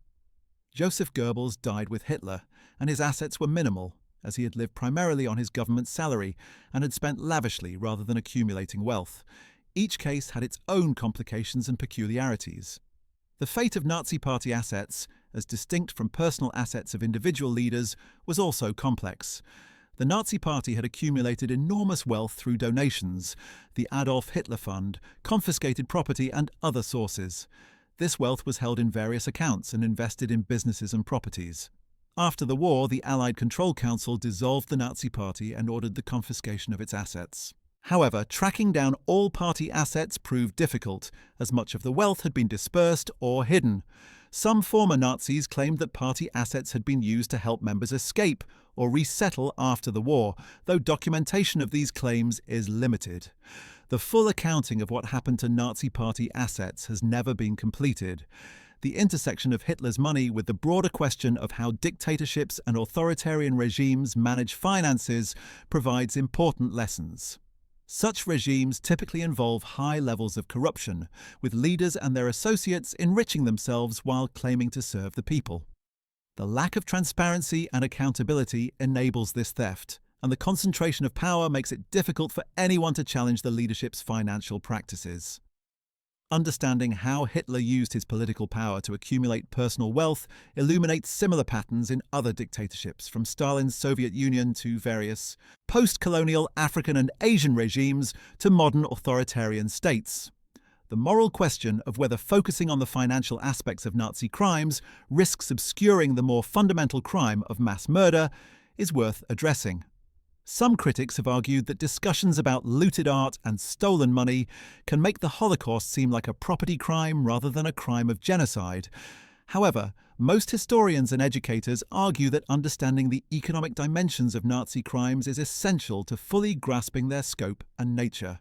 Joseph Goebbels died with Hitler, and his assets were minimal, as he had lived primarily on his government salary and had spent lavishly rather than accumulating wealth. Each case had its own complications and peculiarities. The fate of Nazi Party assets, as distinct from personal assets of individual leaders, was also complex. The Nazi Party had accumulated enormous wealth through donations, the Adolf Hitler Fund, confiscated property and other sources. This wealth was held in various accounts and invested in businesses and properties. After the war, the Allied Control Council dissolved the Nazi Party and ordered the confiscation of its assets. However, tracking down all party assets proved difficult, as much of the wealth had been dispersed or hidden. Some former Nazis claimed that party assets had been used to help members escape or resettle after the war, though documentation of these claims is limited. The full accounting of what happened to Nazi Party assets has never been completed. The intersection of Hitler's money with the broader question of how dictatorships and authoritarian regimes manage finances provides important lessons. Such regimes typically involve high levels of corruption, with leaders and their associates enriching themselves while claiming to serve the people. The lack of transparency and accountability enables this theft, and the concentration of power makes it difficult for anyone to challenge the leadership's financial practices. Understanding how Hitler used his political power to accumulate personal wealth illuminates similar patterns in other dictatorships, from Stalin's Soviet Union to various post-colonial African and Asian regimes to modern authoritarian states. The moral question of whether focusing on the financial aspects of Nazi crimes risks obscuring the more fundamental crime of mass murder is worth addressing. Some critics have argued that discussions about looted art and stolen money can make the Holocaust seem like a property crime rather than a crime of genocide. However, most historians and educators argue that understanding the economic dimensions of Nazi crimes is essential to fully grasping their scope and nature.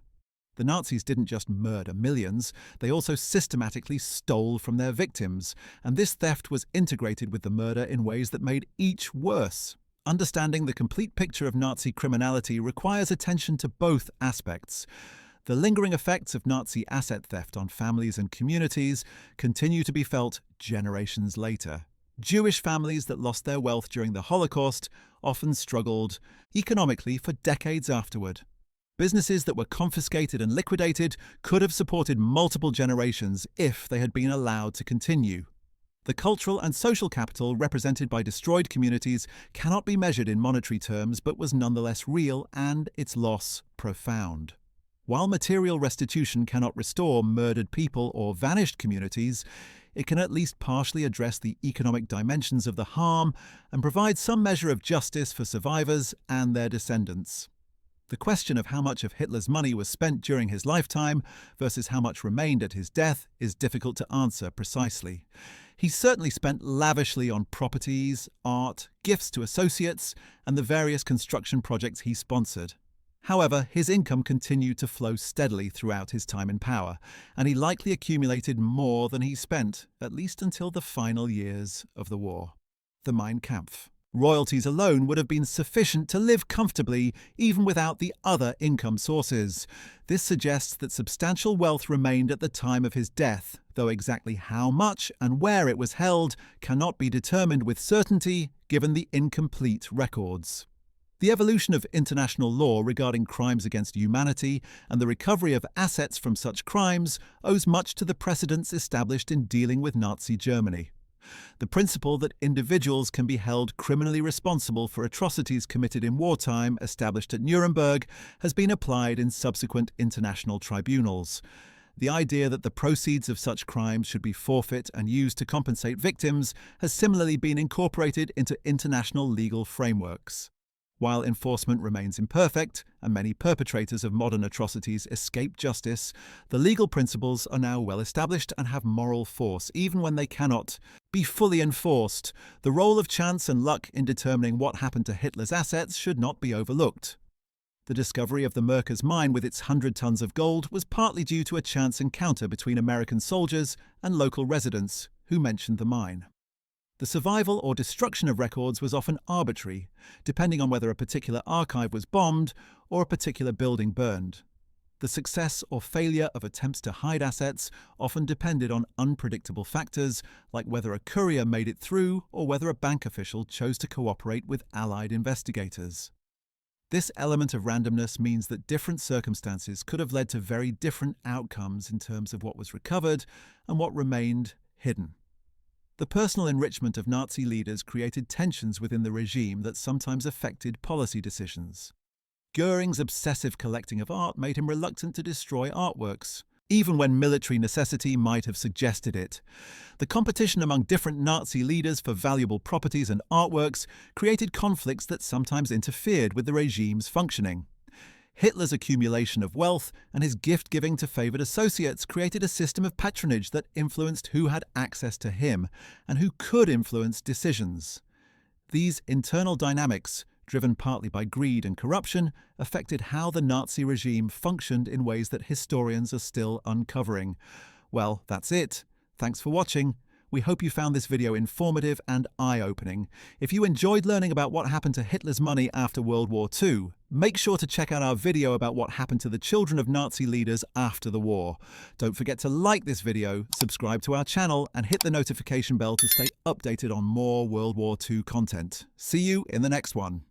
The Nazis didn't just murder millions, they also systematically stole from their victims, and this theft was integrated with the murder in ways that made each worse. Understanding the complete picture of Nazi criminality requires attention to both aspects. The lingering effects of Nazi asset theft on families and communities continue to be felt generations later. Jewish families that lost their wealth during the Holocaust often struggled economically for decades afterward. Businesses that were confiscated and liquidated could have supported multiple generations if they had been allowed to continue. The cultural and social capital represented by destroyed communities cannot be measured in monetary terms, but was nonetheless real and its loss profound. While material restitution cannot restore murdered people or vanished communities, it can at least partially address the economic dimensions of the harm and provide some measure of justice for survivors and their descendants. The question of how much of Hitler's money was spent during his lifetime versus how much remained at his death is difficult to answer precisely. He certainly spent lavishly on properties, art, gifts to associates, and the various construction projects he sponsored. However, his income continued to flow steadily throughout his time in power, and he likely accumulated more than he spent, at least until the final years of the war. The Mein Kampf. Royalties alone would have been sufficient to live comfortably even without the other income sources. This suggests that substantial wealth remained at the time of his death, though exactly how much and where it was held cannot be determined with certainty given the incomplete records. The evolution of international law regarding crimes against humanity and the recovery of assets from such crimes owes much to the precedents established in dealing with Nazi Germany. The principle that individuals can be held criminally responsible for atrocities committed in wartime, established at Nuremberg, has been applied in subsequent international tribunals. The idea that the proceeds of such crimes should be forfeit and used to compensate victims has similarly been incorporated into international legal frameworks. While enforcement remains imperfect, and many perpetrators of modern atrocities escape justice, the legal principles are now well established and have moral force, even when they cannot be fully enforced. The role of chance and luck in determining what happened to Hitler's assets should not be overlooked. The discovery of the Merkers mine with its 100 tons of gold was partly due to a chance encounter between American soldiers and local residents who mentioned the mine. The survival or destruction of records was often arbitrary, depending on whether a particular archive was bombed or a particular building burned. The success or failure of attempts to hide assets often depended on unpredictable factors, like whether a courier made it through or whether a bank official chose to cooperate with Allied investigators. This element of randomness means that different circumstances could have led to very different outcomes in terms of what was recovered and what remained hidden. The personal enrichment of Nazi leaders created tensions within the regime that sometimes affected policy decisions. Göring's obsessive collecting of art made him reluctant to destroy artworks, even when military necessity might have suggested it. The competition among different Nazi leaders for valuable properties and artworks created conflicts that sometimes interfered with the regime's functioning. Hitler's accumulation of wealth and his gift-giving to favoured associates created a system of patronage that influenced who had access to him and who could influence decisions. These internal dynamics, driven partly by greed and corruption, affected how the Nazi regime functioned in ways that historians are still uncovering. Well, that's it. Thanks for watching. We hope you found this video informative and eye-opening. If you enjoyed learning about what happened to Hitler's money after World War II, make sure to check out our video about what happened to the children of Nazi leaders after the war. Don't forget to like this video, subscribe to our channel, and hit the notification bell to stay updated on more World War II content. See you in the next one.